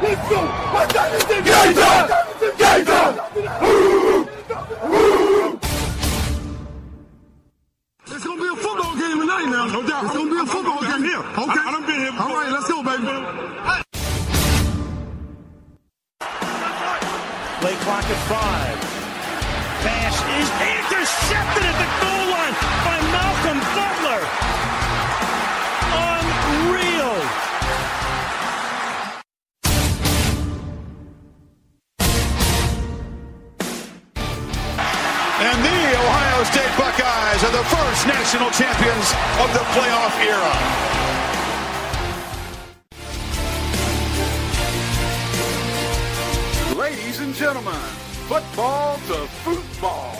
Let's go! It's gonna be a football game tonight now. No doubt. It's gonna be a football game here. Okay. I done been here before. All right, let's go, baby. Play clock at 5. Pass is intercepted at the goal line by Malcolm Butler. Unreal. And the Ohio State Buckeyes are the first national champions of the playoff era. Ladies and gentlemen, football to football.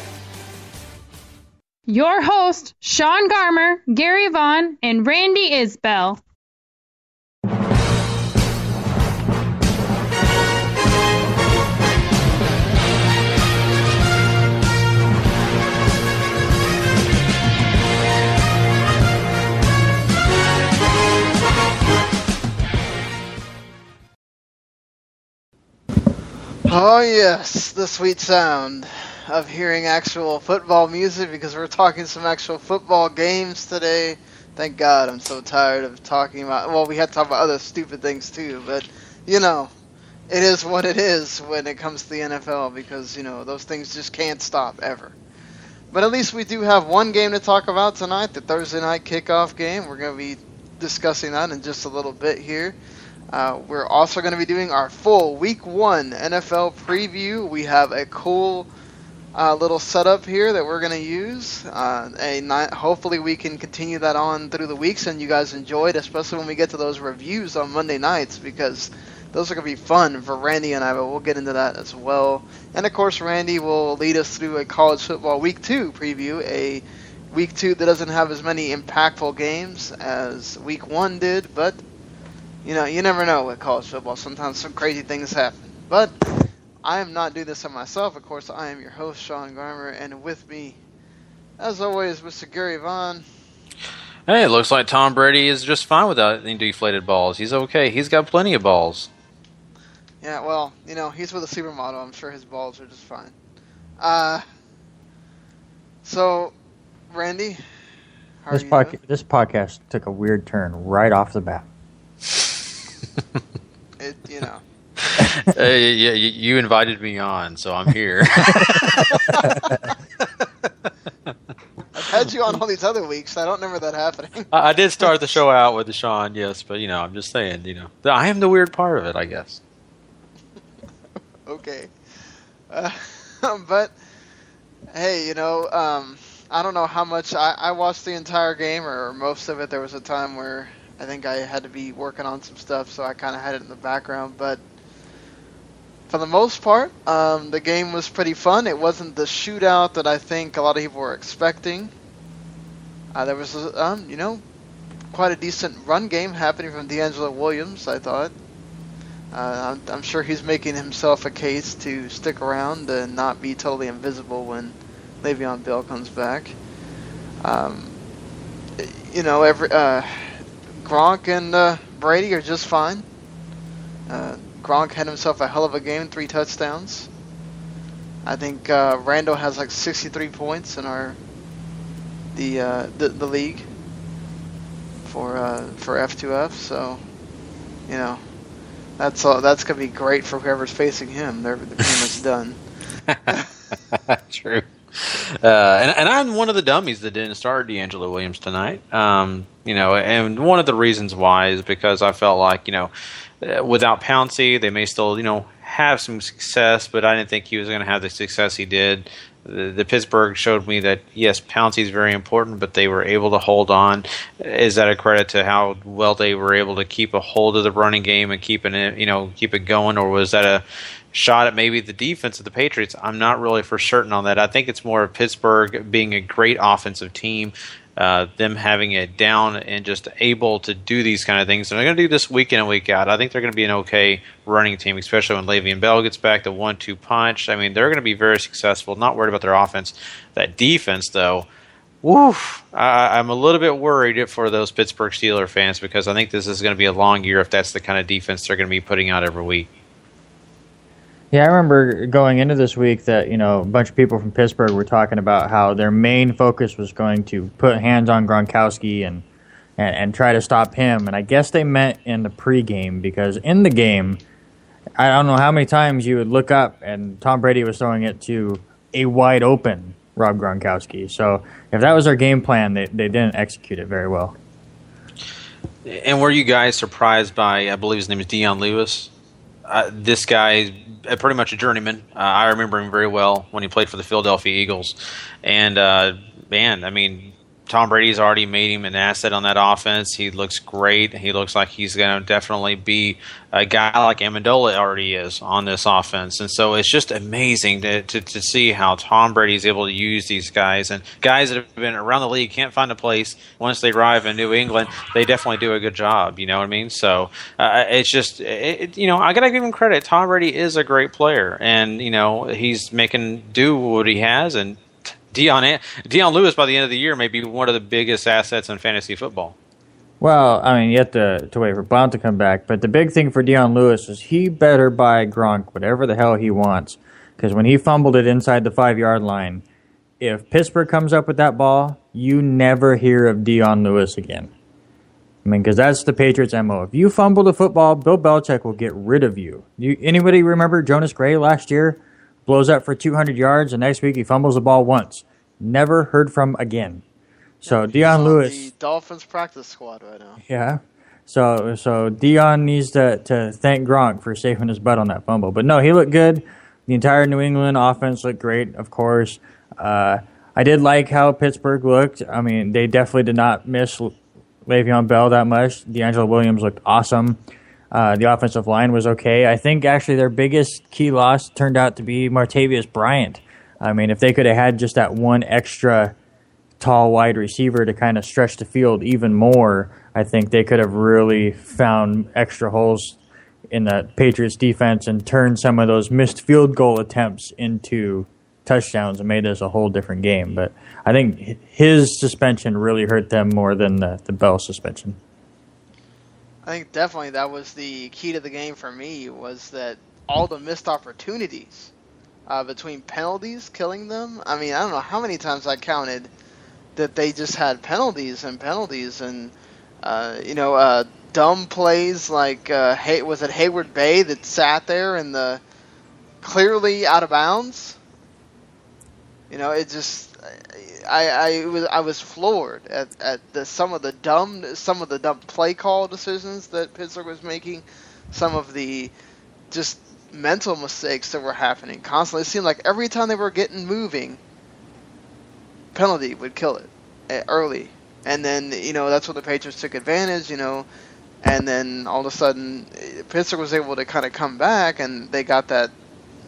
Your host, Sean Garmer, Gary Vaughn, and Randy Isbell. Oh yes, the sweet sound of hearing actual football music, because we're talking some actual football games today. Thank God, I'm so tired of talking about, well, we had to talk about other stupid things too, but, you know, it is what it is when it comes to the NFL, because, you know, those things just can't stop ever. But at least we do have one game to talk about tonight, the Thursday night kickoff game. We're going to be discussing that in just a little bit here. We're also going to be doing our full Week 1 NFL preview. We have a cool little setup here that we're going to use. Hopefully we can continue that on through the weeks and you guys enjoy it, especially when we get to those reviews on Monday nights, because those are going to be fun for Randy and I, but we'll get into that as well. And of course, Randy will lead us through a college football Week 2 preview, a Week 2 that doesn't have as many impactful games as Week 1 did, but you know, you never know with college football. Sometimes some crazy things happen. But I am not doing this on myself. Of course, I am your host, Sean Garmer, and with me, as always, Mr. Gary Vaughn. Hey, it looks like Tom Brady is just fine without any deflated balls. He's okay. He's got plenty of balls. Yeah, well, you know, he's with a supermodel. I'm sure his balls are just fine. So, Randy, how are you doing? This podcast took a weird turn right off the bat. You know. Yeah, you invited me on, so I'm here. I've had you on all these other weeks. I don't remember that happening. I did start the show out with Sean, yes, but you know, I'm just saying, you know, I am the weird part of it, I guess. Okay, but hey, you know, I don't know how much I watched the entire game or most of it. There was a time where I think I had to be working on some stuff, so I kind of had it in the background. But for the most part, the game was pretty fun. It wasn't the shootout that I think a lot of people were expecting. There was, you know, quite a decent run game happening from D'Angelo Williams, I thought. I'm sure he's making himself a case to stick around and not be totally invisible when Le'Veon Bell comes back. You know, Gronk and Brady are just fine. Gronk had himself a hell of a game, 3 touchdowns. I think Randall has like 63 points in the league for F2F. So, you know, that's gonna be great for whoever's facing him. They're pretty much done. True. And I'm one of the dummies that didn't start D'Angelo Williams tonight. You know, and one of the reasons why is because I felt like, you know, without Pouncey, they may still, you know, have some success, but I didn't think he was going to have the success he did. The Pittsburgh showed me that, yes, Pouncey is very important, but they were able to hold on. Is that a credit to how well they were able to keep a hold of the running game and keep it going, or was that a shot at maybe the defense of the Patriots? I'm not really for certain on that. I think it's more of Pittsburgh being a great offensive team, them having it down and just able to do these kind of things. And they're going to do this week in and week out. I think they're going to be an okay running team, especially when Le'Veon Bell gets back, the 1-2 punch. I mean, they're going to be very successful. Not worried about their offense. That defense, though, Woof. I'm a little bit worried for those Pittsburgh Steelers fans because I think this is going to be a long year if that's the kind of defense they're going to be putting out every week. Yeah, I remember going into this week that, a bunch of people from Pittsburgh were talking about how their main focus was going to put hands on Gronkowski and try to stop him. And I guess they meant in the pregame because in the game, I don't know how many times you would look up and Tom Brady was throwing it to a wide open Rob Gronkowski. So if that was their game plan, they didn't execute it very well. And were you guys surprised by, I believe his name is Dion Lewis? This guy, pretty much a journeyman. I remember him very well when he played for the Philadelphia Eagles. And, Tom Brady's already made him an asset on that offense. He looks great. He looks like he's going to definitely be a guy like Amendola already is on this offense. And so it's just amazing to see how Tom Brady is able to use these guys. And guys that have been around the league can't find a place. Once they arrive in New England, they definitely do a good job. You know what I mean? So it's just, I got to give him credit. Tom Brady is a great player. And, he's making do what he has. And Dion Lewis by the end of the year may be one of the biggest assets in fantasy football. Well, you have to wait for Blount to come back. But the big thing for Dion Lewis is he better buy Gronk whatever the hell he wants. Because when he fumbled it inside the 5-yard line, if Pittsburgh comes up with that ball, you never hear of Dion Lewis again. Because that's the Patriots' MO. If you fumble the football, Bill Belichick will get rid of you. Anybody remember Jonas Gray last year? Blows up for 200 yards, and next week he fumbles the ball once. Never heard from again. So Dion Lewis, the Dolphins practice squad right now. Yeah. So Dion needs to thank Gronk for saving his butt on that fumble. But no, he looked good. The entire New England offense looked great, of course. I did like how Pittsburgh looked. They definitely did not miss Le'Veon Bell that much. D'Angelo Williams looked awesome. The offensive line was okay. I think actually their biggest key loss turned out to be Martavius Bryant. If they could have had just that one extra tall wide receiver to kind of stretch the field even more, I think they could have really found extra holes in the Patriots defense and turned some of those missed field goal attempts into touchdowns and made this a whole different game. But I think his suspension really hurt them more than the Bell suspension. I think definitely that was the key to the game for me, was that all the missed opportunities between penalties killing them. I don't know how many times I counted that they just had penalties and dumb plays like was it Hayward Bay that sat there in the clearly out of bounds. It just I was floored at some of the dumb play call decisions that Pittsburgh was making, some of the just mental mistakes that were happening constantly. It seemed like every time they were getting moving, penalty would kill it early, and then that's when the Patriots took advantage, and then all of a sudden Pittsburgh was able to kind of come back and they got that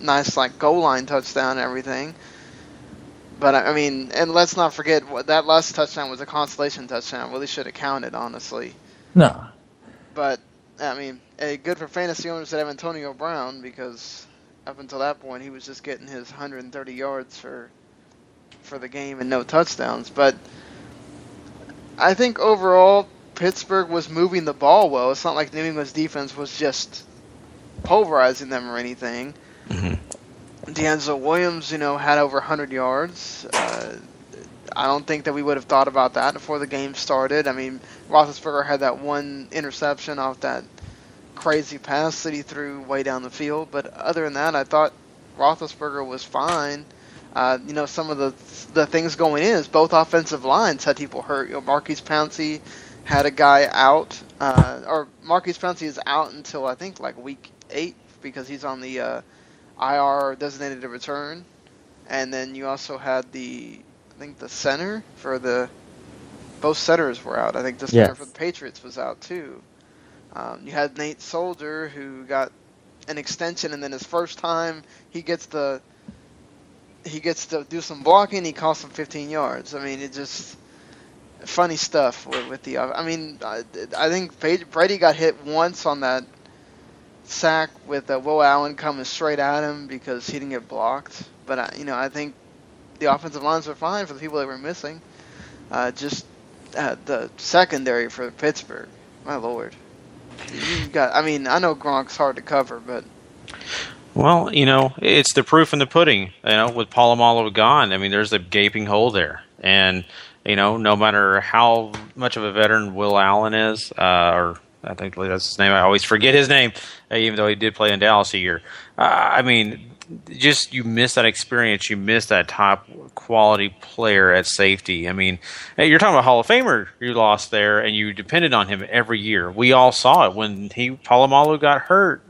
nice goal line touchdown and everything. But and let's not forget that last touchdown was a consolation touchdown. Really should have counted, honestly. No. But good for fantasy owners that have Antonio Brown, because up until that point he was just getting his 130 yards for the game and no touchdowns. But I think overall Pittsburgh was moving the ball well. It's not like New England's defense was just pulverizing them or anything. Mm-hmm. D'Angelo Williams, had over 100 yards. I don't think that we would have thought about that before the game started. Roethlisberger had that one interception off that crazy pass that he threw way down the field. But other than that, I thought Roethlisberger was fine. Some of the things going in is both offensive lines had people hurt. Marquise Pouncey had a guy out, or Marquise Pouncey is out until I think week 8 because he's on the IR, designated to return. And then you also had the center for both centers were out. I think the center for the Patriots was out too. You had Nate Soldier, who got an extension, and then his first time he gets to do some blocking, he costs him 15 yards. It just funny stuff with the. I think Brady got hit once on that sack with Will Allen coming straight at him because he didn't get blocked. But I think the offensive lines were fine for the people that were missing. The secondary for Pittsburgh. My lord. I know Gronk's hard to cover, but... Well, it's the proof in the pudding. With Polamalu gone, there's a gaping hole there. And, no matter how much of a veteran Will Allen is, or I think that's his name. I always forget his name, even though he did play in Dallas a year. You miss that experience. You miss that top quality player at safety. You're talking about Hall of Famer you lost there, and you depended on him every year. We all saw it when Polamalu got hurt.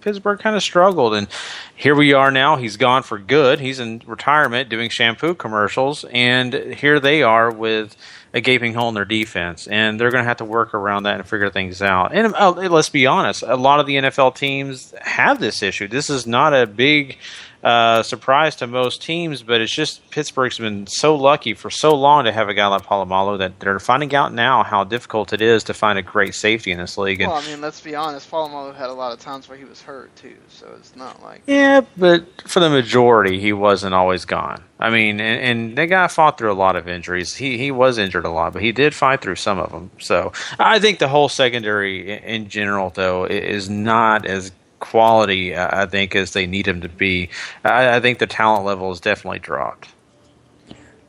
Pittsburgh kind of struggled, and here we are now. He's gone for good. He's in retirement doing shampoo commercials, and here they are with a gaping hole in their defense, and they're going to have to work around that and figure things out. And let's be honest, a lot of the NFL teams have this issue. This is not a big surprise to most teams, but it's just Pittsburgh's been so lucky for so long to have a guy like Polamalu that they're finding out now how difficult it is to find a great safety in this league. Well, let's be honest, Polamalu had a lot of times where he was hurt too, so it's not like... Yeah, but for the majority, he wasn't always gone. And the guy fought through a lot of injuries. He was injured a lot, but he did fight through some of them. So I think the whole secondary in general, though, is not as quality, I think, as they need him to be. I think the talent level has definitely dropped.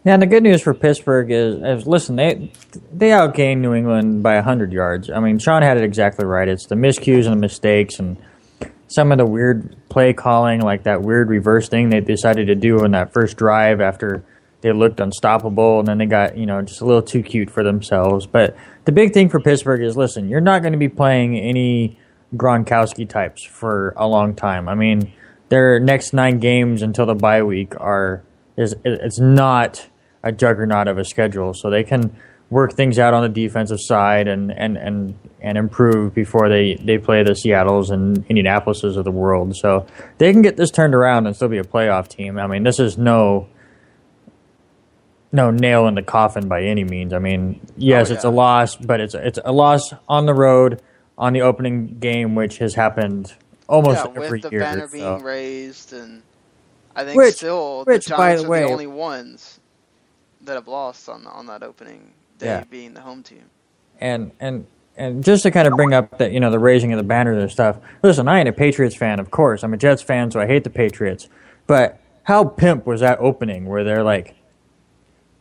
Yeah, and the good news for Pittsburgh is listen, they outgained New England by 100 yards. Sean had it exactly right. It's the miscues and the mistakes and some of the weird play calling, like that weird reverse thing they decided to do in that first drive after they looked unstoppable, and then they got, just a little too cute for themselves. But the big thing for Pittsburgh is, listen, you're not going to be playing any Gronkowski types for a long time. Their next 9 games until the bye week it's not a juggernaut of a schedule, so they can work things out on the defensive side and improve before they play the Seattles and Indianapolises of the world. So they can get this turned around and still be a playoff team. This is no nail in the coffin by any means. Yes, it's a loss, but it's a loss on the road on the opening game, which has happened almost every year. With the banner being raised, and I think the Giants are the only ones that have lost on that opening day, being the home team. And just to kind of bring up that, the raising of the banner and stuff. Listen, I ain't a Patriots fan, of course. I'm a Jets fan, so I hate the Patriots. But how pimp was that opening where they're like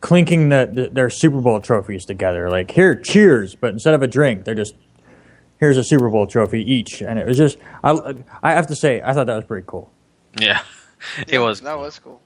clinking their Super Bowl trophies together? Like, here, cheers, but instead of a drink, they're just, here's a Super Bowl trophy each. And it was just, I have to say, I thought that was pretty cool. Yeah, it was. That was cool.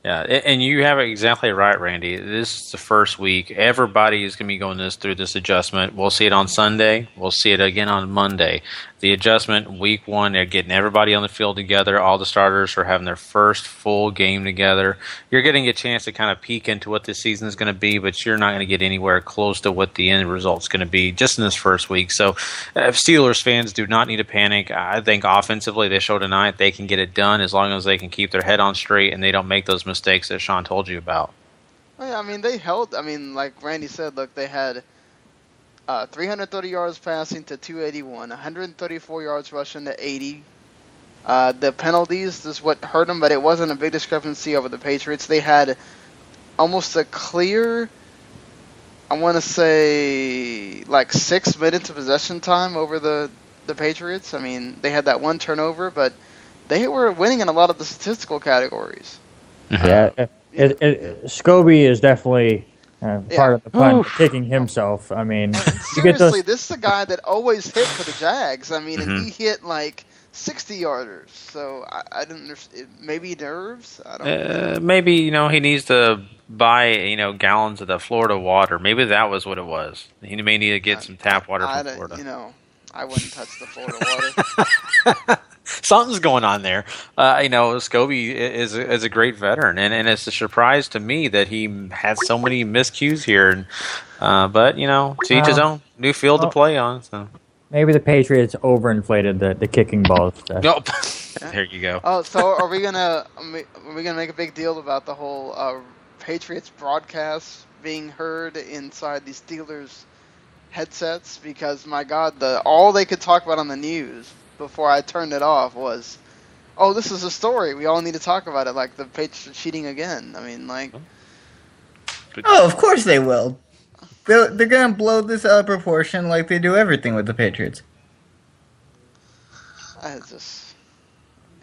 Yeah, and you have it exactly right, Randy. This is the first week. Everybody is going to be going through this adjustment. We'll see it on Sunday. We'll see it again on Monday. The adjustment, week 1, they're getting everybody on the field together. All the starters are having their first full game together. You're getting a chance to kind of peek into what this season is going to be, but you're not going to get anywhere close to what the end result is going to be just in this first week. So Steelers fans do not need to panic. I think offensively they show tonight they can get it done as long as they can keep their head on straight and they don't make those mistakes that Sean told you about. Yeah, they held, like Randy said, look, they had 330 yards passing to 281, 134 yards rushing to 80. The penalties is what hurt them, but it wasn't a big discrepancy over the Patriots. They had almost a clear, I want to say, like 6 minutes of possession time over the Patriots. They had that one turnover, but they were winning in a lot of the statistical categories. Yeah, Scobie is definitely part of the pun, kicking himself. Seriously, this is a guy that always hit for the Jags. And he hit like 60-yarders. So I didn't understand. Maybe nerves? I don't know. Maybe, he needs to buy, gallons of the Florida water. Maybe that was what it was. He may need to get some tap water from Florida. I wouldn't touch the Florida water. Something's going on there. Scobie is a great veteran, and it's a surprise to me that he had so many miscues here. But to each his own. New field to play on. So maybe the Patriots overinflated the kicking ball stuff. Nope. There you go. Oh, so are we gonna make a big deal about the whole Patriots broadcast being heard inside the Steelers headsets? Because my God, all they could talk about on the news before I turned it off was, oh, this is a story. We all need to talk about it. Like the Patriots are cheating again. Oh, of course they will. They're going to blow this out of proportion like they do everything with the Patriots.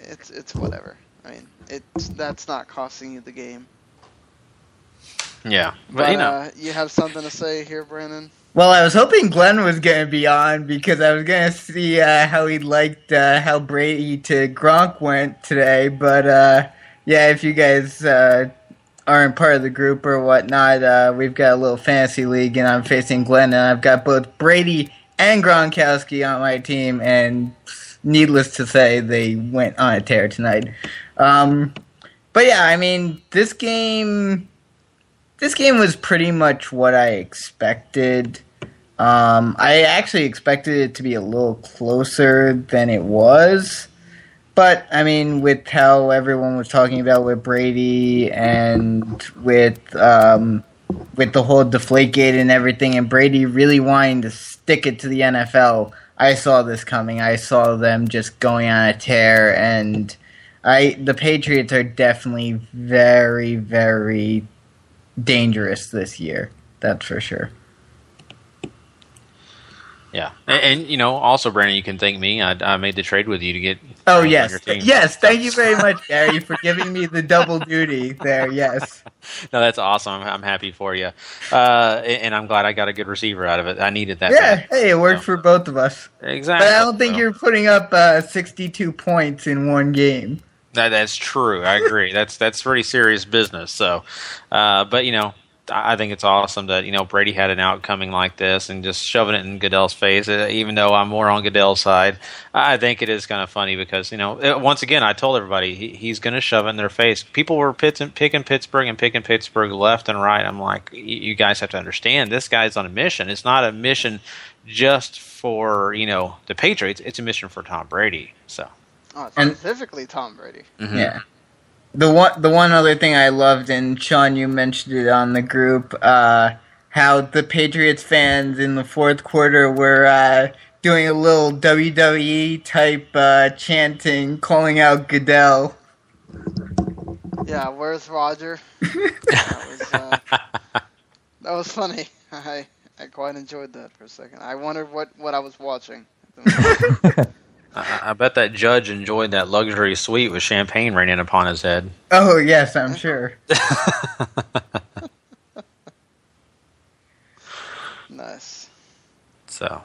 It's whatever. I mean, that's not costing you the game. Yeah, but you have something to say here, Brandon? Well, I was hoping Glenn was going to be on because I was going to see how he liked how Brady to Gronk went today. But, yeah, if you guys aren't part of the group or whatnot, we've got a little fantasy league, and I'm facing Glenn, and I've got both Brady and Gronkowski on my team, and needless to say, they went on a tear tonight. But, yeah, I mean, this game was pretty much what I expected. I actually expected it to be a little closer than it was. But, I mean, with how everyone was talking about with Brady and with the whole Deflategate and everything, and Brady really wanting to stick it to the NFL, I saw this coming. I saw them just going on a tear, and the Patriots are definitely very, very dangerous this year. That's for sure. Yeah, and also, Brandon, you can thank me. I made the trade with you to get. Oh yes, yes. Thank you very much, Gary, for giving me the double duty there. Yes. No, that's awesome. I'm happy for you, and I'm glad I got a good receiver out of it. I needed that. Yeah, hey, it worked for both of us. Exactly. But I don't think you're putting up 62 points in one game. That's true. I agree. That's pretty serious business. So, but I think it's awesome that Brady had an outcoming like this and just shoving it in Goodell's face. Even though I'm more on Goodell's side, I think it is kind of funny because once again I told everybody he's going to shove it in their face. People were picking Pittsburgh left and right. I'm like, you guys have to understand this guy's on a mission. It's not a mission just for the Patriots. It's a mission for Tom Brady. So, specifically Tom Brady. Mm-hmm. Yeah. The one other thing I loved, and Sean, you mentioned it on the group, how the Patriots fans in the fourth quarter were doing a little WWE type chanting, calling out Goodell. Yeah, where's Roger? That was funny. I quite enjoyed that for a second. I wondered what I was watching. I bet that judge enjoyed that luxury suite with champagne raining upon his head. Oh, yes, I'm sure. Nice. So,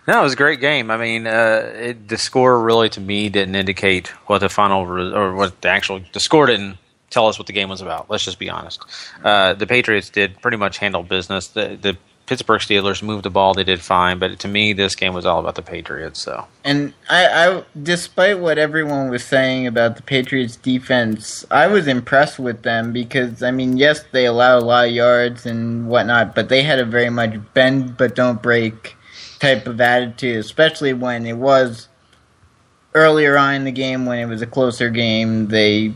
no, it was a great game. I mean, the score really, to me, didn't indicate what the the score didn't tell us what the game was about. Let's just be honest. The Patriots did pretty much handle business. The Pittsburgh Steelers moved the ball; they did fine. But to me, this game was all about the Patriots. So, and I, despite what everyone was saying about the Patriots' defense, I was impressed with them because, I mean, yes, they allowed a lot of yards and whatnot, but they had a very much bend but don't break type of attitude, especially when it was earlier on in the game when it was a closer game. They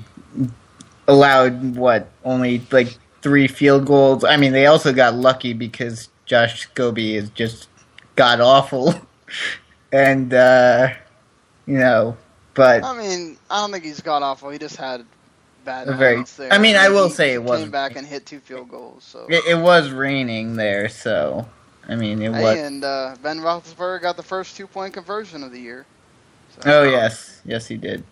allowed only like 3 field goals. I mean, they also got lucky because Josh Scobie is just god awful, and but I mean, I don't think he's god awful. He just had bad nights there. I mean, I will say it was came back and hit 2 field goals. So it was raining there, so I mean it was. And Ben Roethlisberger got the first 2-point conversion of the year. So. Oh yes, he did.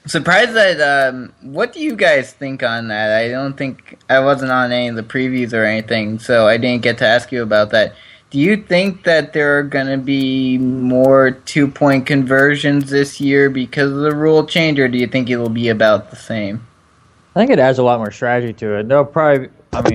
Surprised that. What do you guys think on that? I don't think I wasn't on any of the previews or anything, so I didn't get to ask you about that. Do you think that there are going to be more 2-point conversions this year because of the rule change, or do you think it'll be about the same? I think it adds a lot more strategy to it. They'll probably,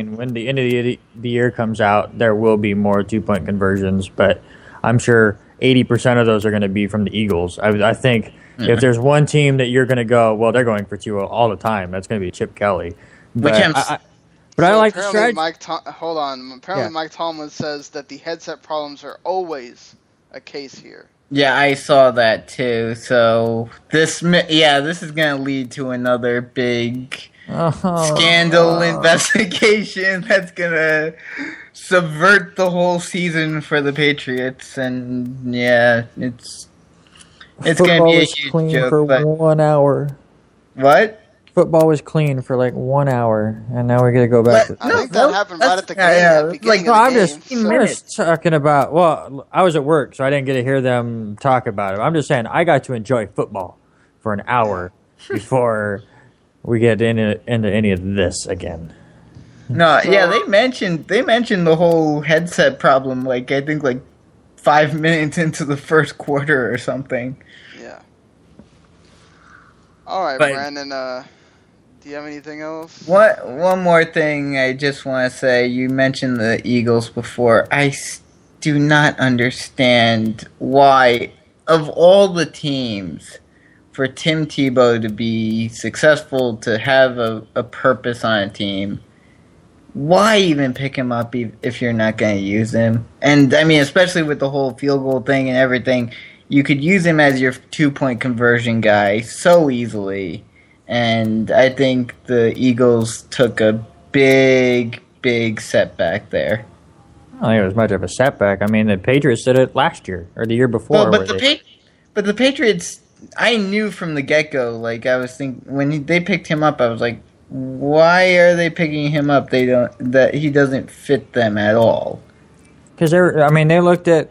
when the end of the year comes out, there will be more 2-point conversions, but I'm sure 80% of those are going to be from the Eagles. I think. Mm-hmm. If there's one team that you're going to go, well, they're going for 2 all the time. That's going to be Chip Kelly. But I like the strategy. Apparently, Mike Tomlin says that the headset problems are always a case here. Yeah, I saw that too. So this is going to lead to another big scandal investigation that's going to subvert the whole season for the Patriots. And yeah, it's going to be a huge joke. For 1 hour. What? football was clean for like 1 hour, and now we're gonna go back. I think that happened right at the beginning. I'm just talking about. Well, I was at work, so I didn't get to hear them talk about it. I'm just saying I got to enjoy football for an hour before we get into any of this again. No, yeah, they mentioned the whole headset problem. Like I think 5 minutes into the first quarter or something. Yeah. All right, Brandon. Do you have anything else? One more thing I just want to say. You mentioned the Eagles before. I do not understand why, of all the teams, for Tim Tebow to be successful, to have a purpose on a team, why even pick him up if you're not going to use him? And, I mean, especially with the whole field goal thing and everything, you could use him as your 2-point conversion guy so easily. And I think the Eagles took a big, big setback there. I don't think it was much of a setback. I mean, the Patriots did it last year or the year before. Well, but the Patriots, I knew from the get-go, I was thinking, when they picked him up, I was like, why are they picking him up? That he doesn't fit them at all. Because they looked at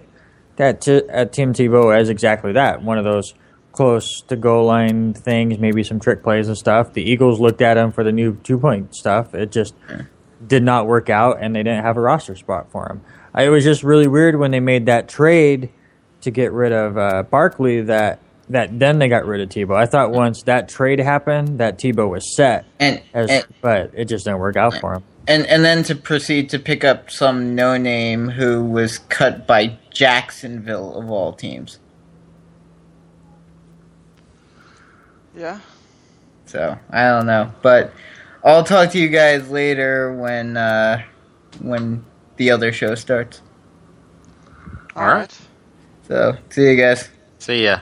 Tim Tebow as exactly that, one of those close to goal line things, maybe some trick plays and stuff. The Eagles looked at him for the new 2-point stuff. It just did not work out, and they didn't have a roster spot for him. It was just really weird when they made that trade to get rid of Barkley that then they got rid of Tebow. I thought once that trade happened that Tebow was set, but it just didn't work out for him. And then to proceed to pick up some no-name who was cut by Jacksonville, of all teams. Yeah. So, I don't know. But I'll talk to you guys later when the other show starts. All right. So, see you guys. See ya.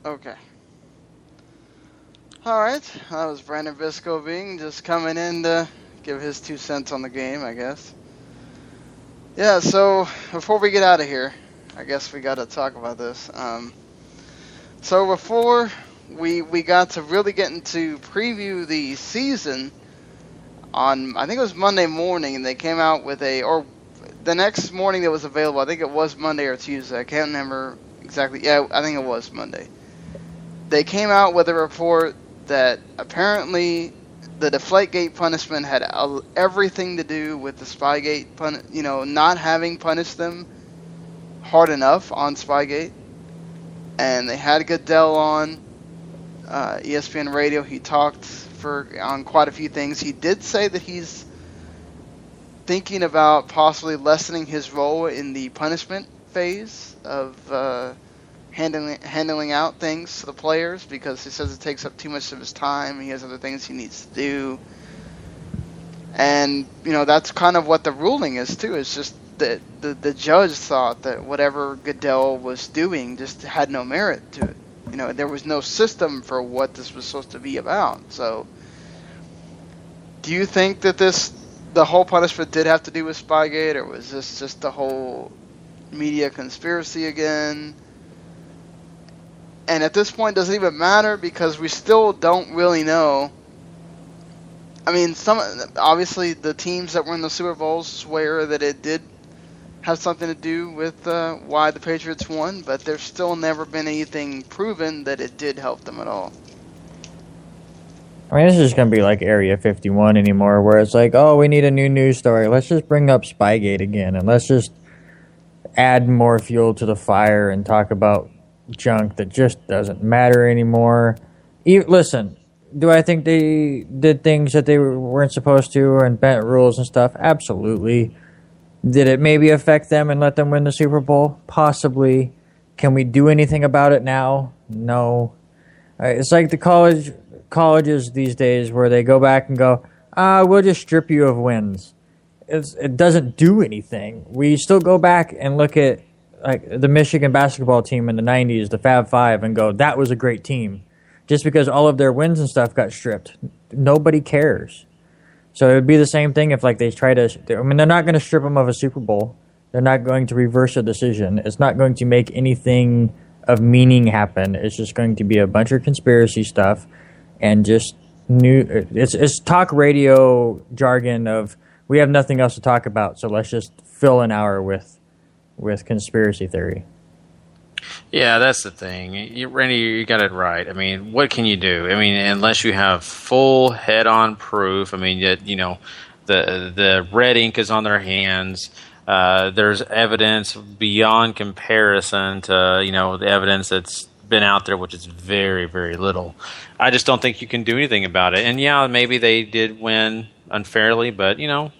Okay. All right. That was Brandon Visco just coming in to give his 2 cents on the game, I guess. Yeah, so before we get out of here, I guess we got to talk about this. So before we got to really get into preview the season on, I think it was Monday morning, and they came out with or the next morning that was available, I think it was Monday or Tuesday, I can't remember exactly. Yeah, I think it was Monday. They came out with a report that apparently the Deflategate punishment had everything to do with the Spygate not having punished them hard enough on Spygate. And they had Goodell on ESPN Radio. He talked on quite a few things. He did say that he's thinking about possibly lessening his role in the punishment phase of handling out things to the players, because he says it takes up too much of his time. He has other things he needs to do. And, that's kind of what the ruling is, too. It's just that the judge thought that whatever Goodell was doing just had no merit to it. There was no system for what this was supposed to be about. So, do you think that the whole punishment did have to do with Spygate, or was this just the whole media conspiracy again? And at this point, does it even matter? Because we still don't really know. I mean, obviously the teams that were in the Super Bowls swear that it did have something to do with why the Patriots won, but there's still never been anything proven that it did help them at all. I mean, this is going to be like Area 51 anymore, where it's like, oh, we need a new news story. Let's just bring up Spygate again, and let's just add more fuel to the fire and talk about junk that just doesn't matter anymore. Listen, do I think they did things that they weren't supposed to and bent rules and stuff? Absolutely. Did it maybe affect them and let them win the Super Bowl? Possibly. Can we do anything about it now? No. It's like the colleges these days where they go back and go, we'll just strip you of wins. It doesn't do anything. We still go back and look at the Michigan basketball team in the 90s, the Fab Five, and go, that was a great team. Just because all of their wins and stuff got stripped. Nobody cares. So it would be the same thing if they try to... I mean, they're not going to strip them of a Super Bowl. They're not going to reverse a decision. It's not going to make anything of meaning happen. It's just going to be a bunch of conspiracy stuff and just it's talk radio jargon of we have nothing else to talk about, so let's just fill an hour with conspiracy theory. Yeah, that's the thing. Randy, you got it right. I mean, what can you do? I mean, unless you have full head-on proof. I mean, the red ink is on their hands. There's evidence beyond comparison to, the evidence that's been out there, which is very, very little. I just don't think you can do anything about it. And yeah, maybe they did win unfairly, but, to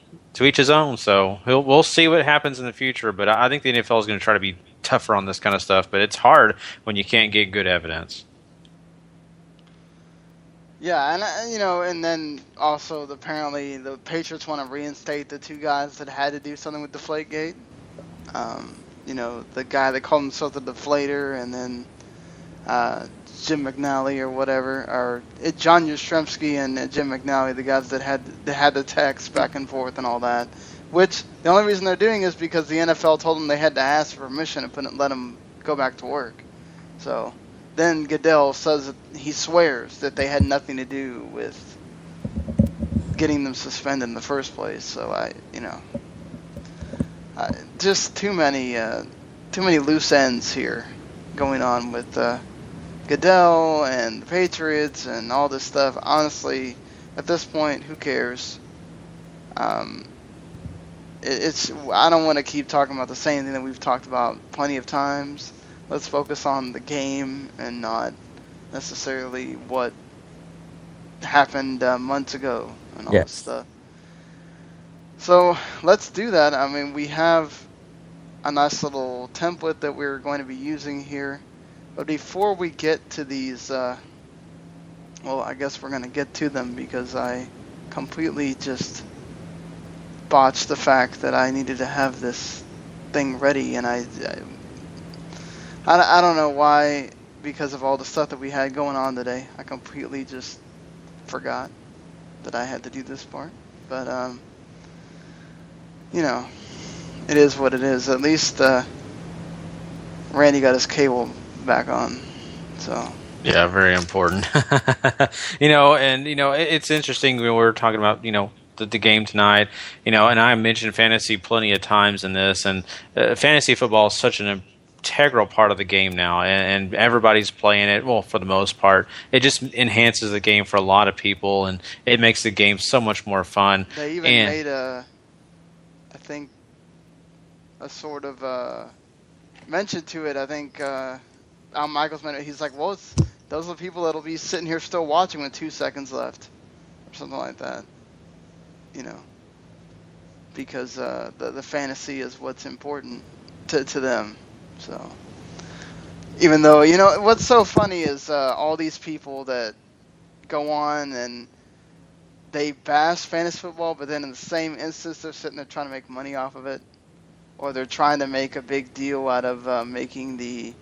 each his own. So we'll see what happens in the future. But I think the NFL is going to try to be tougher on this kind of stuff. But it's hard when you can't get good evidence. Yeah, and and then also apparently the Patriots want to reinstate the two guys that had to do something with Deflategate. The guy that called himself the Deflator, and then Jim McNally or whatever, or John Yastrzemski and Jim McNally, the guys that had the text back and forth and all that. Which the only reason they're doing is because the NFL told them they had to ask for permission and let them go back to work. So then Goodell says that he swears that they had nothing to do with getting them suspended in the first place. So just too many loose ends here going on with Goodell and the Patriots and all this stuff. Honestly, at this point, who cares? I don't want to keep talking about the same thing that we've talked about plenty of times. Let's focus on the game and not necessarily what happened months ago and all this stuff. So let's do that. I mean, we have a nice little template that we're going to be using here. But before we get to these, I guess we're going to get to them because I completely just botched the fact that I needed to have this thing ready, and I don't know why, because of all the stuff that we had going on today. I completely just forgot that I had to do this part. But, it is what it is. At least Randy got his cable back on, so. Yeah, very important. It's interesting when we were talking about, the game tonight, and I mentioned fantasy plenty of times in this, and fantasy football is such an integral part of the game now, and everybody's playing it. Well, for the most part, it just enhances the game for a lot of people, and it makes the game so much more fun. They even made a sort of mention to it. I think Al Michaels mentioned, he's like, well, those are the people that'll be sitting here still watching with 2 seconds left, or something like that. Because the fantasy is what's important to them. So, even though, what's so funny is all these people that go on and they bash fantasy football, but then in the same instance, they're sitting there trying to make money off of it. Or they're trying to make a big deal out of making the,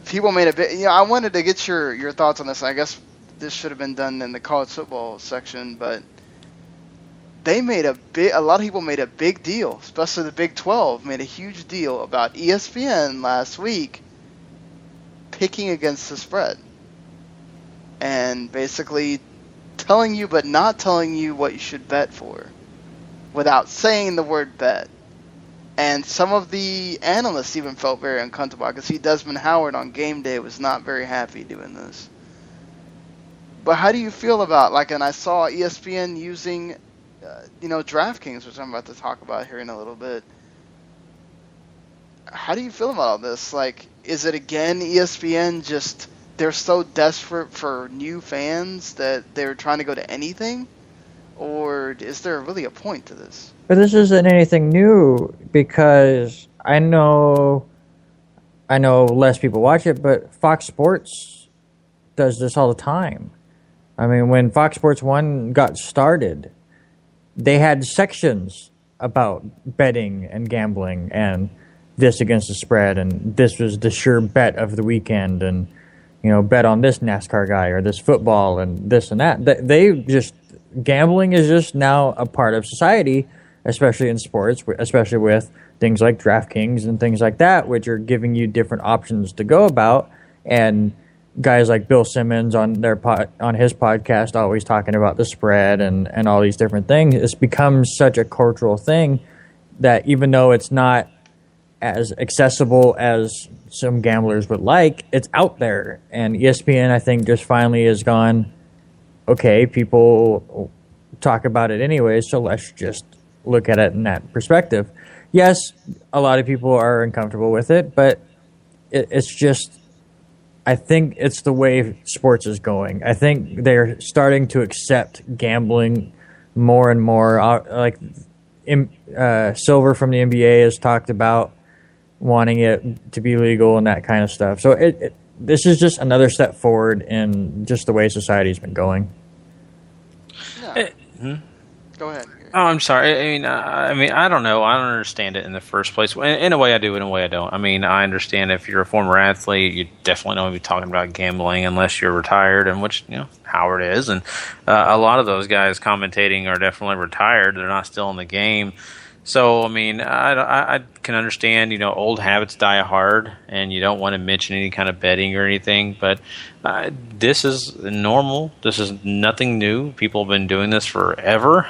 people made a bit, I wanted to get your thoughts on this. I guess this should have been done in the college football section, but a lot of people made a big deal, especially the Big 12 made a huge deal about ESPN last week picking against the spread and basically telling you but not telling you what you should bet for without saying the word bet. And some of the analysts even felt very uncomfortable. I could see Desmond Howard on game day was not very happy doing this. But how do you feel about, and I saw ESPN using, DraftKings, which I'm about to talk about here in a little bit. How do you feel about all this? Is it again ESPN just, they're so desperate for new fans that they're trying to go to anything? Or is there really a point to this? But this isn't anything new because I know less people watch it, but Fox Sports does this all the time. I mean, when Fox Sports 1 got started, they had sections about betting and gambling and this against the spread, and this was the sure bet of the weekend, and bet on this NASCAR guy or this football and this and that. Gambling is just now a part of society especially in sports, especially with things like DraftKings and things like that, which are giving you different options to go about. And guys like Bill Simmons on his podcast always talking about the spread and all these different things. It's become such a cultural thing that even though it's not as accessible as some gamblers would like, it's out there. And ESPN, I think, just finally has gone, okay, people talk about it anyway, so let's just look at it in that perspective. Yes, a lot of people are uncomfortable with it, but it's just, I think it's the way sports is going. I think they're starting to accept gambling more and more. Silver from the NBA has talked about wanting it to be legal and that kind of stuff. So this is just another step forward in just the way society's been going. Yeah. Go ahead. Oh, I'm sorry. I mean, I don't know. I don't understand it in the first place. In a way, I do. In a way, I don't. I mean, I understand if you're a former athlete, you definitely don't want to be talking about gambling unless you're retired, and which, Howard is. And a lot of those guys commentating are definitely retired. They're not still in the game. So, I mean, I can understand, old habits die hard, and you don't want to mention any kind of betting or anything, but this is normal. This is nothing new. People have been doing this forever,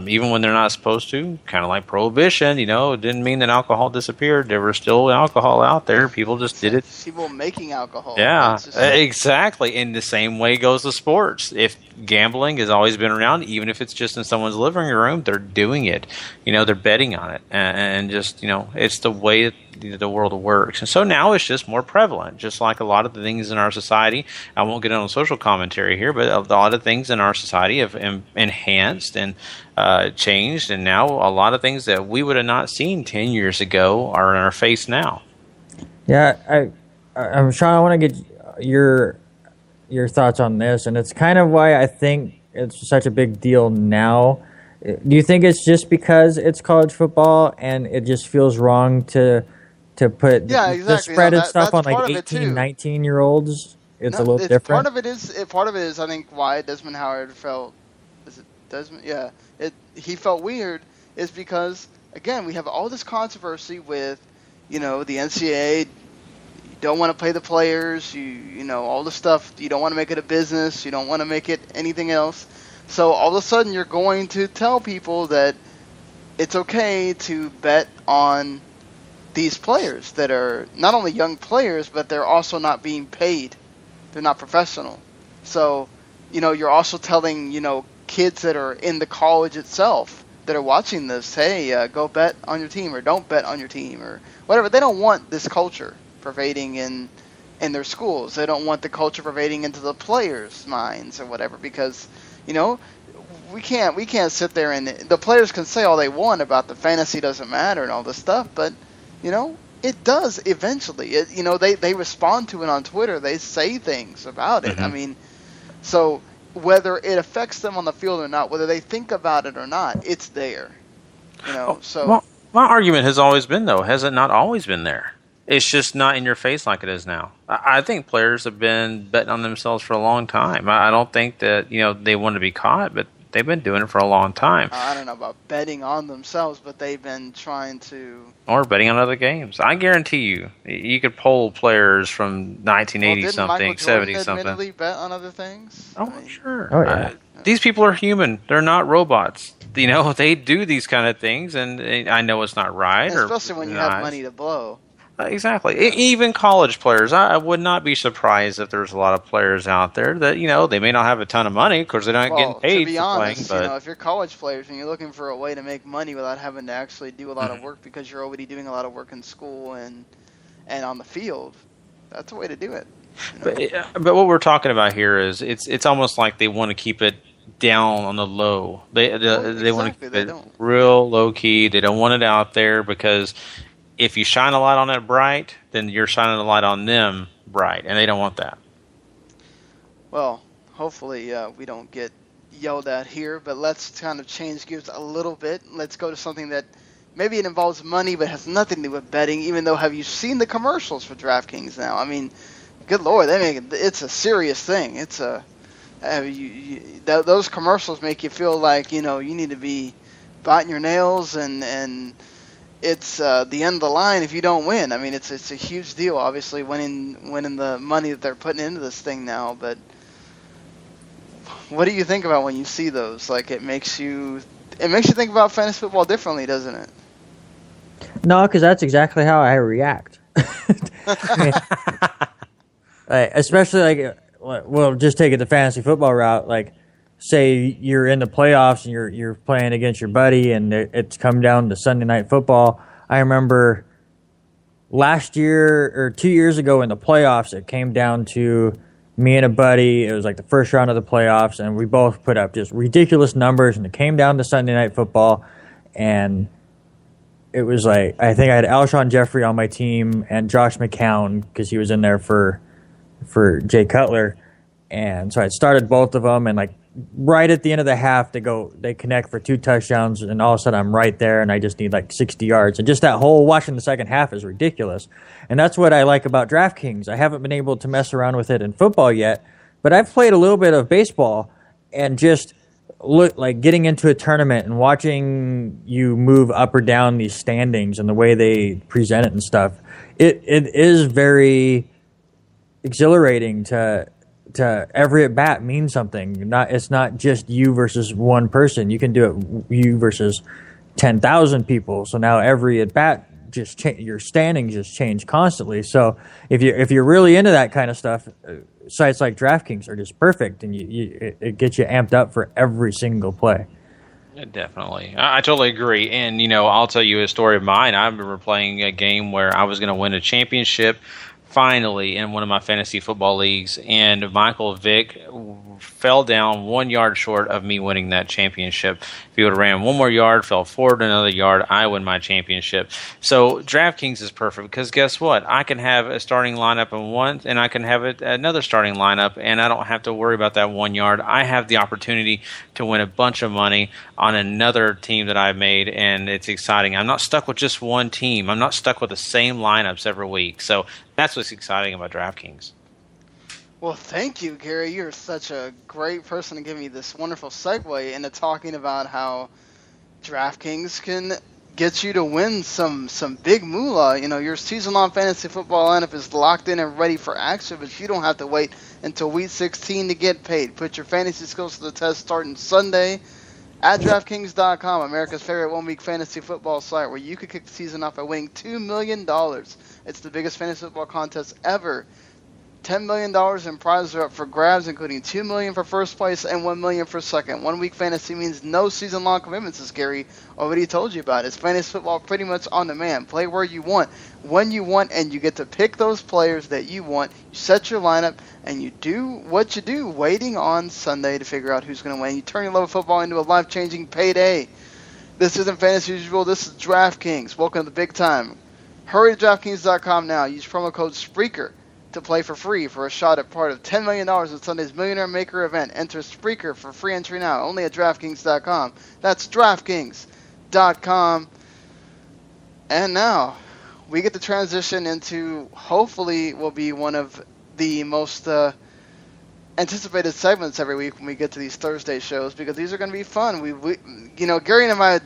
even when they're not supposed to, kind of like Prohibition. It didn't mean that alcohol disappeared. There was still alcohol out there. People just did it. People making alcohol. Yeah, exactly. In the same way goes the sports. If gambling has always been around, even if it's just in someone's living room, they're doing it. They're betting on it, and just it's the way the world works. And so now it's just more prevalent, just like a lot of the things in our society. I won't get on social commentary here, but a lot of things in our society have enhanced and changed, and now a lot of things that we would have not seen 10 years ago are in our face now. Yeah, I'm Sean, I want to get your thoughts on this, and it's kind of why I think it's such a big deal now. Do you think it's just because it's college football and it just feels wrong to put the spread and stuff on like 18, 19-year-olds? It's a little different. Part of it is I think why Desmond Howard felt, is it Desmond? Yeah. He felt weird is because, again, we have all this controversy with, the NCAA. You don't want to pay the players, all the stuff. You don't want to make it a business. You don't want to make it anything else. So all of a sudden you're going to tell people that it's okay to bet on these players that are not only young players, but they're also not being paid. They're not professional. So, you're also telling, kids that are in the college itself that are watching this, hey, go bet on your team or don't bet on your team or whatever. They don't want this culture pervading in their schools. They don't want the culture pervading into the players' minds or whatever because, we can't sit there and the players can say all they want about the fantasy doesn't matter and all this stuff, but, it does eventually. They respond to it on Twitter. They say things about it. Mm-hmm. I mean, so whether it affects them on the field or not, whether they think about it or not, it's there. So. Well, my argument has always been, though, has it not always been there? It's just not in your face like it is now. I think players have been betting on themselves for a long time. I don't think that, they want to be caught, but they've been doing it for a long time. I don't know about betting on themselves, but they've been trying to... Or betting on other games. I guarantee you could poll players from 1980-something, 70-something. Admittedly bet on other things? Oh, sure. Oh, yeah. These people are human. They're not robots. They do these kind of things, and I know it's not right. Especially when you have money to blow. Exactly. Even college players. I would not be surprised if there's a lot of players out there that, they may not have a ton of money because they're not getting paid to be for honest, playing. But if you're college players and you're looking for a way to make money without having to actually do a lot of work because you're already doing a lot of work in school and on the field, that's a way to do it. But what we're talking about here is it's almost like they want to keep it down on the low. They want to keep it real low key. They don't want it out there because if you shine a light on it bright, then you're shining a light on them bright, and they don't want that. Well, hopefully we don't get yelled at here, but let's kind of change gears a little bit. Let's go to something that maybe it involves money but has nothing to do with betting, even though have you seen the commercials for DraftKings now? I mean, good Lord, it's a serious thing. Those commercials make you feel like, you need to be biting your nails, and it's the end of the line if you don't win. I mean, it's a huge deal, obviously, winning the money that they're putting into this thing now. But what do you think about when you see those? Like, it makes you think about fantasy football differently, doesn't it? No, because that's exactly how I react. I mean, especially like, well, just take it the fantasy football route. Like, say you're in the playoffs and you're playing against your buddy, and it's come down to Sunday Night Football. I remember last year or 2 years ago in the playoffs, it came down to me and a buddy. It was like the first round of the playoffs, and we both put up just ridiculous numbers, and it came down to Sunday Night Football, and it was like, I think I had Alshon Jeffrey on my team and Josh McCown because he was in there for Jay Cutler. And so I started both of them, and like right at the end of the half, they connect for 2 touchdowns, and all of a sudden I'm right there, and I just need like 60 yards. And just that whole watching the second half is ridiculous. And that's what I like about DraftKings. I haven't been able to mess around with it in football yet, but I've played a little bit of baseball, and just look like getting into a tournament and watching you move up or down these standings and the way they present it and stuff. It is very exhilarating to every at bat means something. It's not just you versus one person. You can do it you versus 10,000 people. So now every at bat your standings just change constantly. So if you're really into that kind of stuff, sites like DraftKings are just perfect, and it gets you amped up for every single play. Yeah, definitely. I totally agree. And, I'll tell you a story of mine. I remember playing a game where I was going to win a championship finally in one of my fantasy football leagues, and Michael Vick fell down 1 yard short of me winning that championship. If he would have ran one more yard, fell forward another yard, I win my championship. So DraftKings is perfect because guess what? I can have a starting lineup in one, and I can have another starting lineup, and I don't have to worry about that 1 yard. I have the opportunity to win a bunch of money on another team that I've made, and it's exciting. I'm not stuck with just one team. I'm not stuck with the same lineups every week. So that's what's exciting about DraftKings. Well, thank you, Gary. You're such a great person to give me this wonderful segue into talking about how DraftKings can get you to win some big moolah. Your season-long fantasy football lineup is locked in and ready for action, but you don't have to wait until Week 16 to get paid. Put your fantasy skills to the test starting Sunday at DraftKings.com, America's favorite one-week fantasy football site, where you could kick the season off by winning $2 million. It's the biggest fantasy football contest ever. $10 million in prizes are up for grabs, including $2 million for first place and $1 million for second. 1 week fantasy means no season-long commitments, as Gary already told you about. It's fantasy football pretty much on demand. Play where you want, when you want, and you get to pick those players that you want. You set your lineup, and you do what you do, waiting on Sunday to figure out who's going to win. You turn your love of football into a life-changing payday. This isn't fantasy as usual. This is DraftKings. Welcome to the big time. Hurry to DraftKings.com now. Use promo code Spreaker to play for free for a shot at part of $10 million in Sunday's Millionaire Maker event. Enter Spreaker for free entry now, only at DraftKings.com. That's DraftKings.com. And now, we get to transition into, hopefully, will be one of the most anticipated segments every week when we get to these Thursday shows, because these are going to be fun. Gary and I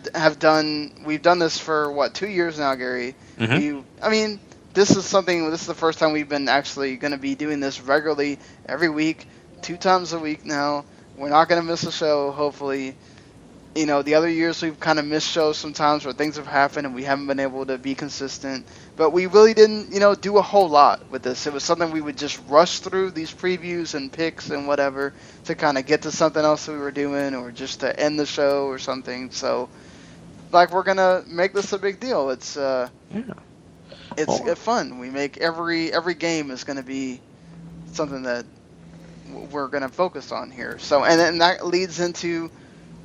we've done this for, 2 years now, Gary? Mm-hmm. This is the first time we've been actually going to be doing this regularly every week, 2 times a week now. We're not going to miss a show, hopefully. The other years we've kind of missed shows sometimes where things have happened and we haven't been able to be consistent. But we really didn't, do a whole lot with this. It was something we would just rush through, these previews and picks and whatever, to kind of get to something else that we were doing, or just to end the show or something. So, we're going to make this a big deal. It's fun. We make every game is going to be something that we're going to focus on here. So, and that leads into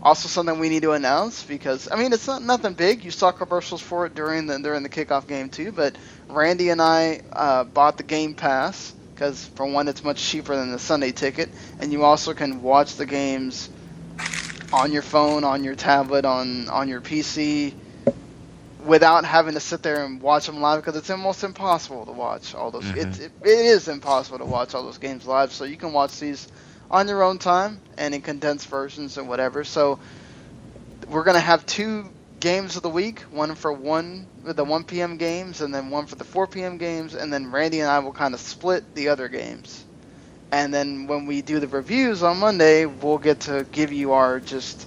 also something we need to announce, because it's not nothing big. You saw commercials for it during the kickoff game too. But Randy and I bought the Game Pass because, for one, it's much cheaper than the Sunday ticket, and you also can watch the games on your phone, on your tablet, on your PC, without having to sit there and watch them live, because it's almost impossible to watch all those. Mm-hmm. It is impossible to watch all those games live, so you can watch these on your own time and in condensed versions and whatever. So we're going to have 2 games of the week, one for the 1 p.m. games, and then one for the 4 p.m. games, and then Randy and I will kind of split the other games. And then when we do the reviews on Monday, we'll get to give you our just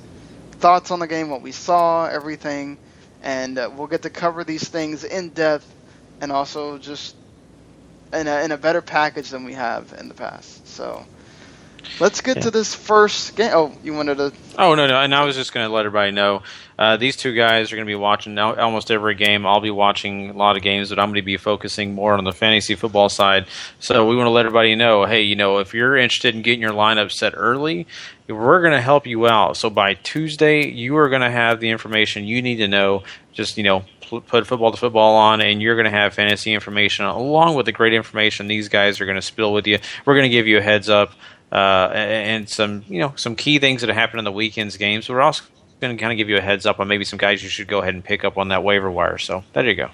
thoughts on the game, what we saw, everything, and we'll get to cover these things in depth and also just in a better package than we have in the past. So let's get to this first game. Oh, you wanted to... Oh, no. And I was just going to let everybody know, these 2 guys are going to be watching almost every game. I'll be watching a lot of games, but I'm going to be focusing more on the fantasy football side. So we want to let everybody know, hey, if you're interested in getting your lineup set early, we're going to help you out. So by Tuesday, you are going to have the information you need to know. Just, put Futbol to Futbol on, and you're going to have fantasy information along with the great information these guys are going to spill with you. We're going to give you a heads up and some key things that happen in the weekend's games. We're also going to kind of give you a heads up on maybe some guys you should go ahead and pick up on that waiver wire. So there you go.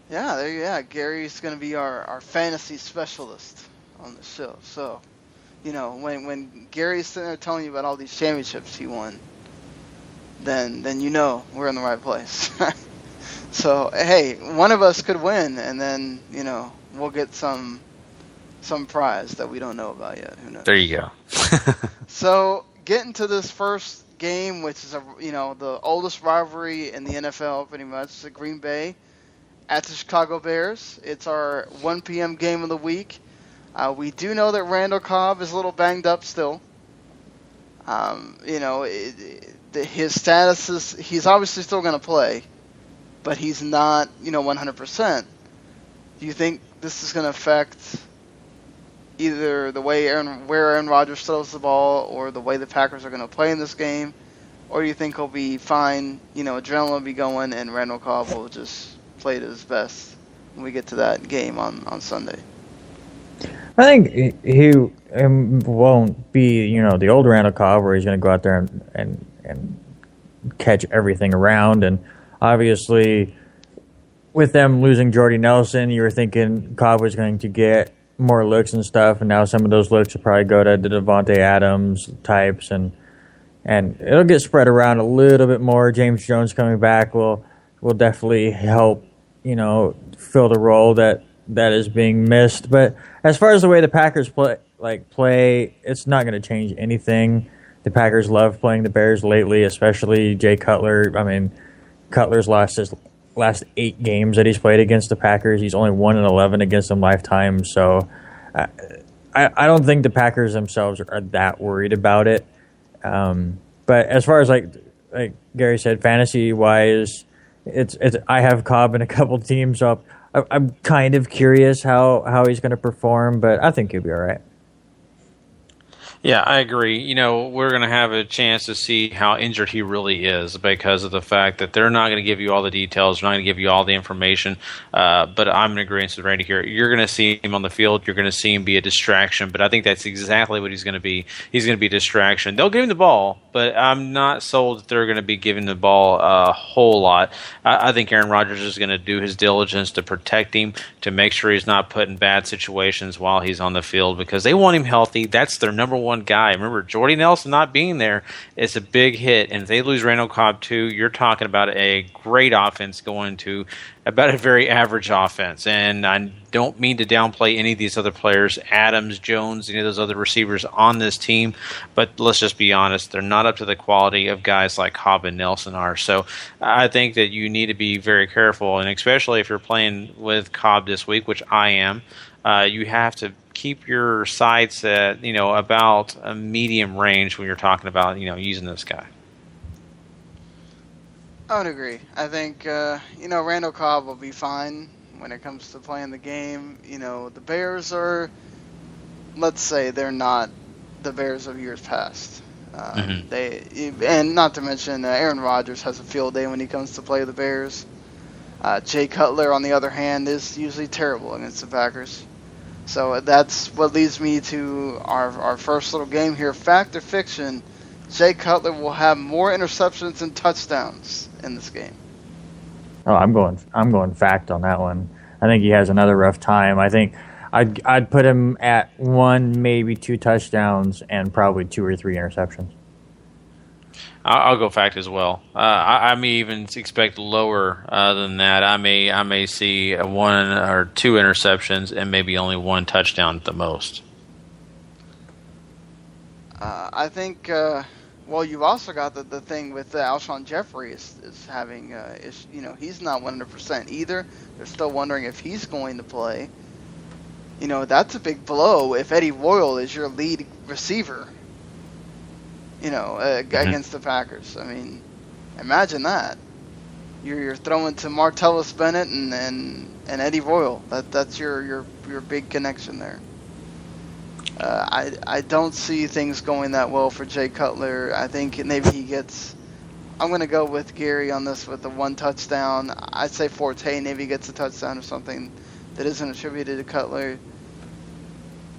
Yeah, Gary's going to be our fantasy specialist on the show. So, when Gary's sitting there telling you about all these championships he won, then we're in the right place. So, hey, one of us could win, and then, we'll get some prize that we don't know about yet. Who knows? There you go. So, getting to this first game, which is the oldest rivalry in the NFL, pretty much, the Green Bay at the Chicago Bears. It's our 1 p.m. game of the week. We do know that Randall Cobb is a little banged up still. His status is he's obviously still going to play, but he's not 100%. Do you think this is going to affect either the way where Aaron Rodgers throws the ball or the way the Packers are going to play in this game? Or do you think he'll be fine, adrenaline will be going, and Randall Cobb will just play at his best when we get to that game on Sunday? I think he won't be, the old Randall Cobb where he's going to go out there and catch everything around. And obviously, with them losing Jordy Nelson, you were thinking Cobb was going to get more looks and stuff, and now some of those looks will probably go to the Devontae Adams types, and it'll get spread around a little bit more. James Jones coming back will definitely help, fill the role that is being missed. But as far as the way the Packers play, it's not going to change anything. The Packers love playing the Bears lately, especially Jay Cutler. I mean, Cutler's lost his last 8 games that he's played against the Packers. He's only 1-11 against them lifetime. So I don't think the Packers themselves are that worried about it. But as far as like Gary said, fantasy wise, it's I have Cobb in a couple teams, so I'm kind of curious how he's going to perform, but I think he'll be all right. Yeah, I agree. We're going to have a chance to see how injured he really is because of the fact that they're not going to give you all the details. They're not going to give you all the information. But I'm in agreement with Randy here. You're going to see him on the field. You're going to see him be a distraction. But I think that's exactly what he's going to be. He's going to be a distraction. They'll give him the ball, but I'm not sold that they're going to be giving the ball a whole lot. I think Aaron Rodgers is going to do his diligence to protect him, to make sure he's not put in bad situations while he's on the field because they want him healthy. That's their number one guy. Remember, Jordy Nelson not being there is a big hit, and if they lose Randall Cobb too, you're talking about a great offense going to about a very average offense. And I don't mean to downplay any of these other players, Adams, Jones, any of those other receivers on this team, but let's just be honest, they're not up to the quality of guys like Cobb and Nelson are. So I think that you need to be very careful, and especially if you're playing with Cobb this week, which I am, you have to keep your sights at about a medium range when you're talking about using this guy. I would agree. I think Randall Cobb will be fine when it comes to playing the game. The Bears are, let's say, they're not the Bears of years past. And not to mention Aaron Rodgers has a field day when he comes to play the Bears. Jay Cutler, on the other hand, is usually terrible against the Packers. So that's what leads me to our first little game here. Fact or fiction, Jay Cutler will have more interceptions and touchdowns in this game. Oh, I'm going fact on that one. I think he has another rough time. I think I'd put him at 1, maybe 2 touchdowns and probably 2 or 3 interceptions. I'll go fact as well. I may even expect lower than that. I may see 1 or 2 interceptions and maybe only 1 touchdown at the most. I think. Well, you've also got the thing with Alshon Jeffrey is having. He's not 100% either. They're still wondering if he's going to play. That's a big blow if Eddie Royal is your lead receiver. Against the Packers. I mean, imagine that. You're throwing to Martellus Bennett and Eddie Royal. That's your big connection there. I don't see things going that well for Jay Cutler. I think maybe he gets. I'm going to go with Gary on this with the 1 touchdown. I'd say Forte maybe gets a touchdown or something that isn't attributed to Cutler.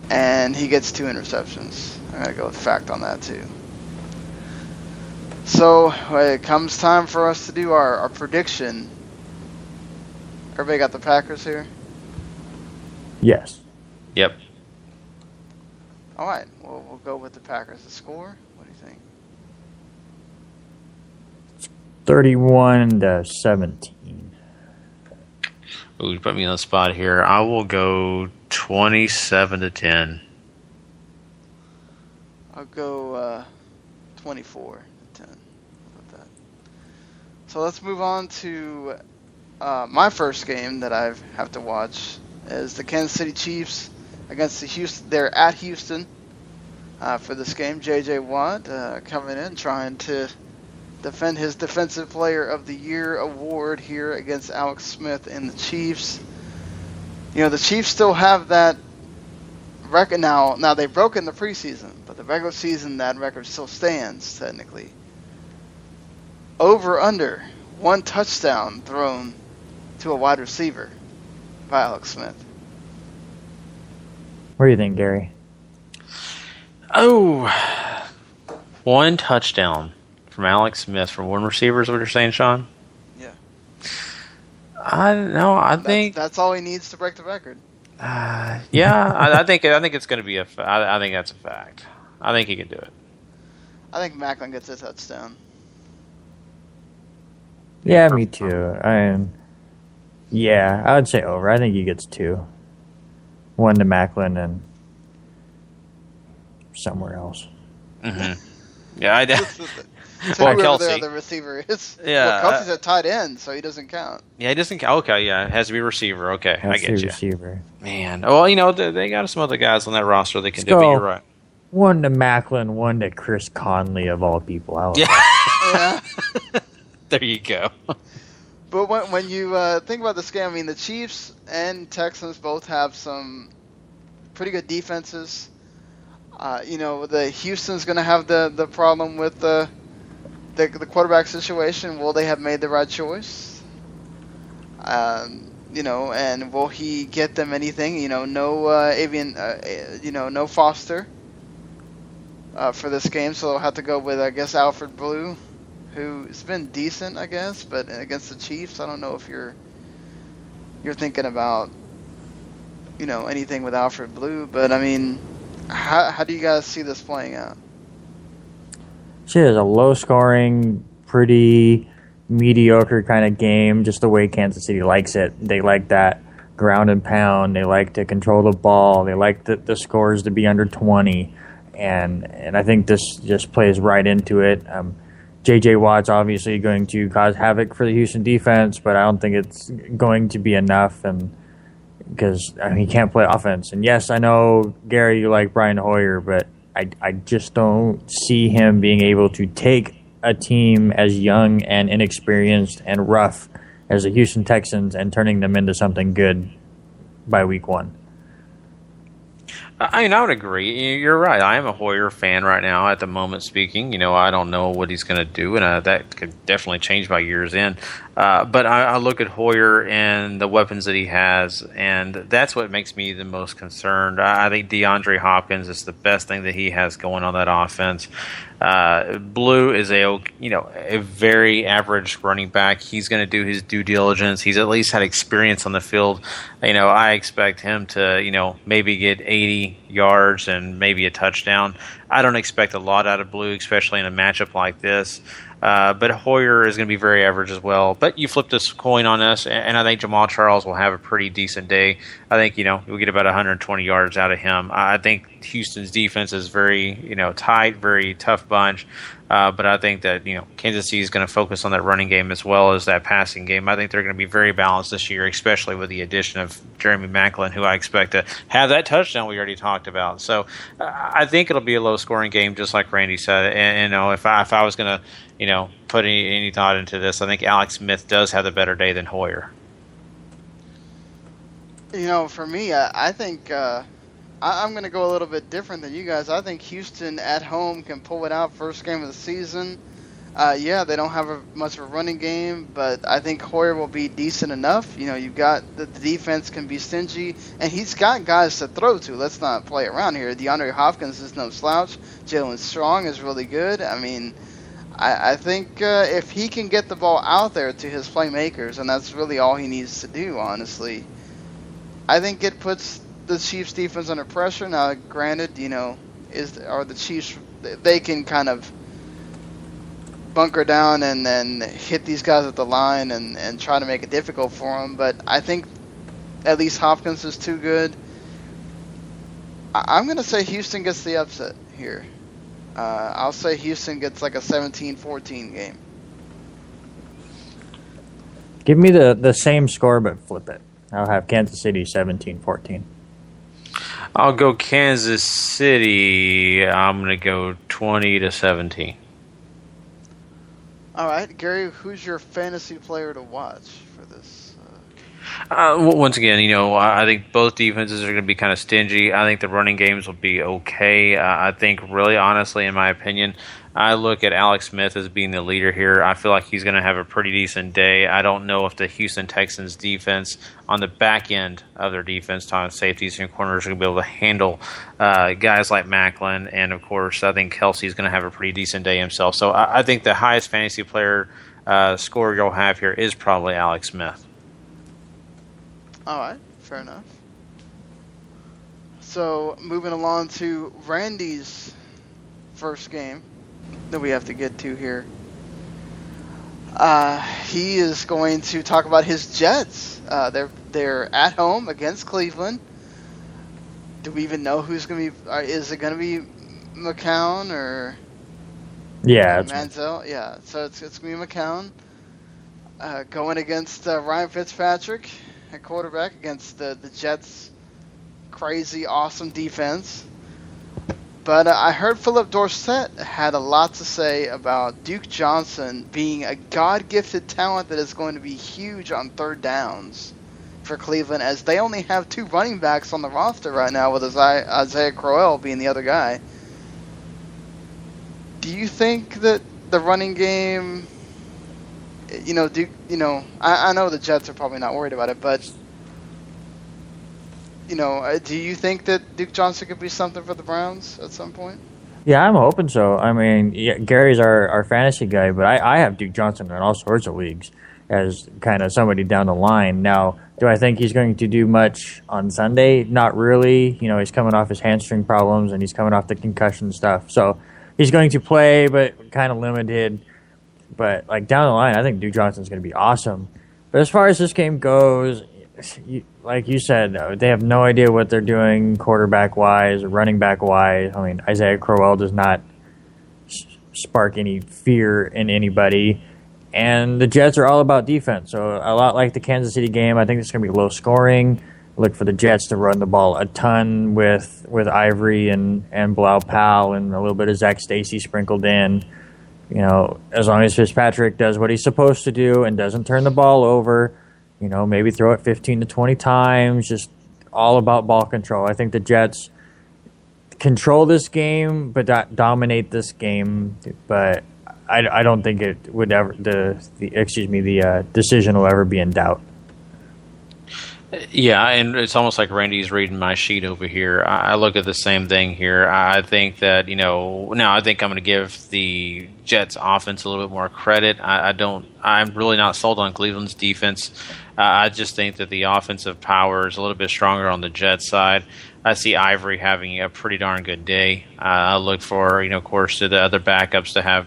And he gets 2 interceptions. I'm going to go with fact on that too. So it comes time for us to do our prediction. Everybody got the Packers here? Yes. Yep. All right. Well, we'll go with the Packers. The score? What do you think? 31-17. Ooh, you put me on the spot here. I will go 27-10. I'll go 24-10. So let's move on to my first game that I have to watch is the Kansas City Chiefs against the Houston. They're at Houston for this game. J.J. Watt coming in trying to defend his Defensive Player of the Year award here against Alex Smith and the Chiefs. The Chiefs still have that record now. Now they've broken the preseason, but the regular season that record still stands technically. Over under 1 touchdown thrown to a wide receiver by Alex Smith. What do you think, Gary? Oh, 1 touchdown from Alex Smith from 1 receiver is what you're saying, Sean? Yeah. I don't know. I think that's all he needs to break the record. Yeah, I think it's going to be I think that's a fact. I think he can do it. I think Macklin gets a touchdown. Yeah, me too. I would say over. I think he gets 2. 1 to Macklin and somewhere else. Mm-hmm. Yeah, So well, whoever Kelsey. the other receiver is. Yeah, well, Kelsey's a tight end, so he doesn't count. Yeah, he doesn't count. Okay, yeah, it has to be receiver. Okay, I get you. Receiver. Man, well, they got some other guys on that roster they can do, but you're right. 1 to Macklin, 1 to Chris Conley of all people. Yeah. There you go. But when you think about this game, I mean, the Chiefs and Texans both have some pretty good defenses. The Houston's going to have the problem with the quarterback situation. Will they have made the right choice? And will he get them anything? No no Foster for this game, so they'll have to go with, I guess, Alfred Blue, who's been decent, I guess, but against the Chiefs, I don't know if you're thinking about, anything with Alfred Blue. But I mean, how do you guys see this playing out? Shit, it's a low-scoring, pretty mediocre kind of game, just the way Kansas City likes it. They like that ground and pound. They like to control the ball. They like the scores to be under 20. And I think this just plays right into it. J.J. Watt's obviously going to cause havoc for the Houston defense, but I don't think it's going to be enough, and because he can't play offense. And yes, I know, Gary, you like Brian Hoyer, but I just don't see him being able to take a team as young and inexperienced and rough as the Houston Texans and turning them into something good by week 1. I would agree. You're right. I am a Hoyer fan right now at the moment speaking. I don't know what he's going to do, and that could definitely change by year's end. But I look at Hoyer and the weapons that he has, and that's what makes me the most concerned. I think DeAndre Hopkins is the best thing that he has going on that offense. Blue is a very average running back. He's going to do his due diligence. He's at least had experience on the field. I expect him to maybe get 80 150 yards and maybe a touchdown. I don't expect a lot out of Blue, especially in a matchup like this. But Hoyer is going to be very average as well. But you flip this coin on us, and I think Jamal Charles will have a pretty decent day. I think, we'll get about 120 yards out of him. I think Houston's defense is very, tight, very tough bunch. But I think that, Kansas City is going to focus on that running game as well as that passing game. I think they're going to be very balanced this year, especially with the addition of Jeremy Maclin, who I expect to have that touchdown we already talked about. So I think it'll be a low-scoring game, just like Randy said. And if I was going to, put any thought into this, I think Alex Smith does have the better day than Hoyer. For me, I think I'm going to go a little bit different than you guys. I think Houston at home can pull it out first game of the season. They don't have much of a running game, but I think Hoyer will be decent enough. You've got the defense can be stingy, and he's got guys to throw to. Let's not play around here. DeAndre Hopkins is no slouch. Jalen Strong is really good. I think if he can get the ball out there to his playmakers, and that's really all he needs to do, honestly, I think it puts the Chiefs' defense under pressure. Now, granted, are the Chiefs, they can kind of bunker down and then hit these guys at the line and try to make it difficult for them. But I think at least Hopkins is too good. I'm going to say Houston gets the upset here. I'll say Houston gets like a 17-14 game. Give me the same score, but flip it. I'll have Kansas City 17-14. I'll go Kansas City. I'm going to go 20-17. All right, Gary, who's your fantasy player to watch for this? Once again, I think both defenses are going to be kind of stingy. I think the running games will be okay. I think, really honestly, in my opinion, I look at Alex Smith as being the leader here. I feel like he's going to have a pretty decent day. I don't know if the Houston Texans defense on the back end of their defense, time safeties and corners, are going to be able to handle guys like Maclin. And, of course, I think Kelsey's going to have a pretty decent day himself. So I think the highest fantasy player score you'll have here is probably Alex Smith. All right, fair enough. So, moving along to Randy's first game that we have to get to here. He is going to talk about his Jets. They're at home against Cleveland. Do we even know who's going to be? Is it going to be McCown or? Yeah, Manziel. Yeah, so it's going to be McCown going against Ryan Fitzpatrick at quarterback against the Jets' crazy, awesome defense. But I heard Philip Dorsett had a lot to say about Duke Johnson being a God-gifted talent that is going to be huge on third downs for Cleveland, as they only have two running backs on the roster right now, with Isaiah Crowell being the other guy. Do you think that the running game... Duke, I know the Jets are probably not worried about it, but, do you think that Duke Johnson could be something for the Browns at some point? Yeah, I'm hoping so. Gary's our fantasy guy, but I have Duke Johnson in all sorts of leagues as kind of somebody down the line. Now, do I think he's going to do much on Sunday? Not really. He's coming off his hamstring problems, and he's coming off the concussion stuff. So he's going to play, but kind of limited. But, down the line, I think Duke Johnson's going to be awesome. But as far as this game goes, like you said, they have no idea what they're doing quarterback-wise or running back-wise. Isaiah Crowell does not spark any fear in anybody. And the Jets are all about defense. So a lot like the Kansas City game, I think it's going to be low scoring. Look for the Jets to run the ball a ton with Ivory and Bilal Powell and a little bit of Zach Stacy sprinkled in. As long as Fitzpatrick does what he's supposed to do and doesn't turn the ball over, maybe throw it 15 to 20 times, just all about ball control. I think the Jets control this game, but dominate this game. But I don't think it would ever the decision will ever be in doubt. Yeah, and it's almost like Randy's reading my sheet over here. I look at the same thing here. I think that, now I think I'm going to give the Jets offense a little bit more credit. I'm really not sold on Cleveland's defense. I just think that the offensive power is a little bit stronger on the Jets side. I see Ivory having a pretty darn good day. I look for, of course, to the other backups to have,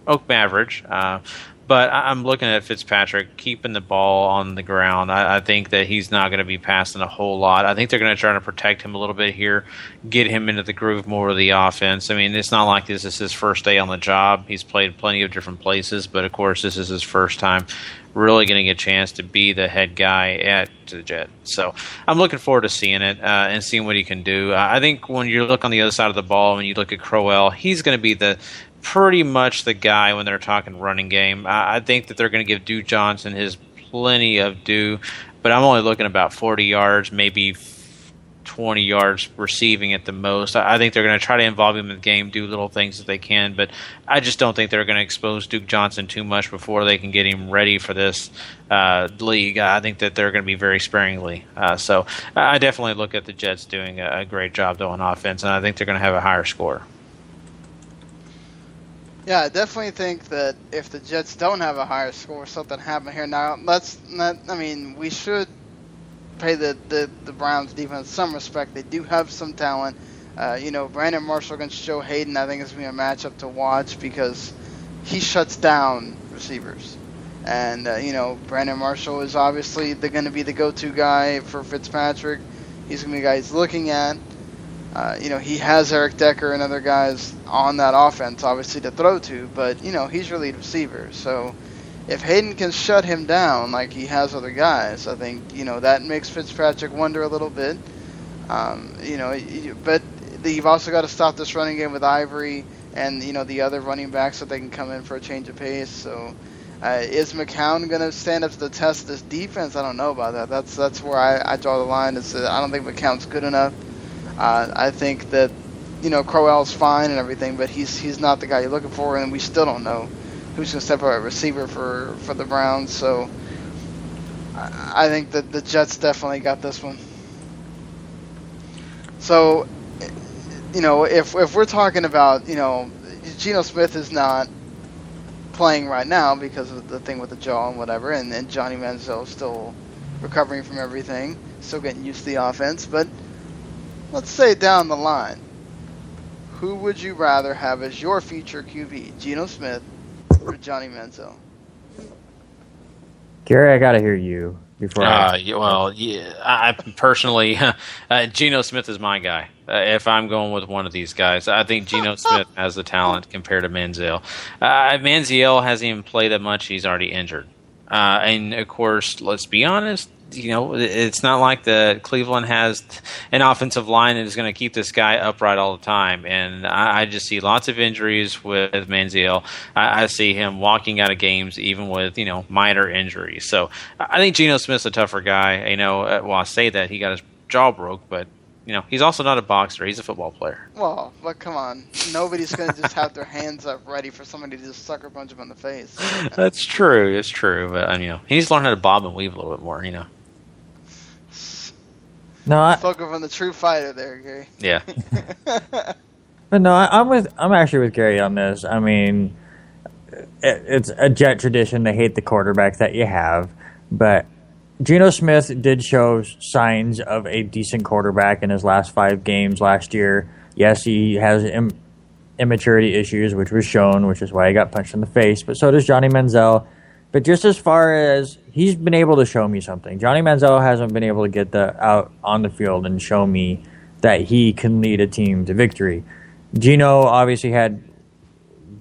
Oak average. But I'm looking at Fitzpatrick keeping the ball on the ground. I think that he's not going to be passing a whole lot. I think they're going to try to protect him a little bit here, get him into the groove more of the offense. I mean, it's not like this is his first day on the job. He's played plenty of different places, but of course this is his first time really getting a chance to be the head guy at the Jets. So I'm looking forward to seeing it and seeing what he can do. I think when you look on the other side of the ball, when you look at Crowell, he's going to be pretty much the guy when they're talking running game. I think that they're going to give Duke Johnson his plenty of due, but I'm only looking about 40 yards, maybe 20 yards receiving at the most. I think they're going to try to involve him in the game, do little things that they can, but I just don't think they're going to expose Duke Johnson too much before they can get him ready for this league. I think that they're going to be very sparingly. So I definitely look at the Jets doing a great job though on offense, and I think they're going to have a higher score. Yeah, I definitely think that if the Jets don't have a higher score, something happened here. Now, we should pay the Browns defense some respect. They do have some talent. Brandon Marshall against Joe Hayden, I think is going to be a matchup to watch because he shuts down receivers. And, Brandon Marshall is obviously going to be the go-to guy for Fitzpatrick. He's going to be the guy he's looking at. He has Eric Decker and other guys on that offense, obviously, to throw to, but, he's your lead receiver. So if Hayden can shut him down like he has other guys, I think, that makes Fitzpatrick wonder a little bit. But you've also got to stop this running game with Ivory and, the other running backs so they can come in for a change of pace. So is McCown going to stand up to the test of this defense? I don't know about that. That's where I draw the line. I don't think McCown's good enough. I think that, Crowell's fine and everything, but he's not the guy you're looking for, and we still don't know who's going to step up at receiver for the Browns. So I think that the Jets definitely got this one. So, if we're talking about, Geno Smith is not playing right now because of the thing with the jaw and whatever, and Johnny Manziel is still recovering from everything, still getting used to the offense, but let's say down the line, who would you rather have as your future QB, Geno Smith or Johnny Manziel? Gary, I gotta hear you before. I personally, Geno Smith is my guy. If I'm going with one of these guys, I think Geno Smith has the talent compared to Manziel. Manziel hasn't even played that much; he's already injured. And of course, let's be honest. It's not like the Cleveland has an offensive line that is going to keep this guy upright all the time. And I just see lots of injuries with Manziel. I see him walking out of games even with, minor injuries. So I think Geno Smith's a tougher guy. I say that he got his jaw broke, but he's also not a boxer. He's a football player. Well, but come on. Nobody's going to just have their hands up ready for somebody to just sucker punch him in the face. That's true. It's true. But, he needs to learn how to bob and weave a little bit more, No, spoken from the true fighter there, Gary. Yeah. But no, I'm actually with Gary on this. I mean, it's a Jet tradition to hate the quarterback that you have, but Geno Smith did show signs of a decent quarterback in his last 5 games last year. Yes, he has immaturity issues, which was shown, which is why he got punched in the face, but so does Johnny Manziel. But just as far as he's been able to show me something, Johnny Manziel hasn't been able to get out on the field and show me that he can lead a team to victory. Geno obviously had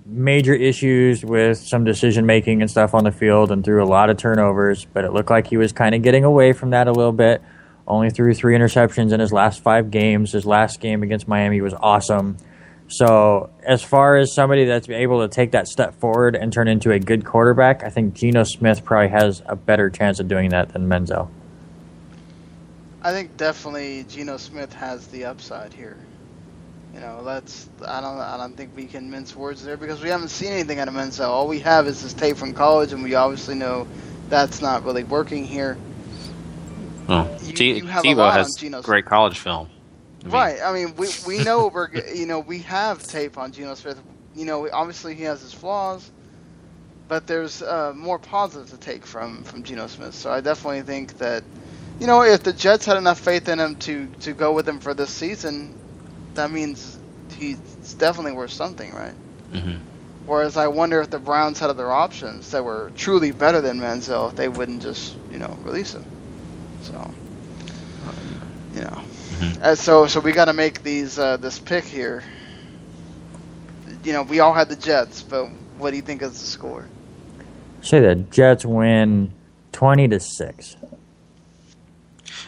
major issues with some decision-making and stuff on the field and threw a lot of turnovers, but it looked like he was kind of getting away from that a little bit. Only threw 3 interceptions in his last 5 games. His last game against Miami was awesome. So as far as somebody that's able to take that step forward and turn into a good quarterback, I think Geno Smith probably has a better chance of doing that than Manziel. I think definitely Geno Smith has the upside here. I don't think we can mince words there because we haven't seen anything out of Manziel. All we have is this tape from college, and we obviously know that's not really working here. Well, you have a TiVo lot on has Geno. great college film. Right. I mean, we know we have tape on Geno Smith. Obviously he has his flaws, but there's more positive to take from Geno Smith. So I definitely think that, if the Jets had enough faith in him to go with him for this season, that means he's definitely worth something, right? Mm-hmm. Whereas I wonder if the Browns had other options that were truly better than Manziel, if they wouldn't just, release him. So, So we got to make this pick here. We all had the Jets, but what do you think is the score? Say the Jets win 20-6.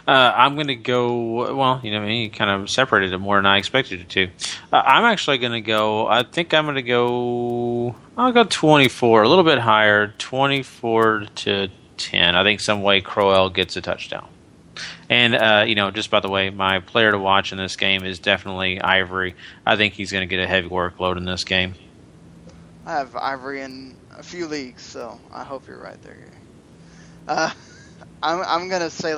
I'm going to go, well, you kind of separated it more than I expected it to. I'm actually going to go, I'll go 24, a little bit higher, 24-10. I think some way Crowell gets a touchdown. And, just by the way, my player to watch in this game is definitely Ivory. I think he's going to get a heavy workload in this game. I have Ivory in a few leagues, so I hope you're right there, Gary. I'm going to say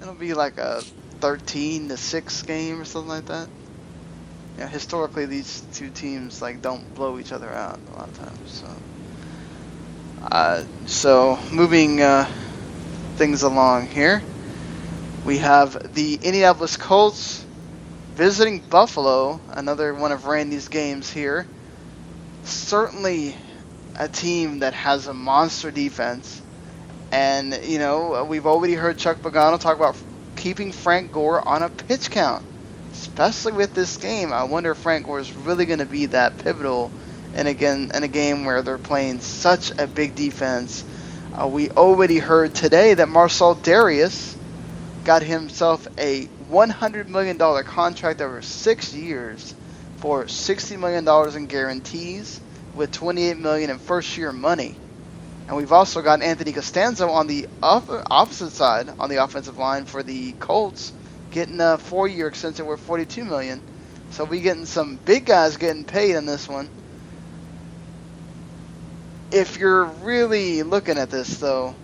it'll be like a 13-6 game or something like that. Historically, these two teams don't blow each other out a lot of times. So moving things along here, we have the Indianapolis Colts visiting Buffalo. Another one of Randy's games here. Certainly a team that has a monster defense. And, we've already heard Chuck Pagano talk about keeping Frank Gore on a pitch count. Especially with this game, I wonder if Frank Gore is really going to be that pivotal in a game where they're playing such a big defense. We already heard today that Marcel Darius got himself a $100 million contract over 6 years for $60 million in guarantees with $28 million in first-year money. And we've also got Anthony Costanzo on the opposite side on the offensive line for the Colts, getting a 4-year extension worth $42 million. So we getting some big guys getting paid in this one. If you're really looking at this, though,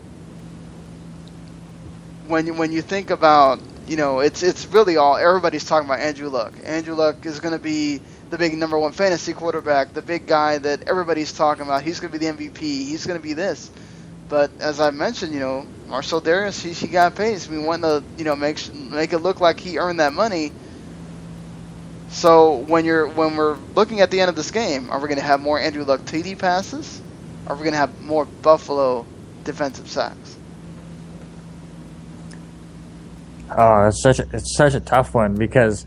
when you think about, it's really all everybody's talking about Andrew Luck. Andrew Luck is going to be the big number one fantasy quarterback, the big guy that everybody's talking about. He's going to be the MVP. He's going to be this. But as I mentioned, Marcel Darius, he got paid. So we want to, make it look like he earned that money. So when we're looking at the end of this game, are we going to have more Andrew Luck TD passes? Or are we going to have more Buffalo defensive sacks? Oh, it's such a tough one because,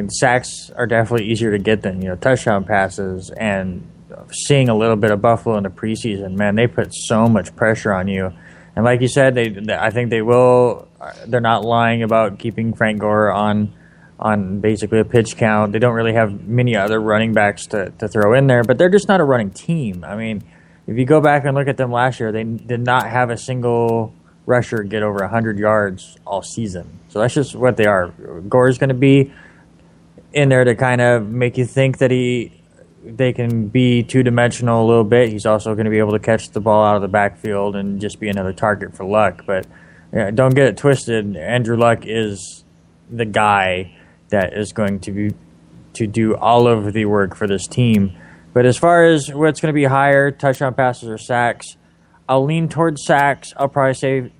sacks are definitely easier to get than touchdown passes. And seeing a little bit of Buffalo in the preseason, man, they put so much pressure on you. And like you said, I think they will. They're not lying about keeping Frank Gore on basically a pitch count. They don't really have many other running backs to throw in there, but they're just not a running team. If you go back and look at them last year, they did not have a single rusher get over 100 yards all season. So that's just what they are. Gore's going to be in there to kind of make you think that they can be two-dimensional a little bit. He's also going to be able to catch the ball out of the backfield and just be another target for Luck. But don't get it twisted. Andrew Luck is the guy that is going to do all of the work for this team. But as far as what's going to be higher, touchdown passes or sacks, I'll lean towards sacks. I'll probably say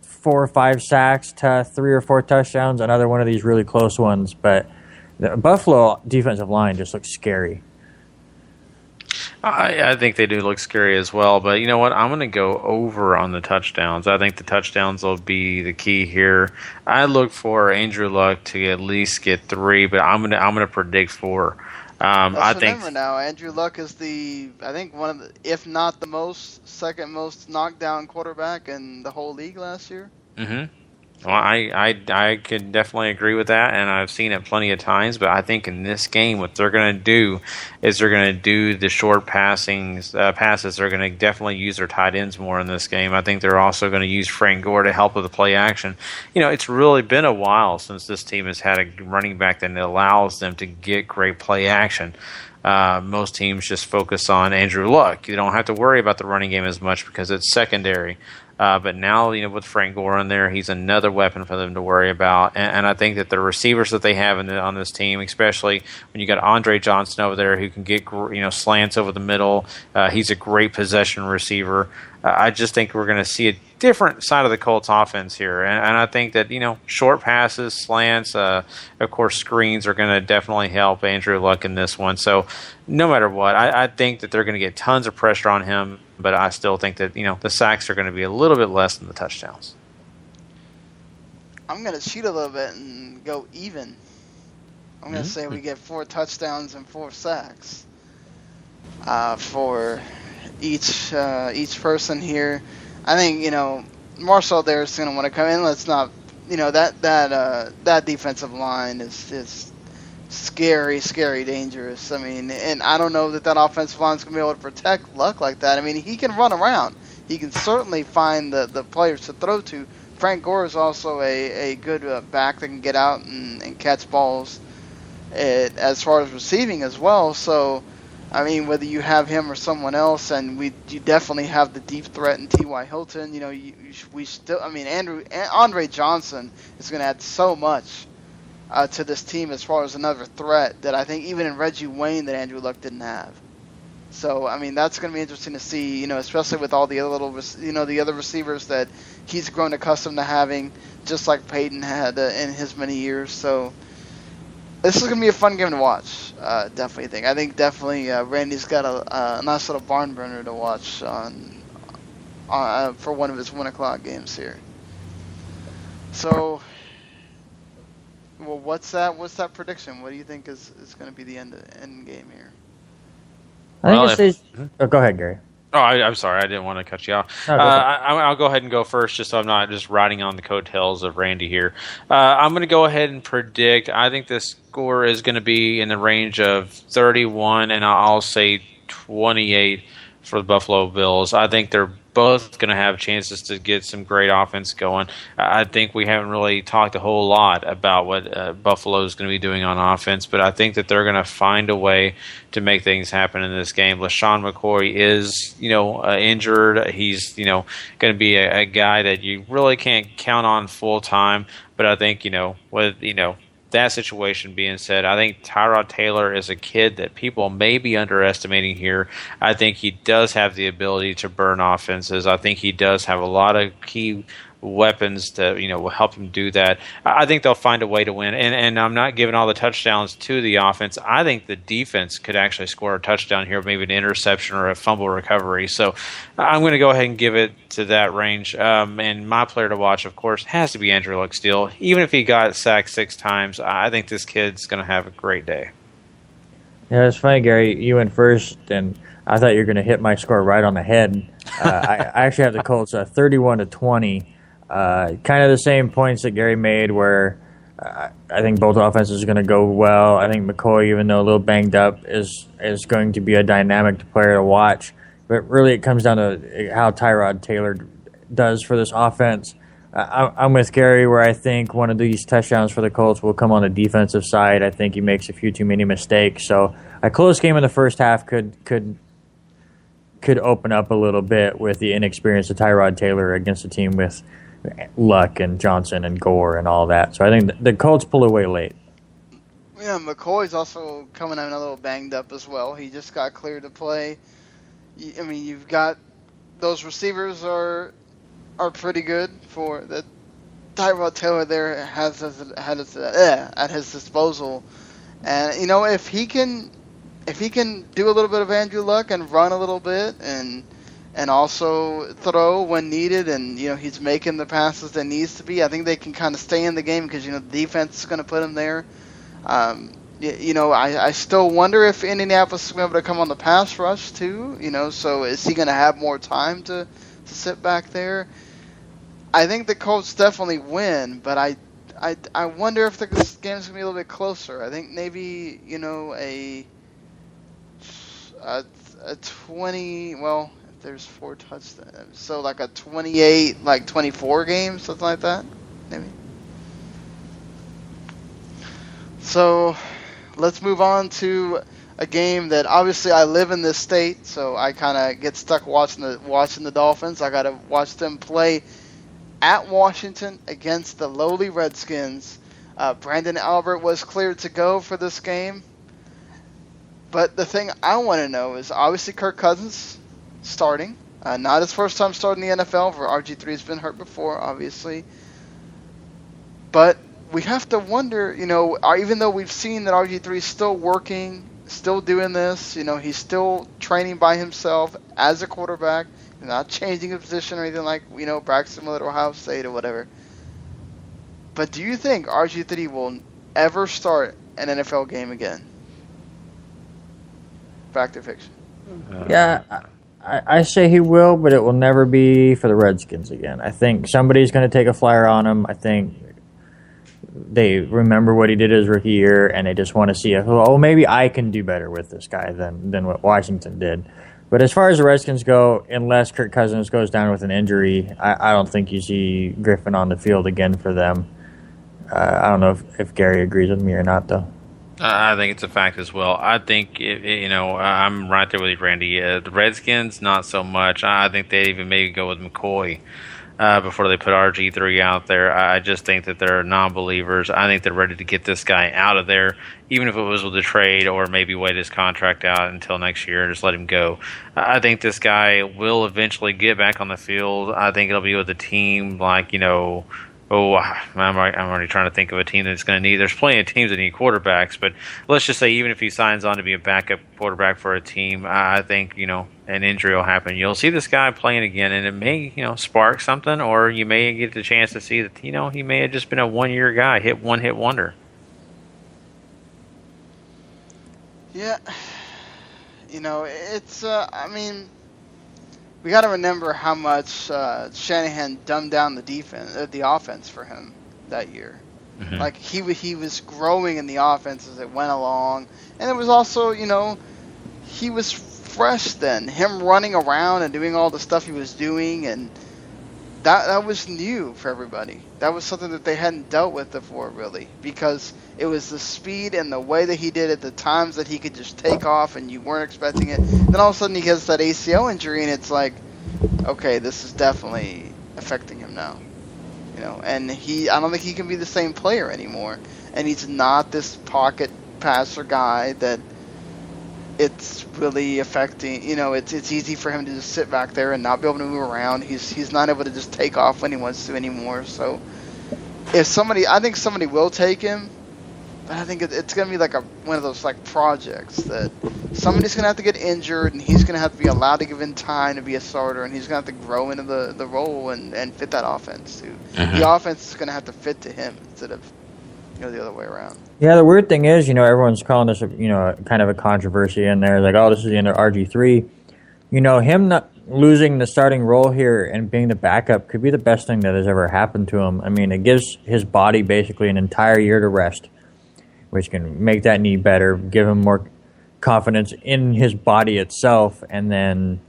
4 or 5 sacks to 3 or 4 touchdowns, another one of these really close ones. But the Buffalo defensive line just looks scary. I think they do look scary as well, but you know what? I'm going to go over on the touchdowns. I think the touchdowns will be the key here. I look for Andrew Luck to at least get 3, but I'm going to predict 4. Remember now, Andrew Luck is one of the, if not the second most knockdown quarterback in the whole league last year. Mm-hmm. Well, I could definitely agree with that, and I've seen it plenty of times. But I think in this game, what they're going to do is they're going to do the short passes. They're going to definitely use their tight ends more in this game. I think they're also going to use Frank Gore to help with the play action. It's really been a while since this team has had a running back that allows them to get great play action. Most teams just focus on Andrew Luck. You don't have to worry about the running game as much because it's secondary. But now, with Frank Gore in there, he's another weapon for them to worry about. And I think that the receivers that they have on this team, especially when you got Andre Johnson over there who can get slants over the middle, he's a great possession receiver. I just think we're going to see a different side of the Colts offense here. And I think that, short passes, slants, of course, screens are going to definitely help Andrew Luck in this one. So no matter what, I think that they're going to get tons of pressure on him, but I still think that, the sacks are going to be a little bit less than the touchdowns. I'm going to cheat a little bit and go even. I'm going to say we get 4 touchdowns and 4 sacks for each person here. I think, Marshall there is going to want to come in. Let's not, that defensive line is scary, dangerous. I mean, and I don't know that offensive line is going to be able to protect Luck like that. I mean, he can run around. He can certainly find the players to throw to. Frank Gore is also a good back that can get out and catch balls as far as receiving as well. So, I mean, whether you have him or someone else, and you definitely have the deep threat in T.Y. Hilton. Andre Johnson is going to add so much to this team as far as another threat that I think even in Reggie Wayne that Andrew Luck didn't have. So, I mean, that's going to be interesting to see, especially with all the other the other receivers that he's grown accustomed to having, just like Peyton had in his many years. So, this is going to be a fun game to watch. Definitely I think Randy's got a nice little barn burner to watch for one of his 1 o'clock games here. So, well, what's that prediction? What do you think is going to be the end game here? I think it says. Oh, go ahead, Gary. Oh, I'm sorry. I didn't want to cut you off. No, I'll go ahead and go first just so I'm not just riding on the coattails of Randy here. I'm going to go ahead and predict. I think the score is going to be in the range of 31, and I'll say 28 for the Buffalo Bills. I think they're both going to have chances to get some great offense going. I think we haven't really talked a whole lot about what Buffalo is going to be doing on offense, but I think that they're going to find a way to make things happen in this game. LaShawn McCoy is, injured. He's, going to be a guy that you really can't count on full time. But I think, with, that situation being said, I think Tyrod Taylor is a kid that people may be underestimating here. I think he does have the ability to burn offenses. I think he does have a lot of key weapons that will help him do that. I think they'll find a way to win. And I'm not giving all the touchdowns to the offense. I think the defense could actually score a touchdown here, maybe an interception or a fumble recovery. So I'm going to go ahead and give it to that range. And my player to watch, of course, has to be Andrew Luck still. Even if he got sacked 6 times, I think this kid's going to have a great day. Yeah, it's funny, Gary. You went first, and I thought you were going to hit my score right on the head. I actually have the Colts 31-20. Kind of the same points that Gary made where I think both offenses are going to go well. I think McCoy, even though a little banged up, is going to be a dynamic player to watch. But really it comes down to how Tyrod Taylor does for this offense. I'm with Gary where I think one of these touchdowns for the Colts will come on the defensive side. I think he makes a few too many mistakes. So a close game in the first half could open up a little bit with the inexperience of Tyrod Taylor against a team with Luck and Johnson and Gore and all that. So I think the Colts pull away late. Yeah, McCoy's also coming in a little banged up as well. He just got cleared to play. I mean, you've got those receivers are pretty good for that. Tyrod Taylor there has at his disposal, and if he can do a little bit of Andrew Luck and run a little bit and also throw when needed, and he's making the passes that needs to be, I think they can kind of stay in the game because the defense is going to put him there. I still wonder if Indianapolis is going to be able to come on the pass rush too. So is he going to have more time to sit back there? I think the Colts definitely win, but I wonder if this game's going to be a little bit closer. I think maybe a 20. Well, if there's 4 touchdowns, so like a 28, 24 game, something like that, maybe. So let's move on to a game that obviously I live in this state, so I kind of get stuck watching the Dolphins. I got to watch them play at Washington against the lowly Redskins. Brandon Albert was cleared to go for this game. But the thing I want to know is obviously Kirk Cousins starting. Not his first time starting the NFL, for RG3's been hurt before, obviously. But we have to wonder, even though we've seen that RG3 is still working, still doing this, he's still training by himself as a quarterback, not changing his position or anything like, Braxton Miller at Ohio State or whatever. But do you think RG3 will ever start an NFL game again? Fact or fiction? Yeah, I say he will, but it will never be for the Redskins again. I think somebody's going to take a flyer on him. I think they remember what he did his rookie year, and they just want to see maybe I can do better with this guy than what Washington did. But as far as the Redskins go, unless Kirk Cousins goes down with an injury, I don't think you see Griffin on the field again for them. I don't know if Gary agrees with me or not, though. I think it's a fact as well. I think, I'm right there with you, Randy. The Redskins, not so much. I think they even maybe go with McCoy before they put RG3 out there. I just think that they're non-believers. I think they're ready to get this guy out of there, even if it was with a trade or maybe wait his contract out until next year and just let him go. I think this guy will eventually get back on the field. I think it'll be with a team like, I'm already trying to think of a team that's going to need. There's plenty of teams that need quarterbacks, but let's just say even if he signs on to be a backup quarterback for a team, I think an injury will happen. You'll see this guy playing again, and it may spark something, or you may get the chance to see that he may have just been a one-year guy, hit wonder. Yeah, it's we got to remember how much Shanahan dumbed down the offense for him that year. Mm-hmm. Like he was growing in the offense as it went along, and it was also he was fresh then. Him running around and doing all the stuff he was doing, and that was new for everybody. That was something that they hadn't dealt with before, really, because it was the speed and the way that he did it, the times that he could just take off and you weren't expecting it. Then all of a sudden he gets that ACL injury, and it's like, okay, this is definitely affecting him now. And I don't think he can be the same player anymore. And he's not this pocket passer guy that it's really affecting. It's easy for him to just sit back there and not be able to move around. He's not able to just take off when he wants to anymore. So I think somebody will take him. But I think it's going to be like one of those projects that somebody's going to have to get injured, and he's going to have to be allowed to give in time to be a starter, and he's going to have to grow into the role and fit that offense too. Mm-hmm. The offense is going to have to fit to him instead of the other way around. Yeah, the weird thing is, everyone's calling this kind of a controversy in there. Like, this is the end of RG3. Him not losing the starting role here and being the backup could be the best thing that has ever happened to him. I mean, it gives his body basically an entire year to rest, which can make that knee better, give him more confidence in his body itself, and then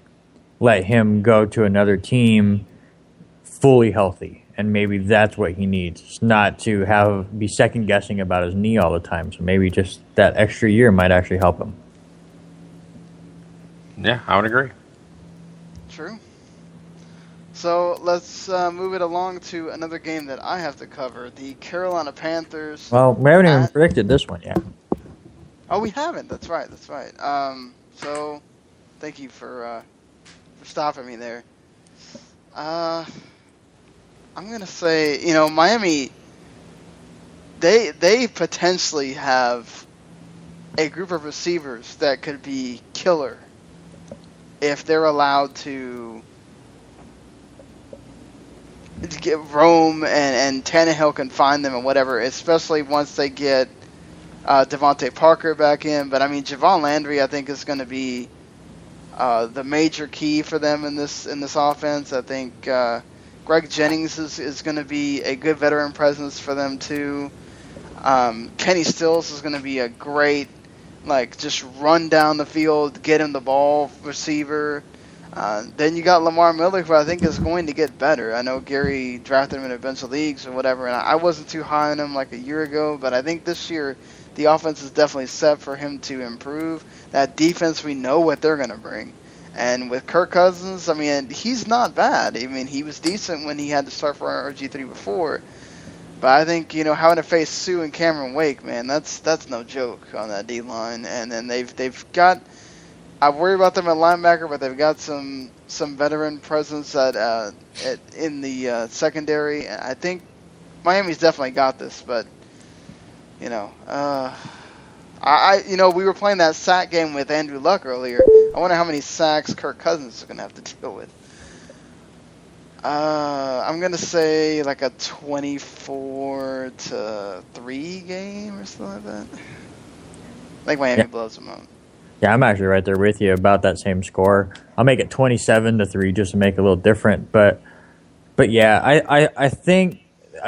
let him go to another team fully healthy. And maybe that's what he needs. It's not to be second guessing about his knee all the time. So maybe just that extra year might actually help him. Yeah, I would agree. True. So let's move it along to another game that I have to cover. The Carolina Panthers. Well, we haven't even predicted this one yet. Oh, we haven't. That's right. So thank you for stopping me there. I'm going to say, Miami, they potentially have a group of receivers that could be killer if they're allowed to get roam and Tannehill can find them and whatever, especially once they get Devontae Parker back in. But, Javon Landry, I think, is going to be the major key for them in this offense. I think Greg Jennings is going to be a good veteran presence for them, too. Kenny Stills is going to be a great, just run down the field, get him the ball receiver. Then you got Lamar Miller, who I think is going to get better. I know Gary drafted him in a bunch of leagues or whatever, and I wasn't too high on him a year ago, but I think this year the offense is definitely set for him to improve. That defense, we know what they're going to bring. And with Kirk Cousins, I mean, he's not bad. I mean, he was decent when he had to start for RG3 before. But I think, having to face Sue and Cameron Wake, man, that's no joke on that D-line. And then they've got, I worry about them at linebacker, but they've got some veteran presence in the secondary. I think Miami's definitely got this, but, we were playing that sack game with Andrew Luck earlier. I wonder how many sacks Kirk Cousins is going to have to deal with. I'm going to say like a 24-3 game or something like that. I think Miami blows them out. Yeah, I'm actually right there with you about that same score. I'll make it 27-3 just to make it a little different. But yeah, I think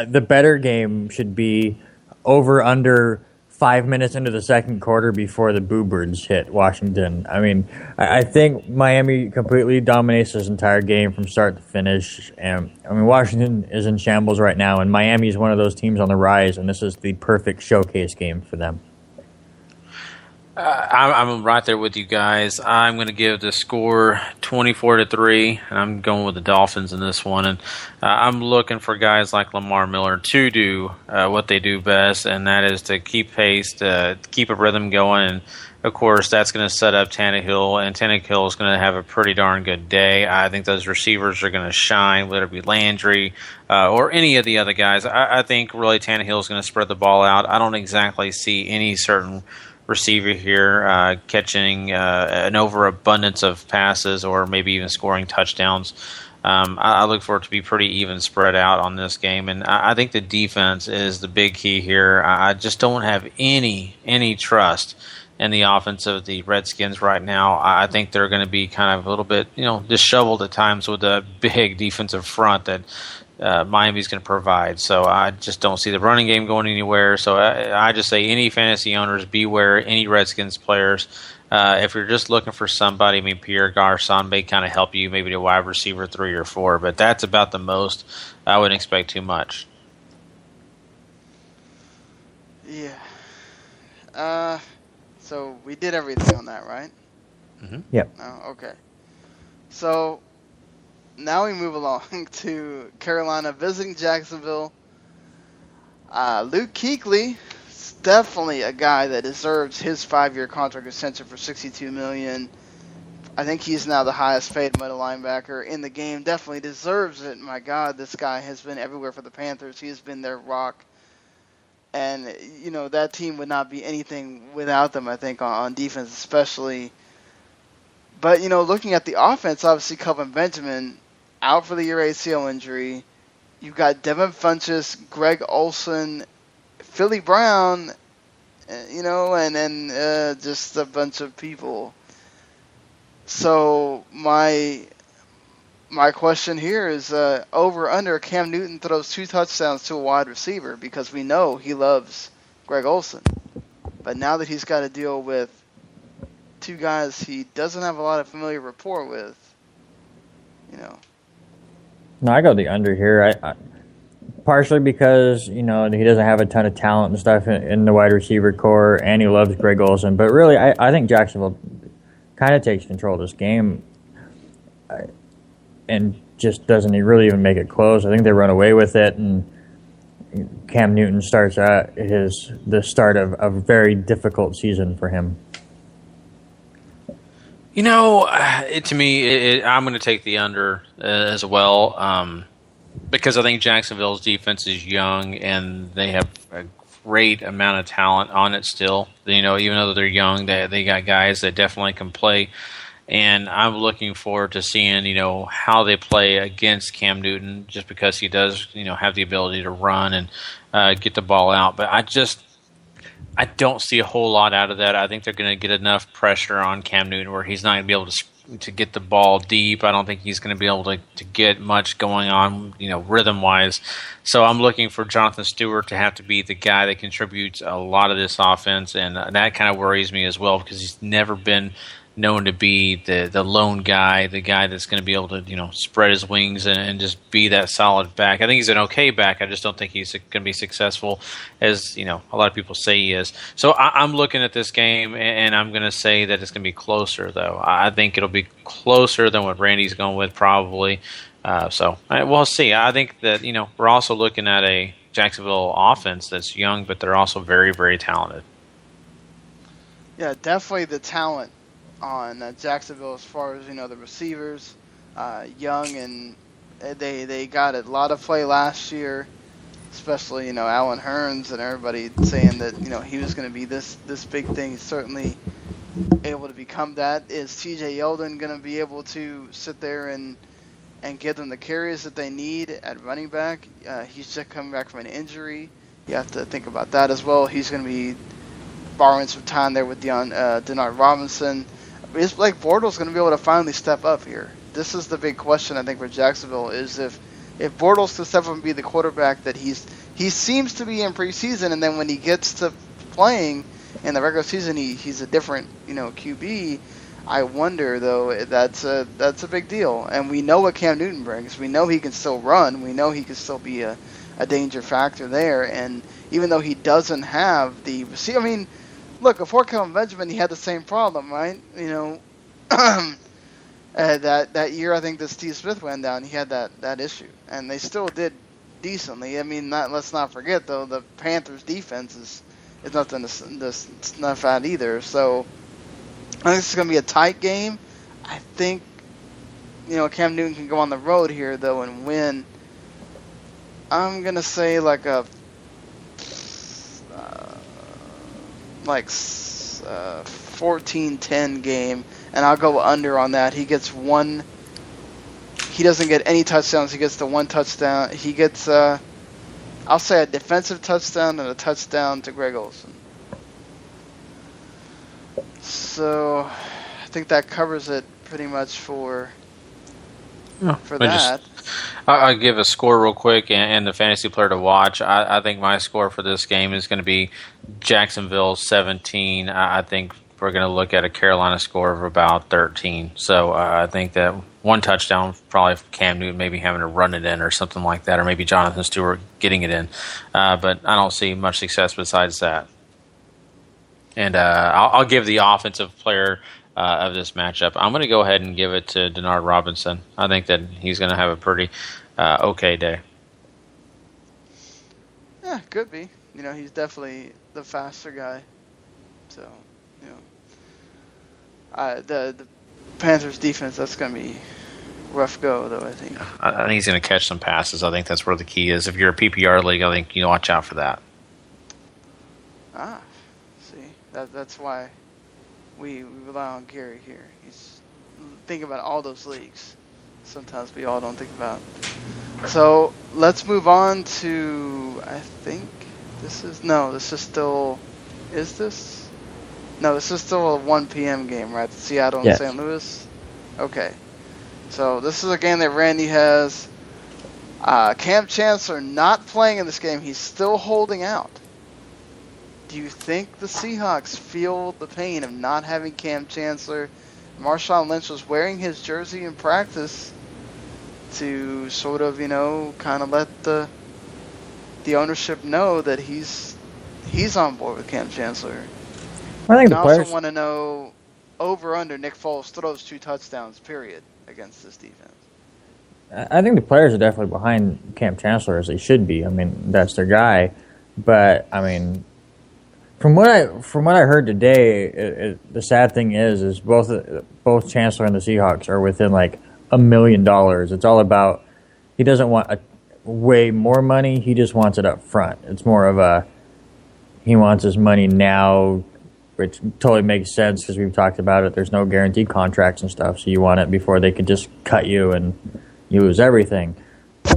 the better game should be over under 5 minutes into the second quarter before the Boo Birds hit Washington. I mean, I think Miami completely dominates this entire game from start to finish. And I mean, Washington is in shambles right now, and Miami is one of those teams on the rise, and this is the perfect showcase game for them. I'm right there with you guys. I'm going to give the score 24-3, and I'm going with the Dolphins in this one. And I'm looking for guys like Lamar Miller to do what they do best, and that is to keep pace, to keep a rhythm going. And of course, that's going to set up Tannehill, and Tannehill is going to have a pretty darn good day. I think those receivers are going to shine, whether it be Landry or any of the other guys. I think really Tannehill is going to spread the ball out. I don't exactly see any certain receiver here catching an overabundance of passes or maybe even scoring touchdowns. I look for it to be pretty even spread out on this game, and I think the defense is the big key here. I just don't have any trust in the offense of the Redskins right now. I think they're going to be kind of a little bit, disheveled at times with a big defensive front that Miami's going to provide. So I just don't see the running game going anywhere. So I just say any fantasy owners, beware any Redskins players. If you're just looking for somebody, I mean, Pierre Garçon may kind of help you, maybe to wide receiver 3 or 4, but that's about the most. I wouldn't expect too much. Yeah. So we did everything on that, right? Mm-hmm. Yep. Oh, okay. So now we move along to Carolina visiting Jacksonville. Luke Kuechly is definitely a guy that deserves his 5-year contract extension for $62 million. I think he's now the highest paid middle linebacker in the game. Definitely deserves it. My God, this guy has been everywhere for the Panthers. He has been their rock. And, that team would not be anything without them, I think, on defense especially. But, looking at the offense, obviously Kelvin Benjamin out for the year ACL injury. You've got Devin Funchess, Greg Olsen, Philly Brown, and then just a bunch of people. So my question here is over under Cam Newton throws 2 touchdowns to a wide receiver, because we know he loves Greg Olsen. But now that he's got to deal with 2 guys he doesn't have a lot of familiar rapport with, No, I go the under here. I partially because, he doesn't have a ton of talent and stuff in the wide receiver core, and he loves Greg Olsen. But really, I think Jacksonville kind of takes control of this game and just doesn't really even make it close. I think they run away with it, and Cam Newton starts the start of a very difficult season for him. To me, I'm going to take the under as well, because I think Jacksonville's defense is young and they have a great amount of talent on it still. Even though they're young, they got guys that definitely can play. And I'm looking forward to seeing, how they play against Cam Newton, just because he does, have the ability to run and get the ball out. But I don't see a whole lot out of that. I think they're going to get enough pressure on Cam Newton where he's not going to be able to get the ball deep. I don't think he's going to be able to get much going on, rhythm-wise. So I'm looking for Jonathan Stewart to have to be the guy that contributes a lot of this offense, and that kind of worries me as well, because he's never been known to be the lone guy, the guy that's going to be able to spread his wings and just be that solid back. I think he's an okay back. I just don't think he's going to be successful as a lot of people say he is. So I'm looking at this game and I'm going to say that it's going to be closer though. I think it'll be closer than what Randy's going with probably. So we'll see. I think that we're also looking at a Jacksonville offense that's young, but they're also very, very talented. Yeah, definitely the talent on Jacksonville as far as the receivers, young, and they got a lot of play last year, especially Alan Hearns and everybody saying that he was going to be this big thing. He's certainly able to become that. Is T.J. Yeldon going to be able to sit there and give them the carries that they need at running back? He's just coming back from an injury. You have to think about that as well. He's going to be borrowing some time there with Denard Robinson. Is Blake Bortles going to be able to finally step up here? This is the big question, I think, for Jacksonville, is if Bortles can step up and be the quarterback that he seems to be in preseason, and then when he gets to playing in the regular season, he's a different QB. I wonder, though, that's a big deal. And we know what Cam Newton brings. We know he can still run. We know he can still be a danger factor there. And even though he doesn't have the receiver, I mean, look, before Kelvin Benjamin, he had the same problem, right? That year, I think that Steve Smith went down, he had that issue. And they still did decently. I mean, let's not forget, though, the Panthers' defense is nothing to snuff at either. So I think this is going to be a tight game. I think, Cam Newton can go on the road here, though, and win. I'm going to say like a 14-10 game, and I'll go under on that. He gets one. He doesn't get any touchdowns. He gets the one touchdown. He gets, I'll say, a defensive touchdown and a touchdown to Greg Olsen. So I think that covers it pretty much for that. I'll give a score real quick and the fantasy player to watch. I think my score for this game is going to be Jacksonville 17. I think we're going to look at a Carolina score of about 13. So I think that one touchdown, probably Cam Newton maybe having to run it in or something like that, or maybe Jonathan Stewart getting it in. But I don't see much success besides that. And I'll give the offensive player of this matchup. I'm going to go ahead and give it to Denard Robinson. I think that he's going to have a pretty okay day. Yeah, could be. He's definitely the faster guy. So, the Panthers defense, that's going to be rough go, though, I think. I think he's going to catch some passes. I think that's where the key is. If you're a PPR league, I think you watch out for that. That's why we rely on Gary here. He's thinking about all those leagues. Sometimes we all don't think about. So let's move on to, I think this is still a 1 p.m. game, right? Seattle and St. Louis? Okay. So this is a game that Randy has. Cam Chancellor not playing in this game. He's still holding out. Do you think the Seahawks feel the pain of not having Cam Chancellor? Marshawn Lynch was wearing his jersey in practice to sort of, kind of let the ownership know that he's on board with Cam Chancellor. I think I also want to know over under Nick Foles throws 2 touchdowns, period, against this defense. I think the players are definitely behind Cam Chancellor, as they should be. I mean, that's their guy. But, I mean, From what I heard today, the sad thing is both Chancellor and the Seahawks are within like $1 million. It's all about, he doesn't want way more money. He just wants it up front. It's more of he wants his money now, which totally makes sense because we've talked about it. There's no guaranteed contracts and stuff, so you want it before they could just cut you and you lose everything.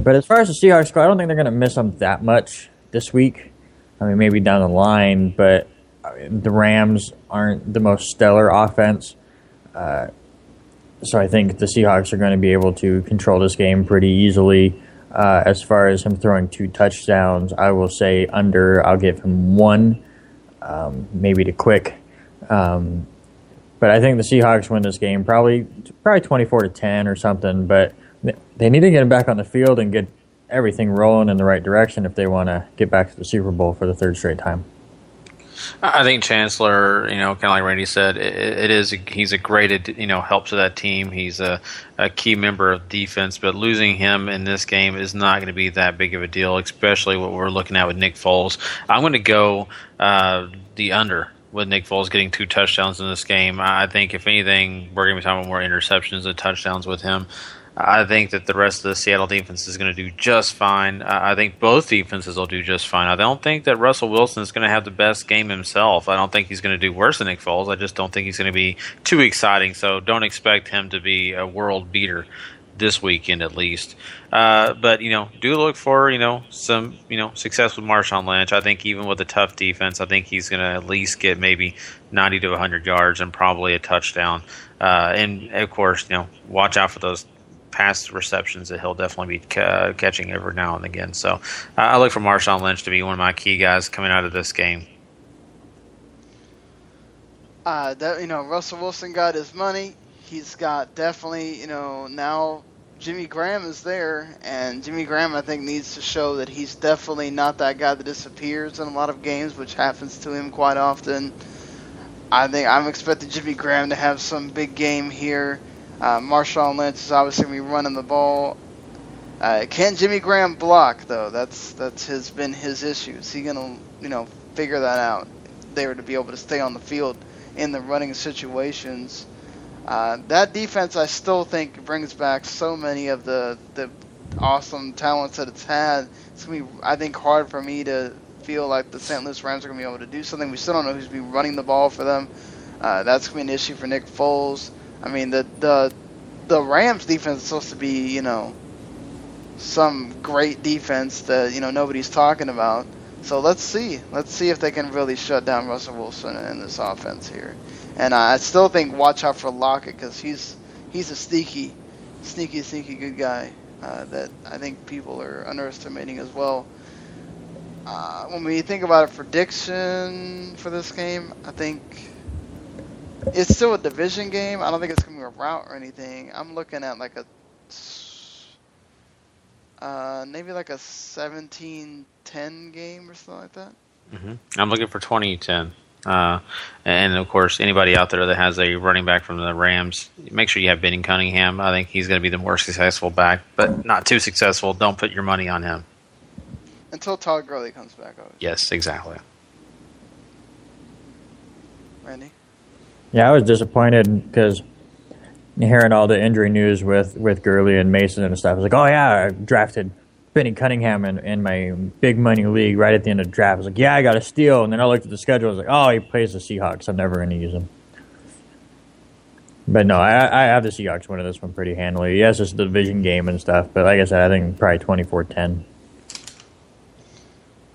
But as far as the Seahawks go, I don't think they're going to miss them that much this week. I mean, maybe down the line, but the Rams aren't the most stellar offense. So I think the Seahawks are going to be able to control this game pretty easily. As far as him throwing 2 touchdowns, I will say under. I'll give him 1, maybe to Quick. But I think the Seahawks win this game, probably 24-10 or something. But they need to get him back on the field and get everything rolling in the right direction if they want to get back to the Super Bowl for the third straight time. I think Chancellor, kind of like Randy said, he's a great, help to that team. He's a key member of defense, but losing him in this game is not going to be that big of a deal, especially what we're looking at with Nick Foles. I'm going to go the under with Nick Foles getting 2 touchdowns in this game. I think, if anything, we're going to be talking about more interceptions than touchdowns with him. I think that the rest of the Seattle defense is going to do just fine. I think both defenses will do just fine. I don't think that Russell Wilson is going to have the best game himself. I don't think he's going to do worse than Nick Foles. I just don't think he's going to be too exciting. So don't expect him to be a world beater this weekend at least. But, do look for, some, success with Marshawn Lynch. I think even with a tough defense, I think he's going to at least get maybe 90 to 100 yards and probably a touchdown. And, of course, watch out for those pass receptions that he'll definitely be catching every now and again. So I look for Marshawn Lynch to be one of my key guys coming out of this game. Russell Wilson got his money. He's got definitely, now Jimmy Graham is there, and Jimmy Graham, I think, needs to show that he's definitely not that guy that disappears in a lot of games, which happens to him quite often. I think I'm expecting Jimmy Graham to have some big game here. Marshawn Lynch is obviously going to be running the ball. Can Jimmy Graham block, though? That's been his issue. Is he going to, figure that out? They were to be able to stay on the field in the running situations. That defense, I still think, brings back so many of the awesome talents that it's had. It's going to be, I think, hard for me to feel like the St. Louis Rams are going to be able to do something. We still don't know who's going to be running the ball for them. That's going to be an issue for Nick Foles. I mean, the Rams defense is supposed to be, some great defense that, nobody's talking about. So let's see. Let's see if they can really shut down Russell Wilson in this offense here. And I still think watch out for Lockett, because he's a sneaky good guy that I think people are underestimating as well. When we think about a prediction for this game, I think it's still a division game. I don't think it's going to be a rout or anything. I'm looking at like maybe like a 17-10 game or something like that. Mm-hmm. I'm looking for 20-10. And, of course, anybody out there that has a running back from the Rams, make sure you have Benny Cunningham. I think he's going to be the more successful back, but not too successful. Don't put your money on him. Until Todd Gurley comes back. Obviously. Yes, exactly. Randy? Yeah, I was disappointed because hearing all the injury news with Gurley and Mason and stuff, I was like, oh yeah, I drafted Benny Cunningham in my big money league right at the end of the draft. I was like, yeah, I got a steal. And then I looked at the schedule. I was like, oh, he plays the Seahawks. I'm never going to use him. But no, I have the Seahawks winning this one pretty handily. Yes, it's a division game and stuff, but like I said, I think probably 24-10.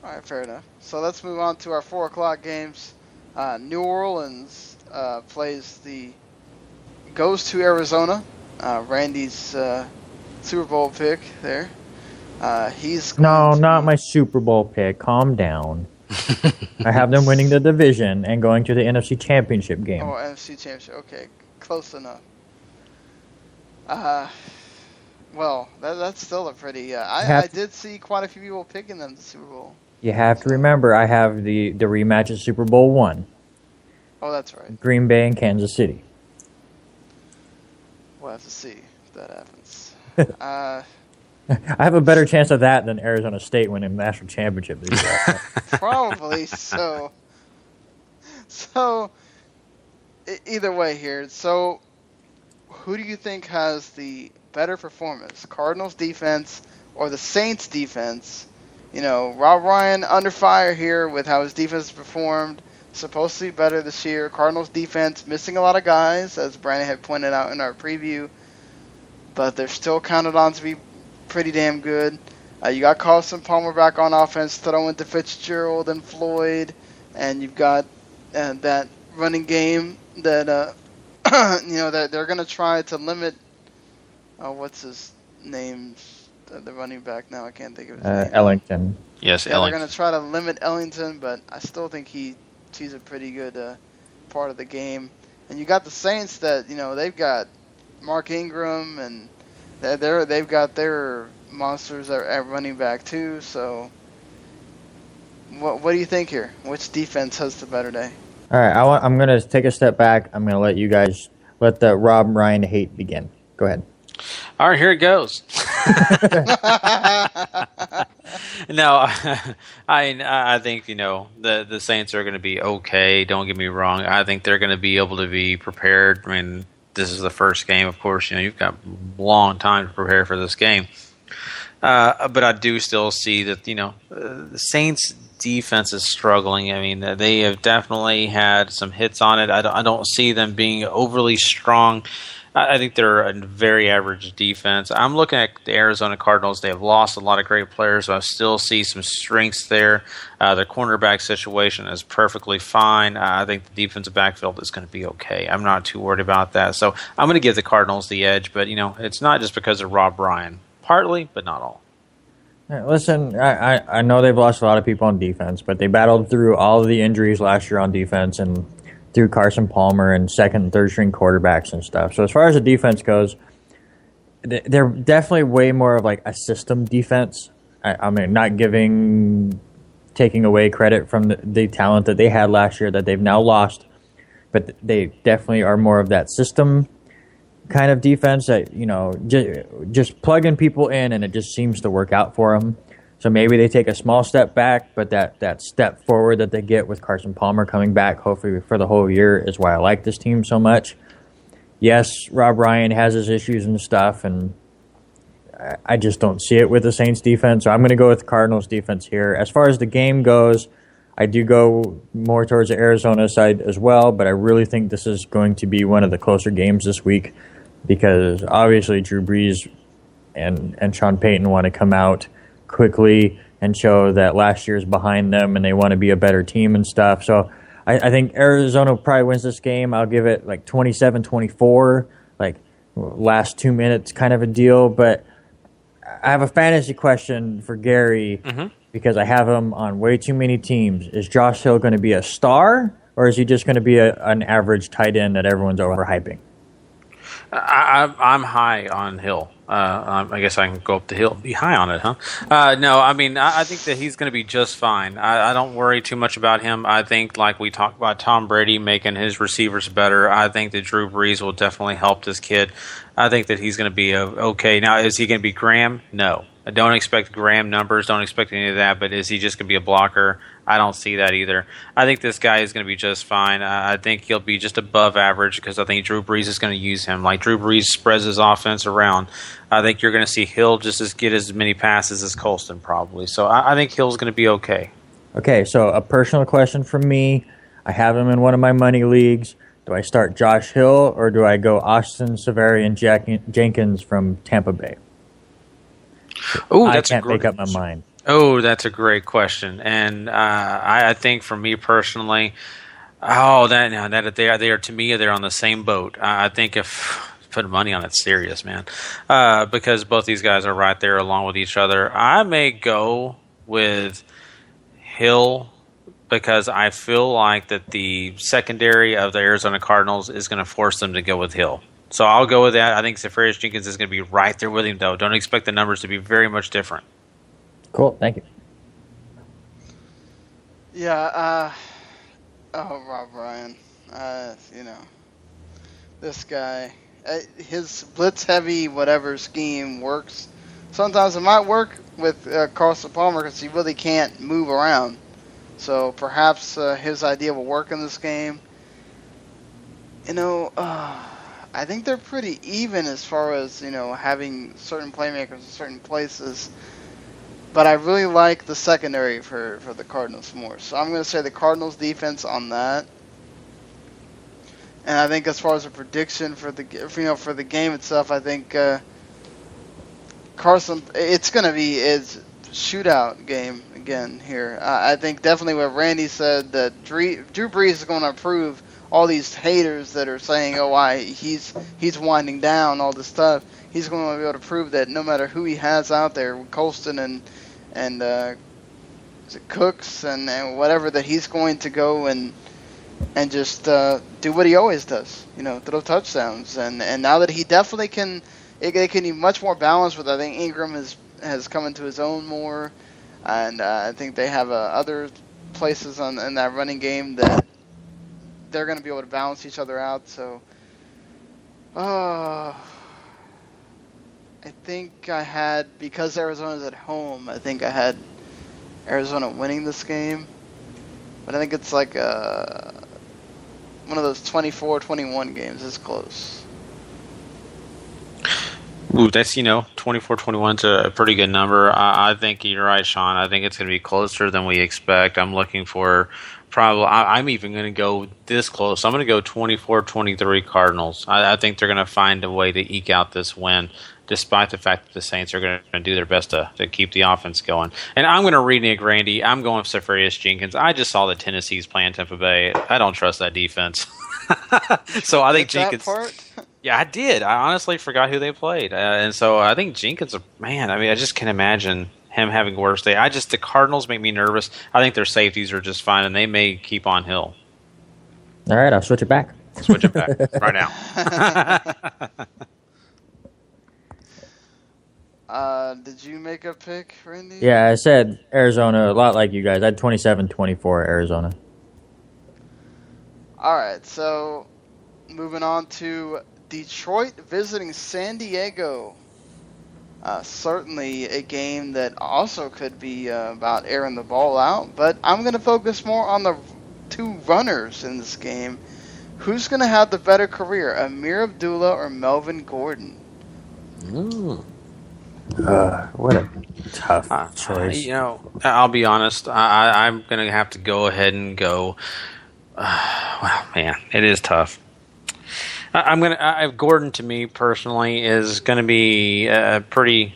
All right, fair enough. So let's move on to our 4 o'clock games. New Orleans goes to Arizona. Randy's Super Bowl pick there. Not my Super Bowl pick. Calm down. I have them winning the division and going to the NFC Championship game. Oh, NFC Championship. Okay, close enough. Well, that's still a pretty... I did see quite a few people picking them to Super Bowl. You have to remember, I have the rematch of Super Bowl 1. Oh, that's right. Green Bay and Kansas City. We'll have to see if that happens. I have a better chance of that than Arizona State winning the national championship this year. Probably so. So, either way here. So, who do you think has the better performance? Cardinals defense or the Saints defense? Rob Ryan under fire here with how his defense performed. Supposed to be better this year. Cardinals defense missing a lot of guys, as Brandon had pointed out in our preview. But they're still counted on to be pretty damn good. You got Carson Palmer back on offense, throwing to Fitzgerald and Floyd. And you've got that running game that, that they're going to try to limit. What's his name? The running back now. I can't think of his name. Ellington. Yes, yeah, Ellington. They're going to try to limit Ellington, but I still think he's a pretty good part of the game. And you got the Saints that they've got Mark Ingram, and they've got their monsters at running back too. So, what do you think here? Which defense has the better day? All right, I'm going to take a step back. I'm going to let you guys let the Rob Ryan hate begin. Go ahead. All right, here it goes. No, I think the Saints are going to be okay. Don't get me wrong. I think they're going to be able to be prepared. I mean, this is the first game, of course. You've got a long time to prepare for this game. But I do still see that the Saints defense is struggling. I mean, they have definitely had some hits on it. I don't see them being overly strong. I think they're a very average defense. I'm looking at the Arizona Cardinals. They have lost a lot of great players, but I still see some strengths there. Their cornerback situation is perfectly fine. I think the defensive backfield is going to be okay. I'm not too worried about that. So I'm going to give the Cardinals the edge, but it's not just because of Rob Ryan. Partly, but not all. Listen, I know they've lost a lot of people on defense, but they battled through all of the injuries last year on defense and through Carson Palmer and second and third string quarterbacks and stuff. So as far as the defense goes, they're definitely way more of like a system defense. I mean, not taking away credit from the talent that they had last year that they've now lost, but they definitely are more of that system kind of defense that, just plugging people in and it just seems to work out for them. So maybe they take a small step back, but that step forward that they get with Carson Palmer coming back, hopefully for the whole year, is why I like this team so much. Yes, Rob Ryan has his issues and stuff, and I just don't see it with the Saints defense. So I'm going to go with the Cardinals defense here. As far as the game goes, I do go more towards the Arizona side as well, but I really think this is going to be one of the closer games this week because obviously Drew Brees and Sean Payton want to come out quickly and show that last year's behind them and they want to be a better team and stuff. So I think Arizona probably wins this game. I'll give it like 27-24, like last 2 minutes kind of a deal. But I have a fantasy question for Gary because I have him on way too many teams. Is Josh Hill going to be a star or is he just going to be an average tight end that everyone's overhyping? I'm high on Hill. I guess I can go up the hill and be high on it, huh? No, I mean, I think that he's going to be just fine. I don't worry too much about him. I think, like we talked about Tom Brady making his receivers better, I think that Drew Brees will definitely help this kid. I think that he's going to be okay. Now, is he going to be Graham? No. I don't expect Graham numbers, don't expect any of that, but is he just going to be a blocker? I don't see that either. I think this guy is going to be just fine. I think he'll be just above average because I think Drew Brees is going to use him. Like Drew Brees spreads his offense around. I think you're going to see Hill just get as many passes as Colston probably. So I think Hill's going to be okay. Okay, so a personal question from me. I have him in one of my money leagues. Do I start Josh Hill or do I go Austin Severian Jenkins from Tampa Bay? Oh, I can't make up my mind. Oh, that's a great question, and I think for me personally, they are to me they're on the same boat. I think if put money on it, serious man, because both these guys are right there along with each other. I may go with Hill because I feel like that the secondary of the Arizona Cardinals is going to force them to go with Hill. So I'll go with that. I think Seferius Jenkins is going to be right there with him, though. Don't expect the numbers to be very much different. Cool. Thank you. Yeah. Rob Ryan. This guy, his blitz-heavy whatever scheme works. Sometimes it might work with Carson Palmer because he really can't move around. So perhaps his idea will work in this game. I think they're pretty even as far as, having certain playmakers in certain places. But I really like the secondary for the Cardinals more. So I'm going to say the Cardinals defense on that. And I think as far as a prediction for the game itself, I think Carson, it's going to be a shootout game again here. I think definitely what Randy said, that Drew Brees is going to prove all these haters that are saying, he's winding down, all this stuff. He's going to be able to prove that no matter who he has out there, with Colston and Cooks and whatever, that he's going to go and and just do what he always does, throw touchdowns. And now that he definitely can, it can be much more balanced with, I think Ingram has come into his own more, and I think they have other places in that running game that they're going to be able to balance each other out. So, I think because Arizona's at home, I think I had Arizona winning this game. But I think it's like one of those 24-21 games. It's close. Ooh, that's, 24-21 is a pretty good number. I think you're right, Sean. I think it's going to be closer than we expect. I'm looking for I'm even going to go this close. I'm going to go 24-23 Cardinals. I think they're going to find a way to eke out this win, despite the fact that the Saints are going to do their best to keep the offense going. And I'm going to renege Randy. I'm going Safarius Jenkins. I just saw the Tennessee's playing Tampa Bay. I don't trust that defense. So I think Jenkins. That part? Yeah, I did. I honestly forgot who they played. And so I think Jenkins, I just can't imagine him having a worse day. The Cardinals make me nervous. I think their safeties are just fine, and they may keep on Hill. All right, I'll switch it back. Switch it back right now. Did you make a pick, Randy? Yeah, I said Arizona, a lot like you guys. I had 27-24 Arizona. All right, so moving on to Detroit visiting San Diego. Certainly a game that also could be about airing the ball out, but I'm going to focus more on the two runners in this game. Who's going to have the better career, Amir Abdullah or Melvin Gordon? Ooh. What a tough choice. I'll be honest. I'm going to have to go ahead and go. Well, man, it is tough. Gordon, to me personally, is going to be a pretty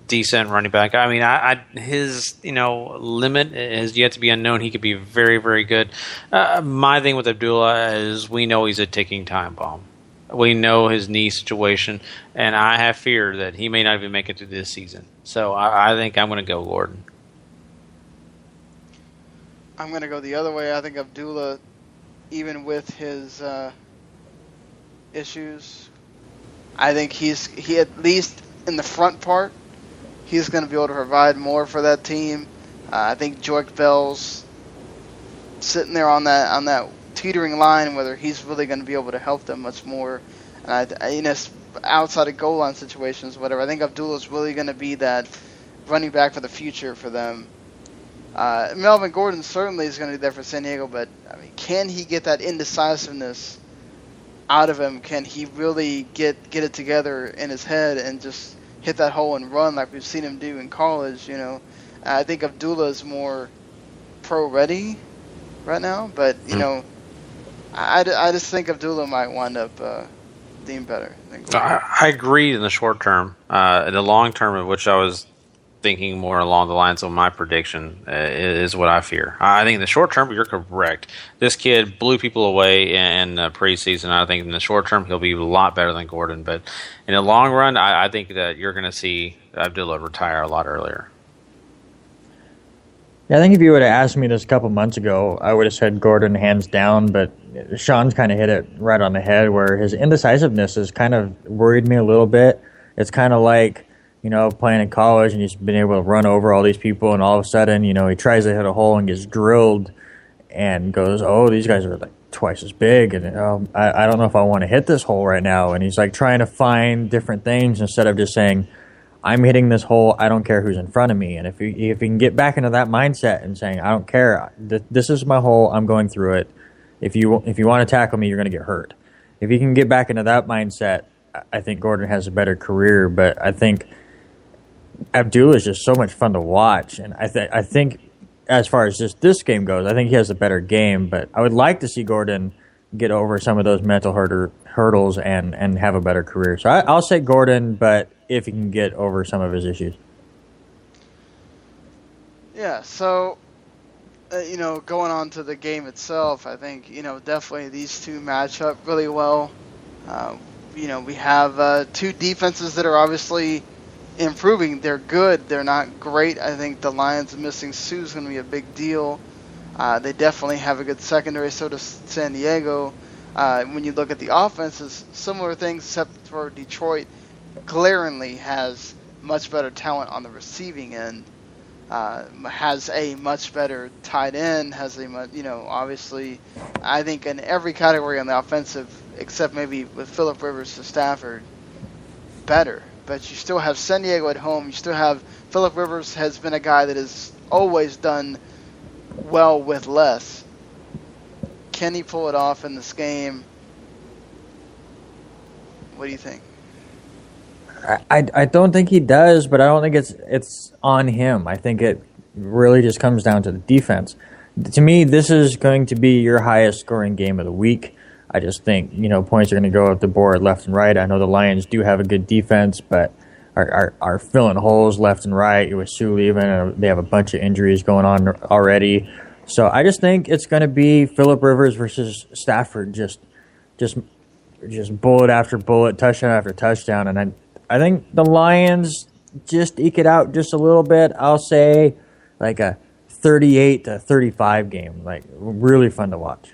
decent running back. I mean, his limit is yet to be unknown. He could be very, very good. My thing with Abdullah is we know he's a ticking time bomb. We know his knee situation, and I have fear that he may not even make it through this season. So I think I'm going to go Gordon. I'm going to go the other way. I think Abdullah, even with his issues, I think he at least in the front part, he's going to be able to provide more for that team. I think Joique Bell's sitting there on that teetering line, whether he's really going to be able to help them much more. And outside of goal line situations, whatever, I think Abdullah's really going to be that running back for the future for them. Melvin Gordon certainly is going to be there for San Diego, but I mean, can he get that indecisiveness out of him? Can he really get it together in his head and just hit that hole and run like we've seen him do in college? I think Abdullah is more pro ready right now, but I just think Abdullah might wind up being better. I agree in the short term. In the long term, of which I was thinking more along the lines of my prediction, is what I fear. I think in the short term, you're correct. This kid blew people away in preseason. I think in the short term, he'll be a lot better than Gordon. But in the long run, I think that you're going to see Abdullah retire a lot earlier. Yeah, I think if you would have asked me this a couple months ago, I would have said Gordon hands down, but Sean's kind of hit it right on the head where his indecisiveness has kind of worried me a little bit. It's kind of like, playing in college and he's been able to run over all these people and all of a sudden, he tries to hit a hole and gets drilled and goes, oh, these guys are like twice as big and I don't know if I want to hit this hole right now. And he's like trying to find different things instead of just saying, I'm hitting this hole. I don't care who's in front of me. And if he can get back into that mindset and saying, I don't care. This is my hole. I'm going through it. If you want to tackle me, you're going to get hurt. If he can get back into that mindset, I think Gordon has a better career. But I think Abdullah is just so much fun to watch. And I think as far as just this game goes, I think he has a better game. But I would like to see Gordon get over some of those mental hurdles and have a better career. So I'll say Gordon, but if he can get over some of his issues. Yeah, so, going on to the game itself, I think, definitely these two match up really well. We have two defenses that are obviously improving. They're good. They're not great. I think the Lions missing Sue's going to be a big deal. They definitely have a good secondary, so does San Diego. When you look at the offenses, similar things, except for Detroit glaringly has much better talent on the receiving end, has a much better tight end, has a much, obviously, I think in every category on the offensive, except maybe with Phillip Rivers to Stafford, better. But you still have San Diego at home. You still have Phillip Rivers has been a guy that has always done well with less. Can he pull it off in this game? What do you think? I don't think he does, but I don't think it's on him. I think it really just comes down to the defense. To me, this is going to be your highest scoring game of the week. I just think, points are going to go up the board left and right. I know the Lions do have a good defense, but are filling holes left and right. With Sue leaving, they have a bunch of injuries going on already. So I just think it's going to be Phillip Rivers versus Stafford, just bullet after bullet, touchdown after touchdown, and I think the Lions just eke it out just a little bit. I'll say like a 38-35 game, like really fun to watch.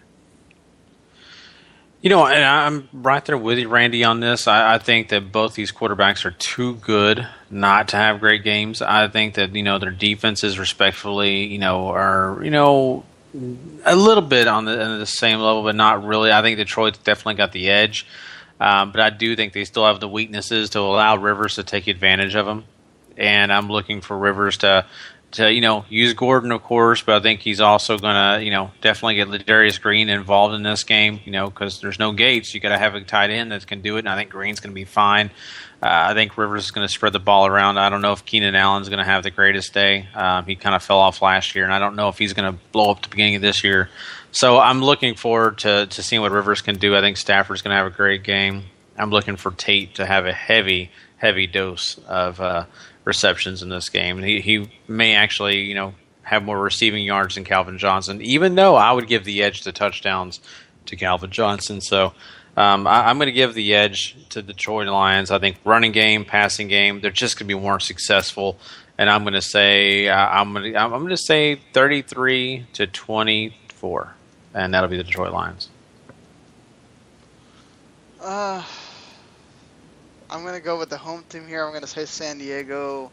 And I'm right there with you, Randy, on this. I think that both these quarterbacks are too good not to have great games. I think that, their defenses respectfully, are, a little bit on the same level, but not really. I think Detroit's definitely got the edge. But I do think they still have the weaknesses to allow Rivers to take advantage of them. And I'm looking for Rivers to use Gordon, of course, but I think he's also going to, definitely get Ladarius Green involved in this game, because there's no Gates. You got to have a tight end that can do it, and I think Green's going to be fine. I think Rivers is going to spread the ball around. I don't know if Keenan Allen's going to have the greatest day. He kind of fell off last year, and I don't know if he's going to blow up at the beginning of this year. So I'm looking forward to seeing what Rivers can do. I think Stafford's going to have a great game. I'm looking for Tate to have a heavy, heavy dose of receptions in this game. He may actually, have more receiving yards than Calvin Johnson, even though I would give the edge to touchdowns to Calvin Johnson. So I'm going to give the edge to the Detroit Lions. I think running game, passing game, they're just going to be more successful. And I'm going to say I'm going to say 33-24, and that'll be the Detroit Lions. I'm going to go with the home team here. I'm going to say San Diego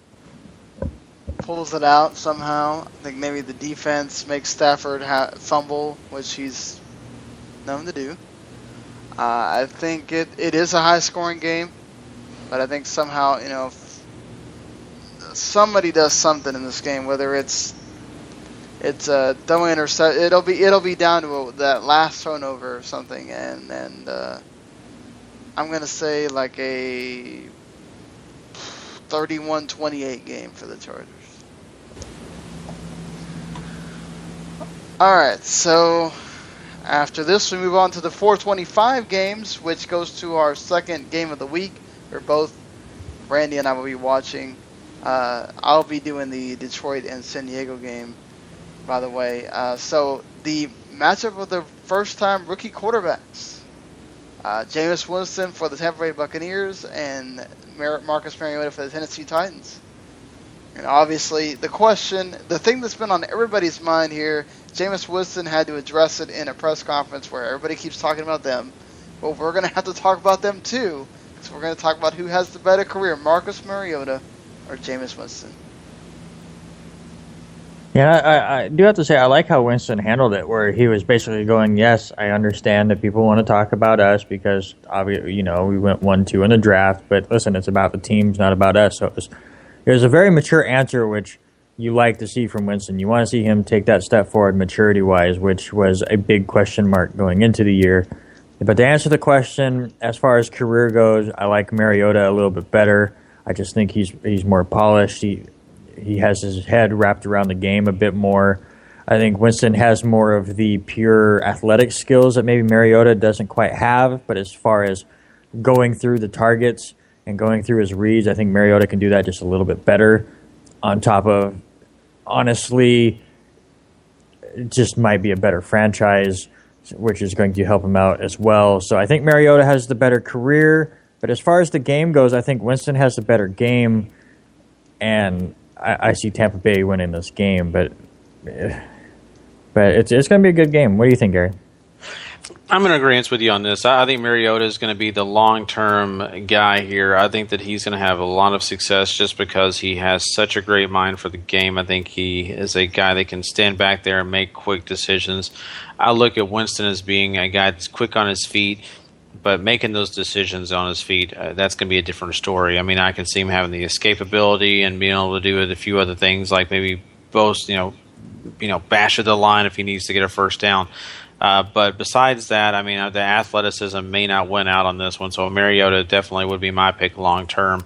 pulls it out somehow. I think maybe the defense makes Stafford fumble, which he's known to do. I think it is a high-scoring game, but I think somehow, somebody does something in this game, whether it's throwing intercept. It'll be down to that last turnover or something, and I'm going to say like a 31-28 game for the Chargers. All right, so after this, we move on to the 425 games, which goes to our second game of the week. We're both, Randy and I will be watching. I'll be doing the Detroit and San Diego game, by the way. So the matchup of the first-time rookie quarterbacks. Jameis Winston for the Tampa Bay Buccaneers and Marcus Mariota for the Tennessee Titans. And obviously, the thing that's been on everybody's mind here, Jameis Winston had to address it in a press conference where everybody keeps talking about them. Well, we're going to have to talk about them too, because we're going to talk about who has the better career, Marcus Mariota or Jameis Winston. Yeah, I do have to say I like how Winston handled it, where he was basically going, yes, I understand that people want to talk about us because, obviously, we went 1-2 in the draft, but listen, it's about the teams, not about us. So it was a very mature answer, which you like to see from Winston. You want to see him take that step forward maturity-wise, which was a big question mark going into the year. But to answer the question, as far as career goes, I like Mariota a little bit better. I just think he's more polished. He has his head wrapped around the game a bit more. I think Winston has more of the pure athletic skills that maybe Mariota doesn't quite have. But as far as going through the targets and going through his reads, I think Mariota can do that just a little bit better. On top of, honestly, it just might be a better franchise, which is going to help him out as well. So I think Mariota has the better career. But as far as the game goes, I think Winston has the better game. And I see Tampa Bay winning this game, but But it's going to be a good game. What do you think, Gary? I'm in agreement with you on this. I think Mariota is going to be the long-term guy here. I think that he's going to have a lot of success just because he has such a great mind for the game. I think he is a guy that can stand back there and make quick decisions. I look at Winston as being a guy that's quick on his feet, but making those decisions on his feet, that's going to be a different story. I mean, I can see him having the escapability and being able to do a few other things, like maybe both, bash at the line if he needs to get a first down. But besides that, I mean, the athleticism may not win out on this one. So Mariota definitely would be my pick long term,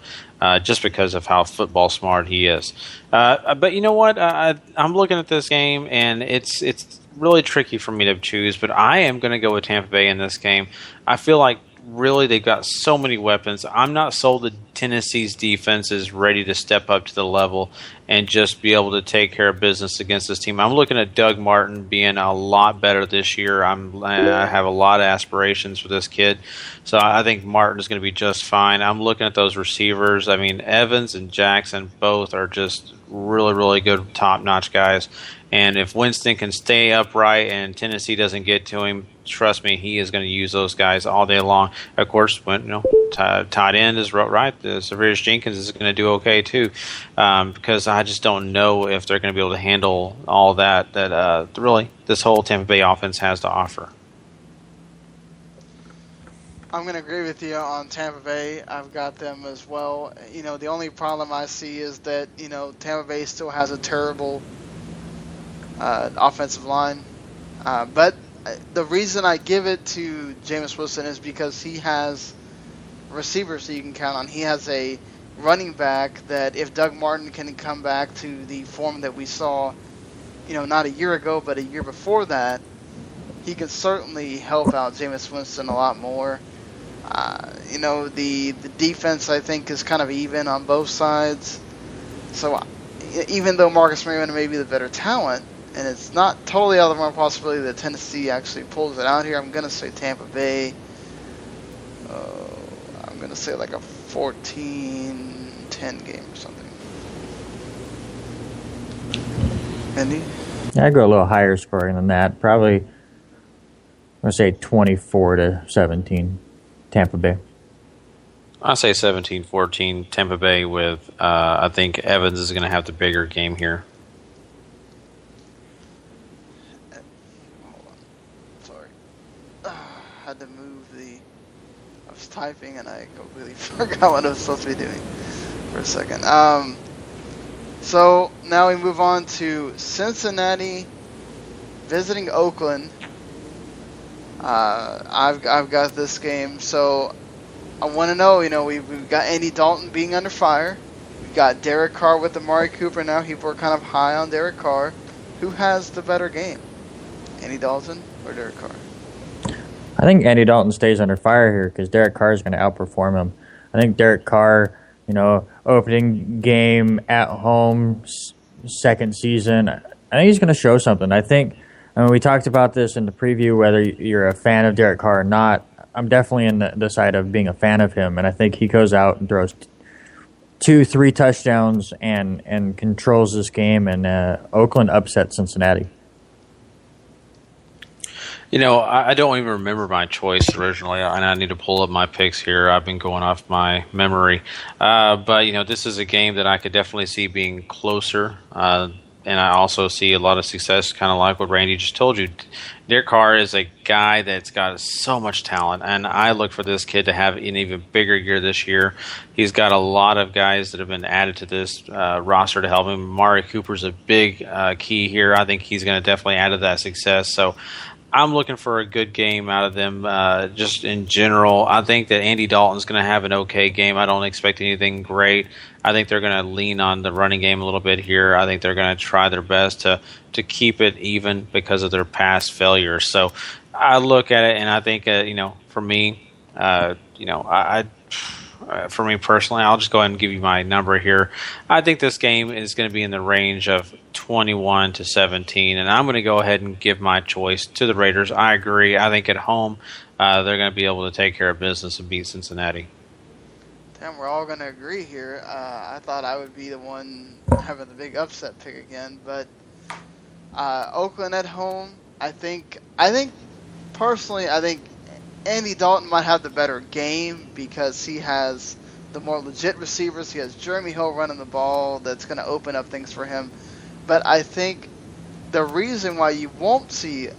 just because of how football smart he is. But you know what? I'm looking at this game, and it's really tricky for me to choose. But I am going to go with Tampa Bay in this game. I feel like really they've got so many weapons. I'm not sold that Tennessee's defense is ready to step up to the level and just be able to take care of business against this team. I'm looking at Doug Martin being a lot better this year. I have a lot of aspirations for this kid, so I think Martin is going to be just fine. I'm looking at those receivers. I mean, Evans and Jackson both are just really, really good, top-notch guys. And if Winston can stay upright and Tennessee doesn't get to him, trust me, he is going to use those guys all day long. Of course, tight end is right. Severius Jenkins is going to do okay too, because I just don't know if they're going to be able to handle all that really this whole Tampa Bay offense has to offer. I'm going to agree with you on Tampa Bay. I've got them as well. The only problem I see is that, Tampa Bay still has a terrible offensive line. But the reason I give it to Jameis Winston is because he has receivers that you can count on. He has a running back that if Doug Martin can come back to the form that we saw, not a year ago, but a year before that, he can certainly help out Jameis Winston a lot more. The defense, I think, is kind of even on both sides. So even though Marcus Mariota may be the better talent, and it's not totally out of the realm of possibility that Tennessee actually pulls it out here, I'm going to say Tampa Bay. I'm going to say like a 14-10 game or something. Andy? Yeah, I'd go a little higher scoring than that. Probably, I'm going to say 24-17, Tampa Bay. I say 17-14, Tampa Bay with, I think Evans is going to have the bigger game here. Had to move I was typing and I completely forgot what I was supposed to be doing for a second. So now we move on to Cincinnati visiting Oakland. I've got this game, so I want to know, we've got Andy Dalton being under fire. We've got Derek Carr with Amari Cooper now. People are kind of high on Derek Carr. Who has the better game? Andy Dalton or Derek Carr? I think Andy Dalton stays under fire here because Derek Carr is going to outperform him. I think Derek Carr, opening game at home, second season, I think he's going to show something. We talked about this in the preview, whether you're a fan of Derek Carr or not. I'm definitely in the side of being a fan of him, and I think he goes out and throws 2-3 touchdowns and controls this game, and Oakland upsets Cincinnati. I don't even remember my choice originally, and I need to pull up my picks here. I've been going off my memory. But, this is a game that I could definitely see being closer, and I also see a lot of success, kind of like what Randy just told you. Derek Carr is a guy that's got so much talent, and I look for this kid to have an even bigger year this year. He's got a lot of guys that have been added to this roster to help him. Amari Cooper's a big key here. I think he's going to definitely add to that success. So I'm looking for a good game out of them just in general. I think that Andy Dalton's going to have an okay game. I don't expect anything great. I think they're going to lean on the running game a little bit here. I think they're going to try their best to keep it even because of their past failures. So I look at it and I think, for me, for me personally, I'll just go ahead and give you my number here. I think this game is going to be in the range of 21-17, and I'm going to go ahead and give my choice to the Raiders. I agree. I think at home they're going to be able to take care of business and beat Cincinnati. Damn, we're all going to agree here. I thought I would be the one having the big upset pick again, but Oakland at home. I think personally, I think Andy Dalton might have the better game because he has the more legit receivers. He has Jeremy Hill running the ball. That's going to open up things for him. But I think the reason why you won't see,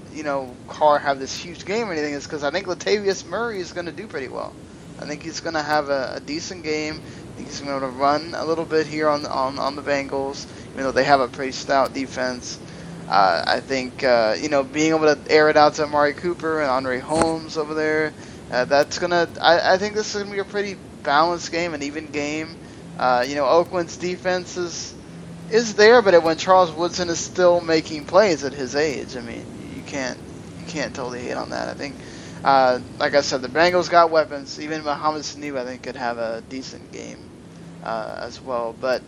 Carr have this huge game or anything is because I think Latavius Murray is going to do pretty well. I think he's going to have a decent game. I think he's going to run a little bit here on the Bengals, even though they have a pretty stout defense. I think, being able to air it out to Amari Cooper and Andre Holmes over there, that's going to, I think this is going to be a pretty balanced game, an even game. Oakland's defense is there, but when Charles Woodson is still making plays at his age, I mean, you can't totally hate on that. I think, like I said, the Bengals got weapons. Even Mohamed Sanu, I think, could have a decent game as well. But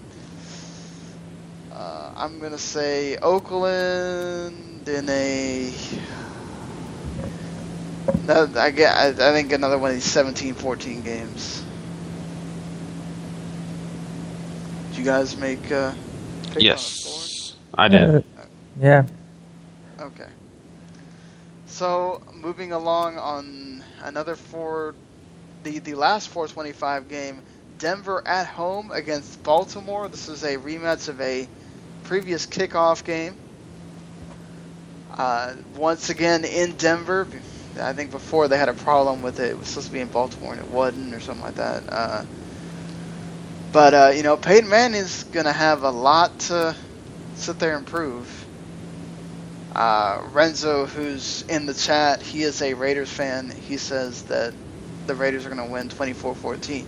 I'm going to say Oakland in I think another one of these 17-14 games. Did you guys make yes, I did. Yeah. Okay. So, moving along on another the last 425 game, Denver at home against Baltimore. This is a rematch of a previous kickoff game. Once again in Denver. I think before they had a problem with it. It was supposed to be in Baltimore and it wasn't, or something like that. But Peyton Manning is going to have a lot to sit there and prove. Renzo, who's in the chat, he is a Raiders fan. He says that the Raiders are going to win 24-14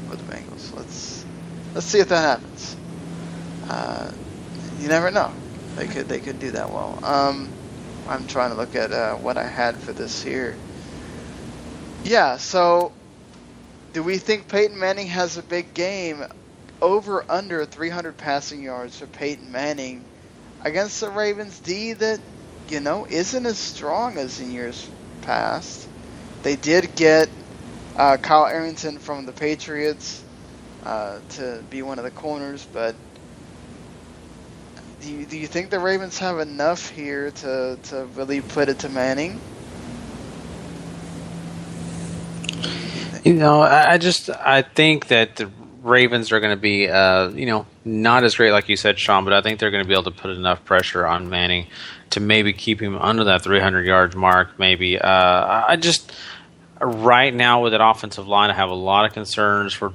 with the Bengals. Let's see if that happens. You never know. They could do that well. I'm trying to look at what I had for this here. Yeah, so do we think Peyton Manning has a big game? Over under 300 passing yards for Peyton Manning against the Ravens D that, isn't as strong as in years past. They did get Kyle Arrington from the Patriots to be one of the corners, but do you think the Ravens have enough here to really put it to Manning? I think that the Ravens are going to be, not as great like you said, Sean, but I think they're going to be able to put enough pressure on Manning to maybe keep him under that 300 yard mark. Maybe right now with that offensive line, I have a lot of concerns for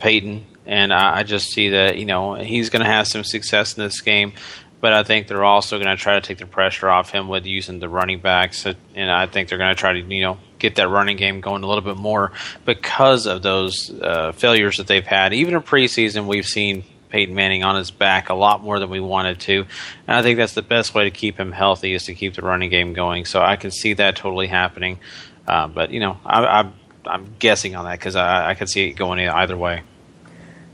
Peyton. And I just see that, he's going to have some success in this game. But I think they're also going to try to take the pressure off him with using the running backs. And I think they're going to try to, get that running game going a little bit more because of those failures that they've had. Even in preseason, we've seen Peyton Manning on his back a lot more than we wanted to. And I think that's the best way to keep him healthy is to keep the running game going. So I can see that totally happening. But, I'm guessing on that because I could see it going either way.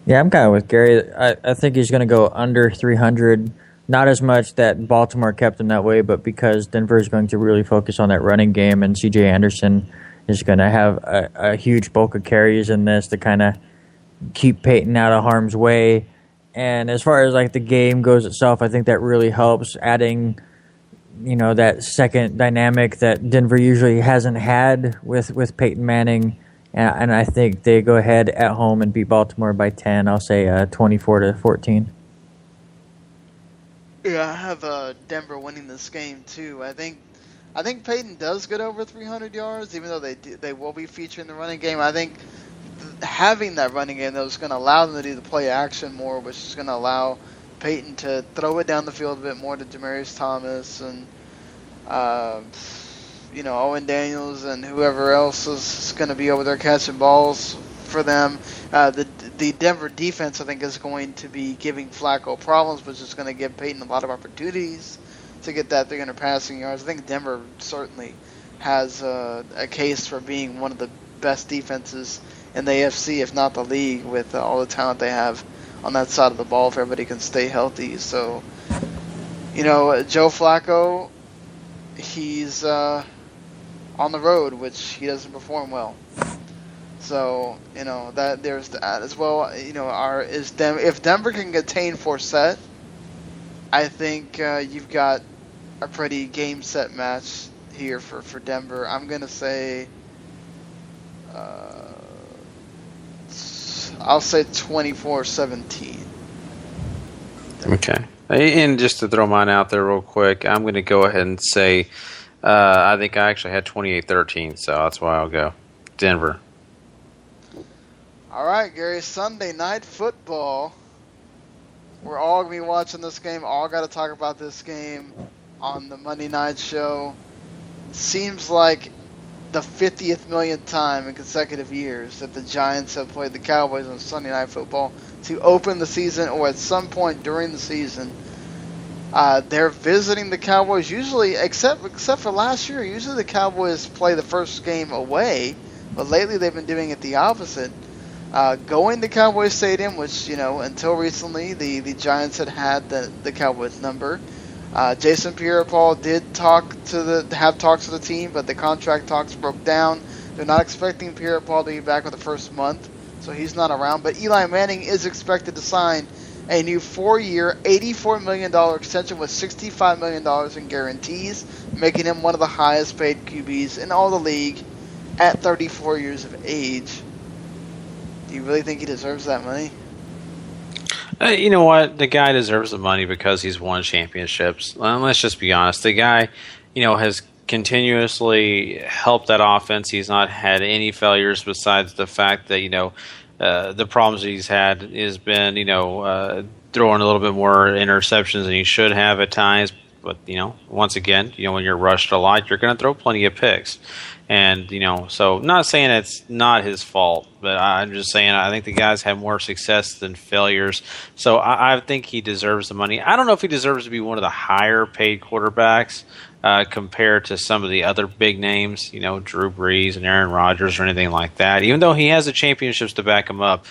Yeah, I'm kind of with Gary. I think he's going to go under 300. Not as much that Baltimore kept him that way, but because Denver is going to really focus on that running game, and C.J. Anderson is going to have a huge bulk of carries in this to kind of keep Peyton out of harm's way. And as far as like the game goes itself, I think that really helps adding, that second dynamic that Denver usually hasn't had with Peyton Manning. And I think they go ahead at home and beat Baltimore by 10. I'll say 24-14. Yeah, I have Denver winning this game too. I think Peyton does get over 300 yards, even though they will be featuring the running game. I think having that running game though is going to allow them to do the play action more, which is going to allow Peyton to throw it down the field a bit more to Demaryius Thomas and Owen Daniels and whoever else is going to be over there catching balls for them. The Denver defense, I think, is going to be giving Flacco problems, which is going to give Peyton a lot of opportunities to get that 300 passing yards. I think Denver certainly has a case for being one of the best defenses in the AFC, if not the league, with all the talent they have on that side of the ball if everybody can stay healthy. So, Joe Flacco, he's on the road, which he doesn't perform well. So, that there's that as well. If Denver can contain Forsett, I think you've got a pretty game set match here for Denver. I'm going to say, I'll say 24-17. Okay. And just to throw mine out there real quick, I'm going to go ahead and say I think I actually had 28-13, so that's why I'll go Denver. All right, Gary, Sunday Night Football. We're all going to be watching this game. All got to talk about this game on the Monday night show. Seems like the 50th millionth time in consecutive years that the Giants have played the Cowboys on Sunday Night Football to open the season or at some point during the season. They're visiting the Cowboys usually, except for last year. Usually the Cowboys play the first game away, but lately they've been doing it the opposite. Going to Cowboys Stadium, which, until recently the Giants had the Cowboys number. Jason Pierre-Paul did have talks with the team, but the contract talks broke down. They're not expecting Pierre-Paul to be back for the first month, so he's not around. But Eli Manning is expected to sign a new 4-year, $84 million extension with $65 million in guarantees, making him one of the highest paid QBs in all the league at 34 years of age. Do you really think he deserves that money? You know what? The guy deserves the money because he's won championships. Let's just be honest. The guy, has continuously helped that offense. He's not had any failures besides the fact that, the problems he's had has been, throwing a little bit more interceptions than he should have at times. But, once again, when you're rushed a lot, you're going to throw plenty of picks. And, so not saying it's not his fault, but I'm just saying I think the guy's had more success than failures. So I think he deserves the money. I don't know if he deserves to be one of the higher paid quarterbacks compared to some of the other big names, Drew Brees and Aaron Rodgers or anything like that, even though he has the championships to back him up.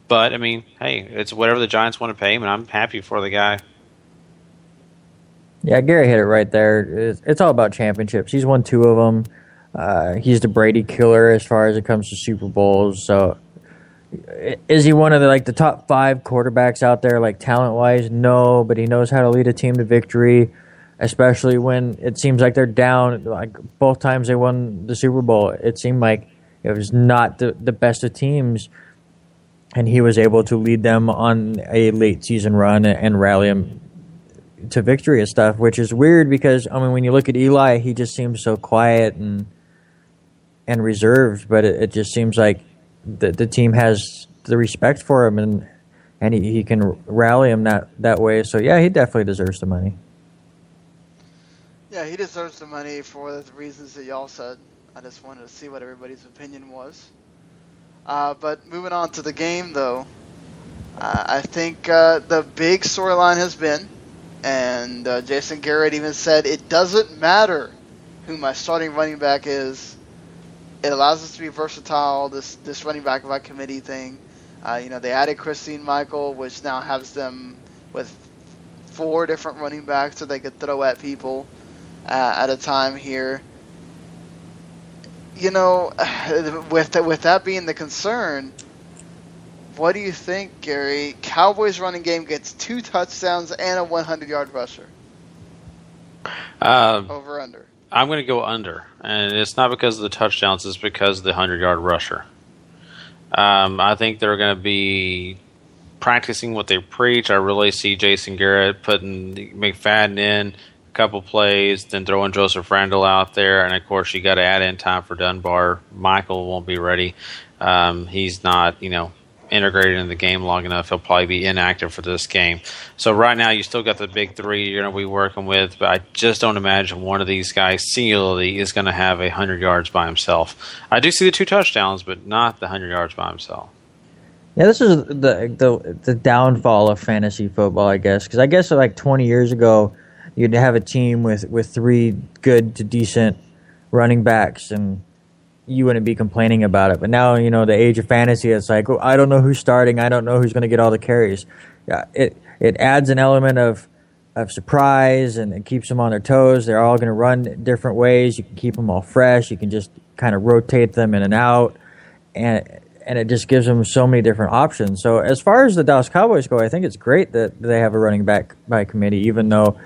But, hey, it's whatever the Giants want to pay him, and I'm happy for the guy. Yeah, Gary hit it right there. It's all about championships. He's won 2 of them. He's the Brady killer as far as it comes to Super Bowls. So, is he one of the top 5 quarterbacks out there, talent-wise? No, but he knows how to lead a team to victory, especially when it seems like they're down. Both times they won the Super Bowl, it seemed like it was not the best of teams, and he was able to lead them on a late season run and rally them to victory and stuff, which is weird because when you look at Eli, he just seems so quiet and reserved, but it just seems like the team has the respect for him and he can rally him that way. So yeah, he definitely deserves the money. Yeah, he deserves the money for the reasons that y'all said. I just wanted to see what everybody's opinion was. But moving on to the game, though, I think the big storyline has been, and Jason Garrett even said, it doesn't matter who my starting running back is. It allows us to be versatile, this running back by committee thing. They added Christine Michael, which now has them with 4 different running backs that they could throw at people at a time here. With that being the concern, what do you think, Gary? Cowboys running game gets 2 touchdowns and a 100-yard rusher. Over under. I'm going to go under, and it's not because of the touchdowns; it's because of the 100-yard rusher. I think they're going to be practicing what they preach. I really see Jason Garrett putting McFadden in a couple plays, then throwing Joseph Randle out there, and of course you got to add in time for Dunbar. Michael won't be ready. He's not, integrated in the game long enough. He'll probably be inactive for this game. So right now you still got the big 3 you're going to be working with, but I just don't imagine one of these guys singularly is going to have 100 yards by himself. I do see the 2 touchdowns, but not the 100 yards by himself. Yeah, this is the downfall of fantasy football, I guess, because I guess 20 years ago you'd have a team with 3 good to decent running backs and you wouldn't be complaining about it. But now, the age of fantasy, it's like, I don't know who's starting. I don't know who's going to get all the carries. Yeah, it adds an element of surprise, and it keeps them on their toes. They're all going to run different ways. You can keep them all fresh. You can just kind of rotate them in and out. And and it just gives them so many different options. So as far as the Dallas Cowboys go, I think it's great that they have a running back by committee, even though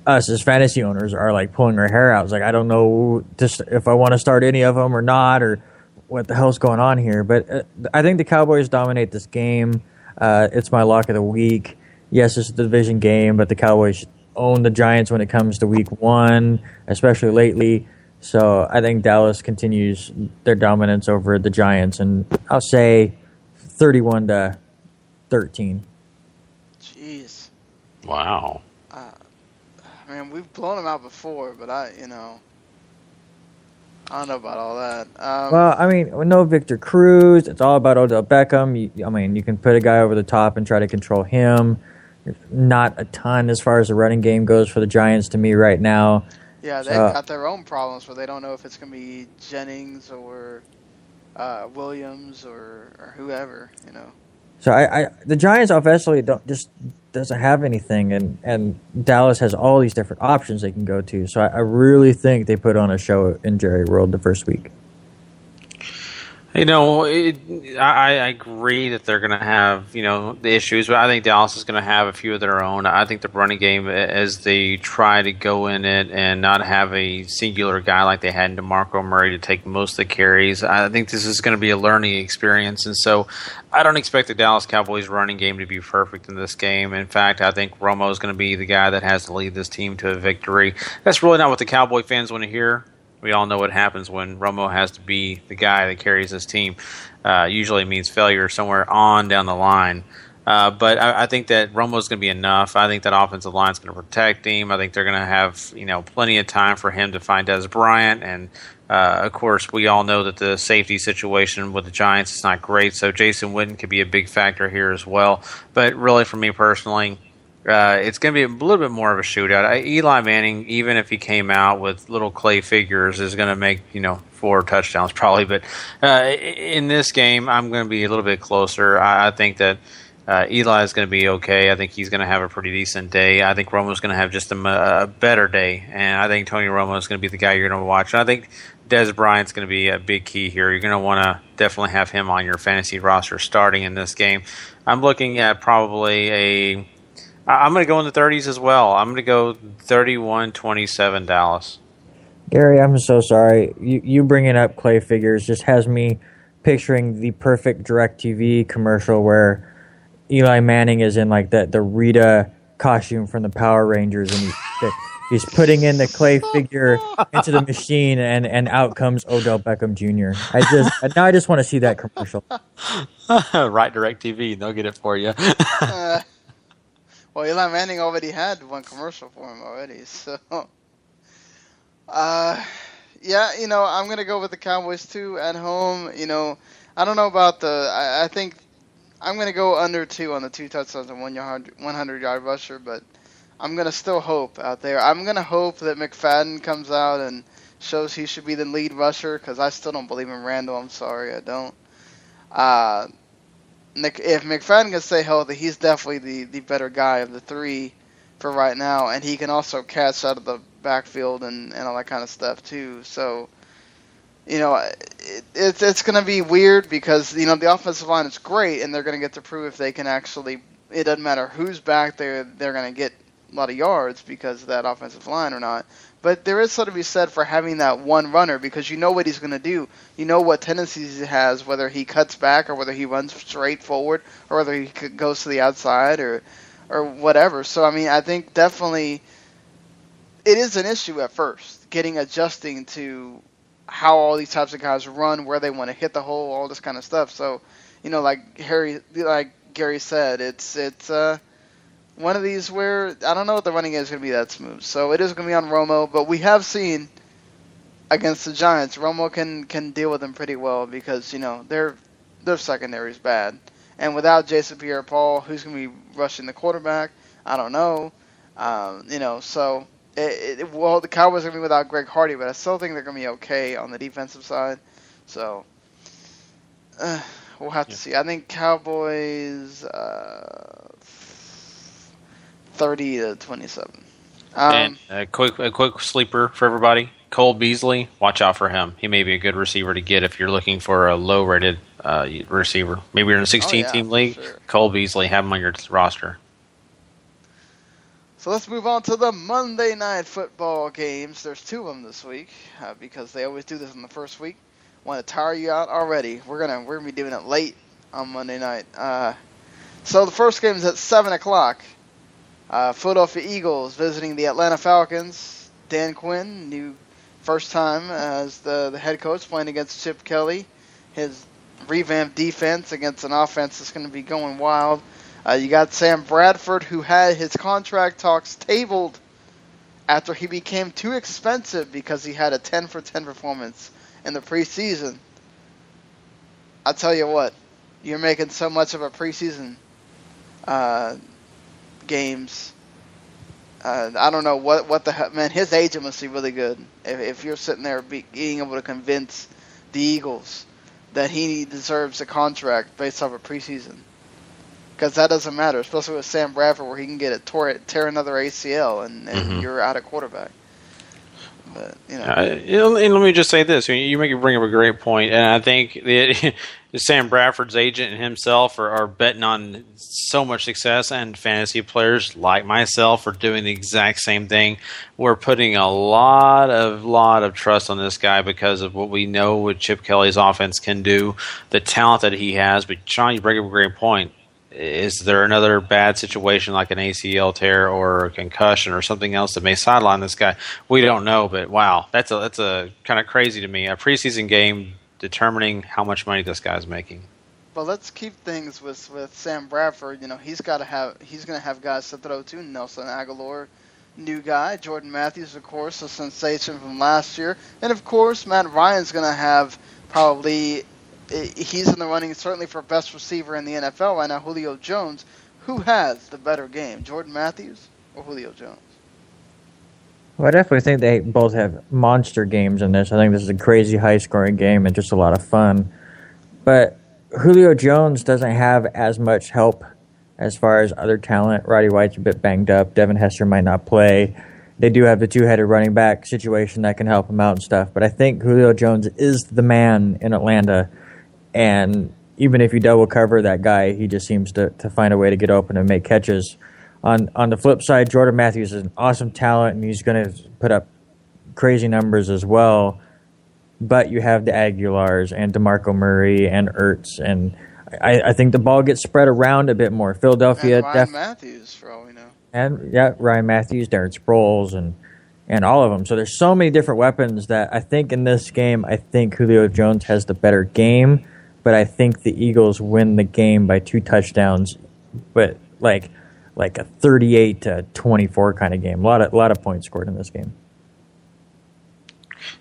us as fantasy owners are like pulling our hair out. It's like, I don't know just if I want to start any of them or not, or what the hell's going on here. But I think the Cowboys dominate this game. It's my lock of the week. Yes, it's a division game, but the Cowboys own the Giants when it comes to week 1, especially lately. So I think Dallas continues their dominance over the Giants, and I'll say 31-13. Jeez. Wow. Man, we've blown them out before, but I don't know about all that. Well, I mean, with no Victor Cruz, it's all about Odell Beckham. You can put a guy over the top and try to control him. Not a ton as far as the running game goes for the Giants to me right now. Yeah, they've got their own problems where they don't know if it's going to be Jennings or Williams or whoever, So the Giants offensively doesn't have anything, and Dallas has all these different options they can go to. So I really think they put on a show in Jerry World the first week. I agree that they're going to have, the issues, but I think Dallas is going to have a few of their own. I think the running game, as they try to go in it and not have a singular guy like they had in DeMarco Murray to take most of the carries, I think this is going to be a learning experience. And so I don't expect the Dallas Cowboys running game to be perfect in this game. In fact, I think Romo is going to be the guy that has to lead this team to a victory. That's really not what the Cowboy fans want to hear. We all know what happens when Romo has to be the guy that carries this team. Usually it means failure somewhere on down the line. But I think that Romo's going to be enough. I think that offensive line is going to protect him. I think they're going to have plenty of time for him to find Dez Bryant. And, of course, we all know that the safety situation with the Giants is not great. So Jason Witten could be a big factor here as well. But really, for me personally, it's going to be a little bit more of a shootout. Eli Manning, even if he came out with little clay figures, is going to make 4 touchdowns probably. But in this game, I'm going to be a little bit closer. I think that Eli is going to be okay. I think he's going to have a pretty decent day. I think Romo's going to have just a better day, and I think Tony Romo is going to be the guy you're going to watch. And I think Dez Bryant's going to be a big key here. You're going to want to definitely have him on your fantasy roster starting in this game. I'm looking at probably I'm going to go in the 30s as well. I'm going to go 31-27 Dallas. Gary, I'm so sorry. You bringing up clay figures just has me picturing the perfect DirecTV commercial where Eli Manning is in like the Rita costume from the Power Rangers, and he's putting in the clay figure into the machine, and out comes Odell Beckham Jr. I just want to see that commercial. Right, DirecTV, they'll get it for you. Well, Eli Manning already had one commercial for him already, so yeah, I'm gonna go with the Cowboys too at home. I don't know about I think I'm gonna go under 2 on the 2 touchdowns and 100-yard rusher, but I'm gonna still hope out there. I'm gonna hope that McFadden comes out and shows he should be the lead rusher, because I still don't believe in Randall. I'm sorry, I don't. If McFadden can stay healthy, he's definitely the better guy of the 3 for right now, and he can also catch out of the backfield and all that kind of stuff too. So, it's going to be weird because, the offensive line is great, and they're going to get to prove if they can actually, it doesn't matter who's back there, they're going to get a lot of yards because of that offensive line or not. But there is something to be said for having that one runner, because you know what he's going to do. You know what tendencies he has, whether he cuts back or whether he runs straight forward or whether he goes to the outside or whatever. So, I think definitely it is an issue at first, adjusting to how all these types of guys run, where they want to hit the hole, all this kind of stuff. So, like Gary said, it's one of these where I don't know what the running game is going to be that smooth. So it is going to be on Romo, but we have seen against the Giants, Romo can deal with them pretty well because, their secondary is bad. And without Jason Pierre-Paul, who's going to be rushing the quarterback? I don't know. So the Cowboys are going to be without Greg Hardy, but I still think they're going to be okay on the defensive side. So we'll have to see. I think Cowboys 30-27. And a quick sleeper for everybody. Cole Beasley, watch out for him. He may be a good receiver to get if you're looking for a low-rated receiver. Maybe you're in a 16-team league. Sure. Cole Beasley, have him on your roster. So let's move on to the Monday Night Football games. There's 2 of them this week because they always do this in the first week. Want to tire you out already? We're gonna be doing it late on Monday night. So the first game is at 7 o'clock. Philadelphia Eagles visiting the Atlanta Falcons. Dan Quinn, new first time as the head coach, playing against Chip Kelly. His revamped defense against an offense that's going to be going wild. You got Sam Bradford, who had his contract talks tabled after he became too expensive because he had a 10 for 10 performance in the preseason. I'll tell you what, you're making so much of a preseason games. I don't know what the hell, man. His agent must be really good if you're sitting there being able to convince the Eagles that he deserves a contract based off of preseason. Because that doesn't matter, especially with Sam Bradford, where he can get it tear another ACL and you're out of quarterback. But and let me just say this: you bring up a great point, and I think Sam Bradford's agent and himself are betting on so much success, and fantasy players like myself are doing the exact same thing. We're putting a lot of trust on this guy because of what we know what Chip Kelly's offense can do, the talent that he has. But Sean, you bring up a great point. Is there another bad situation like an ACL tear or a concussion or something else that may sideline this guy? We don't know, but wow, that's a kind of crazy to me. A preseason game determining how much money this guy's making. But let's keep things with Sam Bradford. He's going to have guys to throw to. Nelson Aguilar, new guy. Jordan Matthews, of course, a sensation from last year, and of course Matt Ryan's going to have probably. He's in the running certainly for best receiver in the NFL right now, Julio Jones. Who has the better game, Jordan Matthews or Julio Jones? Well, I definitely think they both have monster games in this. I think this is a crazy high-scoring game and just a lot of fun. But Julio Jones doesn't have as much help as far as other talent. Roddy White's a bit banged up. Devin Hester might not play. They do have the two-headed running back situation that can help him out and stuff. But I think Julio Jones is the man in Atlanta. And even if you double cover that guy, he just seems to find a way to get open and make catches. On the flip side, Jordan Matthews is an awesome talent, and he's going to put up crazy numbers as well. But you have the Aguilars and DeMarco Murray and Ertz, and I think the ball gets spread around a bit more. Philadelphia, and Ryan Matthews, for all we know. And Ryan Matthews, Darren Sproles, and all of them. So there's so many different weapons that I think in this game, I think Julio Jones has the better game. But I think the Eagles win the game by 2 touchdowns, but like a 38-24 kind of game. A lot of points scored in this game.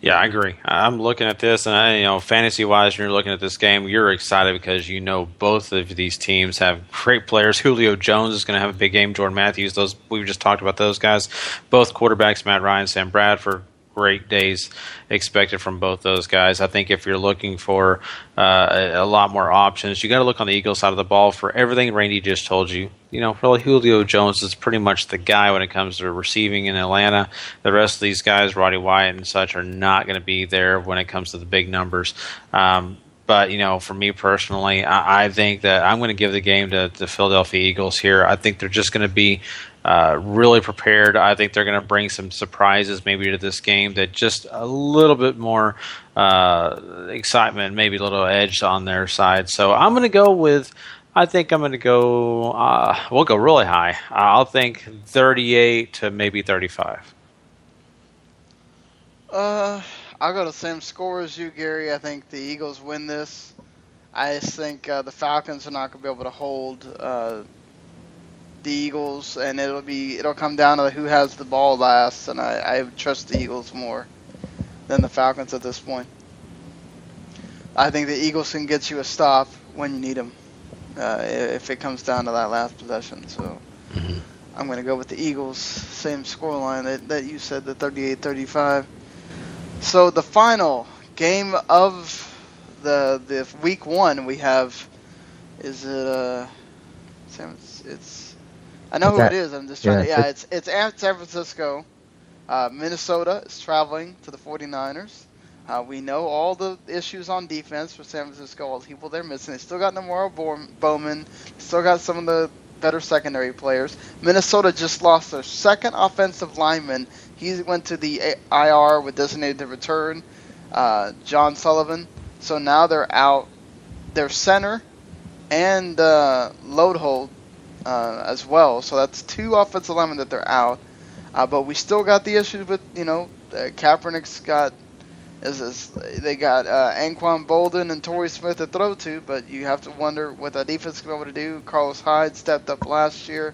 Yeah, I agree. I'm looking at this, and fantasy-wise, when you're looking at this game, you're excited because both of these teams have great players. Julio Jones is going to have a big game. Jordan Matthews, we just talked about those guys. Both quarterbacks, Matt Ryan, Sam Bradford. Great days expected from both those guys. I think if you're looking for a lot more options, you got to look on the Eagles side of the ball for everything Randy just told you. Really Julio Jones is pretty much the guy when it comes to receiving in Atlanta. The rest of these guys, Roddy White and such, are not going to be there when it comes to the big numbers. But, for me personally, I think that I'm going to give the game to the Philadelphia Eagles here. I think they're just going to be really prepared. I think they're going to bring some surprises maybe to this game that just a little bit more excitement, maybe a little edge on their side. So I'm going to go with, we'll go really high. I'll think 38 to maybe 35. I'll go the same score as you, Gary. I think the Eagles win this. I just think the Falcons are not going to be able to hold the Eagles, and it'll come down to who has the ball last, and I trust the Eagles more than the Falcons at this point. I think the Eagles can get you a stop when you need them if it comes down to that last possession. So I'm going to go with the Eagles, same scoreline that you said, the 38-35. So the final game of the week 1 we have is it's I know who it is. I'm just trying to. Yeah, it's at San Francisco. Minnesota is traveling to the 49ers. We know all the issues on defense for San Francisco, all the people they're missing. They still got Namora Bowman, still got some of the better secondary players. Minnesota just lost their second offensive lineman. He went to the IR with designated to return, John Sullivan. So now they're out their center and load hold as well. So that's 2 offensive linemen that they're out. But we still got the issues with, Kaepernick's got, they got Anquan Bolden and Torrey Smith to throw to, but you have to wonder what that defense is going to be able to do. Carlos Hyde stepped up last year.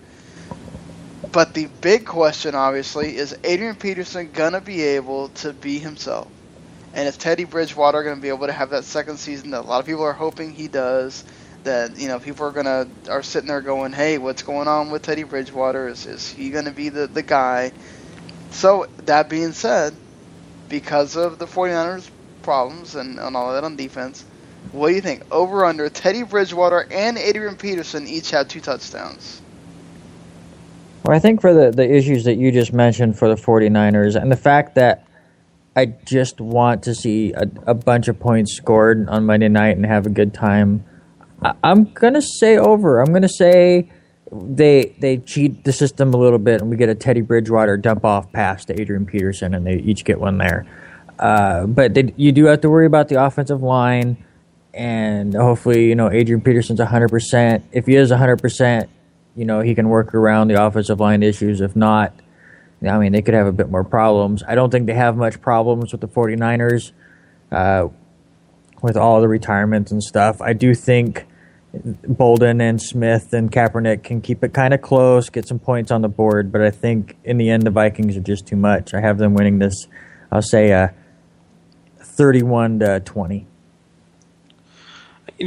But the big question, obviously, is Adrian Peterson going to be able to be himself? And is Teddy Bridgewater going to be able to have that second season that a lot of people are hoping he does? That, people are sitting there going, hey, what's going on with Teddy Bridgewater? Is he going to be the guy? So, that being said, because of the 49ers' problems and all of that on defense, what do you think? Over under, Teddy Bridgewater and Adrian Peterson each had 2 touchdowns. Well, I think for the issues that you just mentioned for the 49ers and the fact that I just want to see a bunch of points scored on Monday night and have a good time, I'm going to say over. I'm going to say they cheat the system a little bit and we get a Teddy Bridgewater dump-off pass to Adrian Peterson and they each get one there. But you do have to worry about the offensive line, and hopefully, Adrian Peterson's 100%. If he is 100%, he can work around the offensive line issues. If not, they could have a bit more problems. I don't think they have much problems with the 49ers with all the retirements and stuff. I do think Bolden and Smith and Kaepernick can keep it kind of close, get some points on the board, but I think in the end the Vikings are just too much. I have them winning this, I'll say 31-20.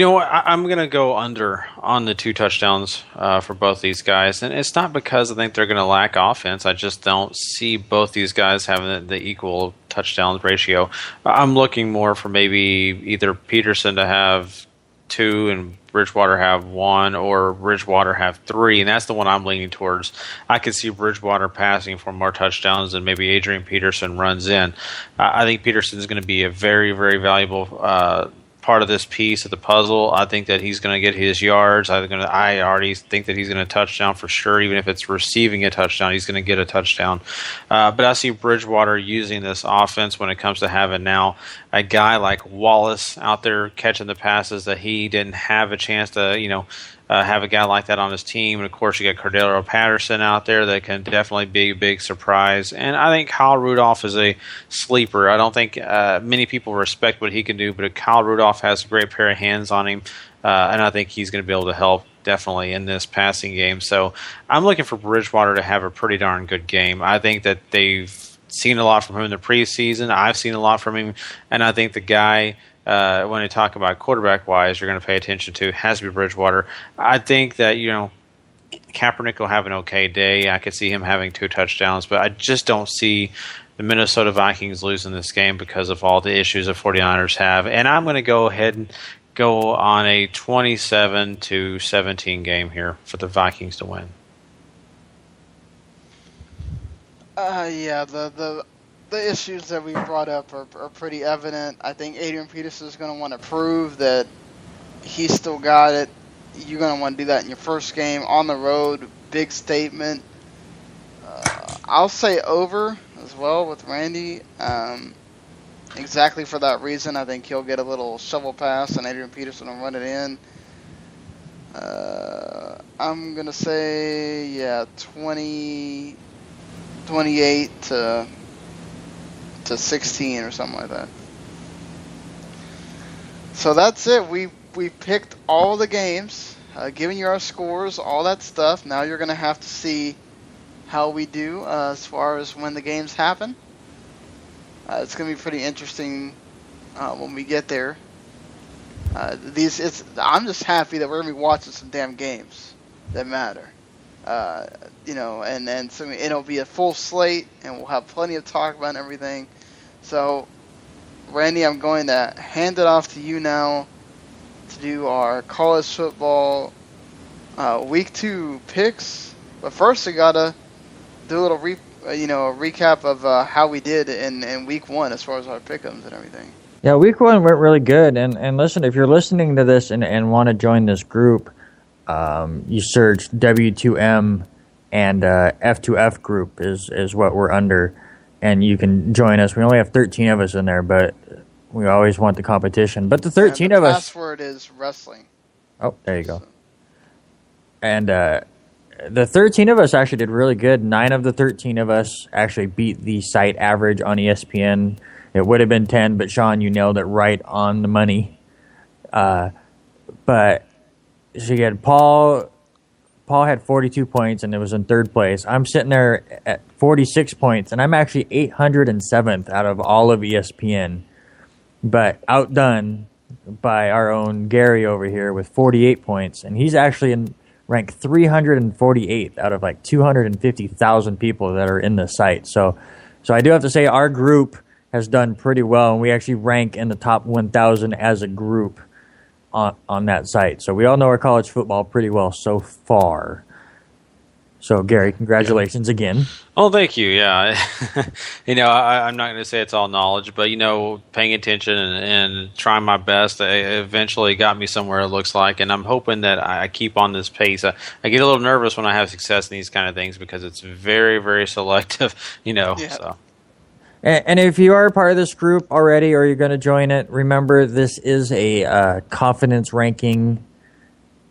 I'm going to go under on the 2 touchdowns for both these guys. And it's not because I think they're going to lack offense. I just don't see both these guys having the equal touchdowns ratio. I'm looking more for maybe either Peterson to have 2 and Bridgewater have 1, or Bridgewater have 3, and that's the one I'm leaning towards. I could see Bridgewater passing for more touchdowns than maybe Adrian Peterson runs in. I think Peterson is going to be a very, very valuable part of this piece of the puzzle. I think that he's going to get his yards. I already think that he's going to touchdown for sure. Even if it's receiving a touchdown, he's going to get a touchdown. But I see Bridgewater using this offense when it comes to having now a guy like Wallace out there catching the passes that he didn't have a chance to, have a guy like that on his team. And, of course, you got Cordero Patterson out there that can definitely be a big surprise. And I think Kyle Rudolph is a sleeper. I don't think many people respect what he can do, but Kyle Rudolph has a great pair of hands on him, and I think he's going to be able to help definitely in this passing game. So I'm looking for Bridgewater to have a pretty darn good game. I think that they've seen a lot from him in the preseason. I've seen a lot from him, and I think the guy – when you talk about quarterback-wise, you're going to pay attention to has to be Bridgewater. I think that, Kaepernick will have an okay day. I could see him having 2 touchdowns, but I just don't see the Minnesota Vikings losing this game because of all the issues the 49ers have. And I'm going to go ahead and go on a 27-17 game here for the Vikings to win. The issues that we brought up are pretty evident. I think Adrian Peterson is going to want to prove that he's still got it. You're going to want to do that in your first game on the road. Big statement. I'll say over as well with Randy. Exactly for that reason. I think he'll get a little shovel pass and Adrian Peterson will run it in. I'm going to say, 28 to 16 or something like that. So that's it. We picked all the games, giving you our scores, all that stuff. Now you're going to have to see how we do as far as when the games happen. It's going to be pretty interesting when we get there. I'm just happy that we're going to be watching some damn games that matter. And so it'll be a full slate, and we'll have plenty of talk about everything. So, Randy, I'm going to hand it off to you now to do our college football Week 2 picks. But first, we got to do a little a recap of how we did in week 1 as far as our pick'ems and everything. Yeah, week 1 went really good. And listen, if you're listening to this and want to join this group, you search W2M and F2F group is what we're under, and you can join us. We only have 13 of us in there, but we always want the competition. But the 13 of us... The password is wrestling. Oh, there you go. And the 13 of us actually did really good. 9 of the 13 of us actually beat the site average on ESPN. It would have been 10, but Sean, you nailed it right on the money. But so you had Paul. Paul had 42 points and it was in 3rd place. I'm sitting there at 46 points, and I'm actually 807th out of all of ESPN. But outdone by our own Gary over here with 48 points, and he's actually ranked 348th out of like 250,000 people that are in the site. So I do have to say our group has done pretty well, and we actually rank in the top 1,000 as a group on that site. So we all know our college football pretty well so far. So, Gary, congratulations again. Oh, thank you. Yeah. I'm not going to say it's all knowledge, but, paying attention and trying my best eventually got me somewhere, it looks like. And I'm hoping that I keep on this pace. I get a little nervous when I have success in these kind of things because it's very, very selective, Yeah. So. And if you are a part of this group already or you're going to join it, remember this is a confidence ranking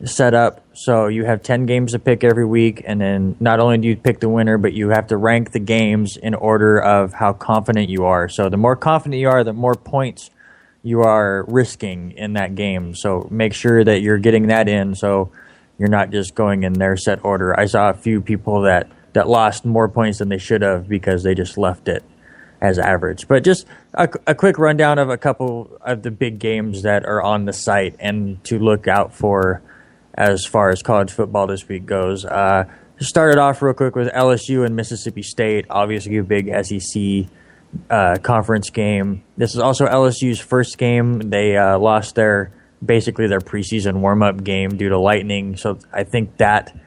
setup. So you have 10 games to pick every week, and then not only do you pick the winner, but you have to rank the games in order of how confident you are. So the more confident you are, the more points you are risking in that game. So make sure that you're getting that in so you're not just going in their set order. I saw a few people that lost more points than they should have because they just left it as average. But just a quick rundown of a couple of the big games that are on the site and to look out for as far as college football this week goes. Started off real quick with LSU and Mississippi State, obviously a big SEC conference game. This is also LSU's first game. They lost their preseason warm-up game due to lightning, so I think that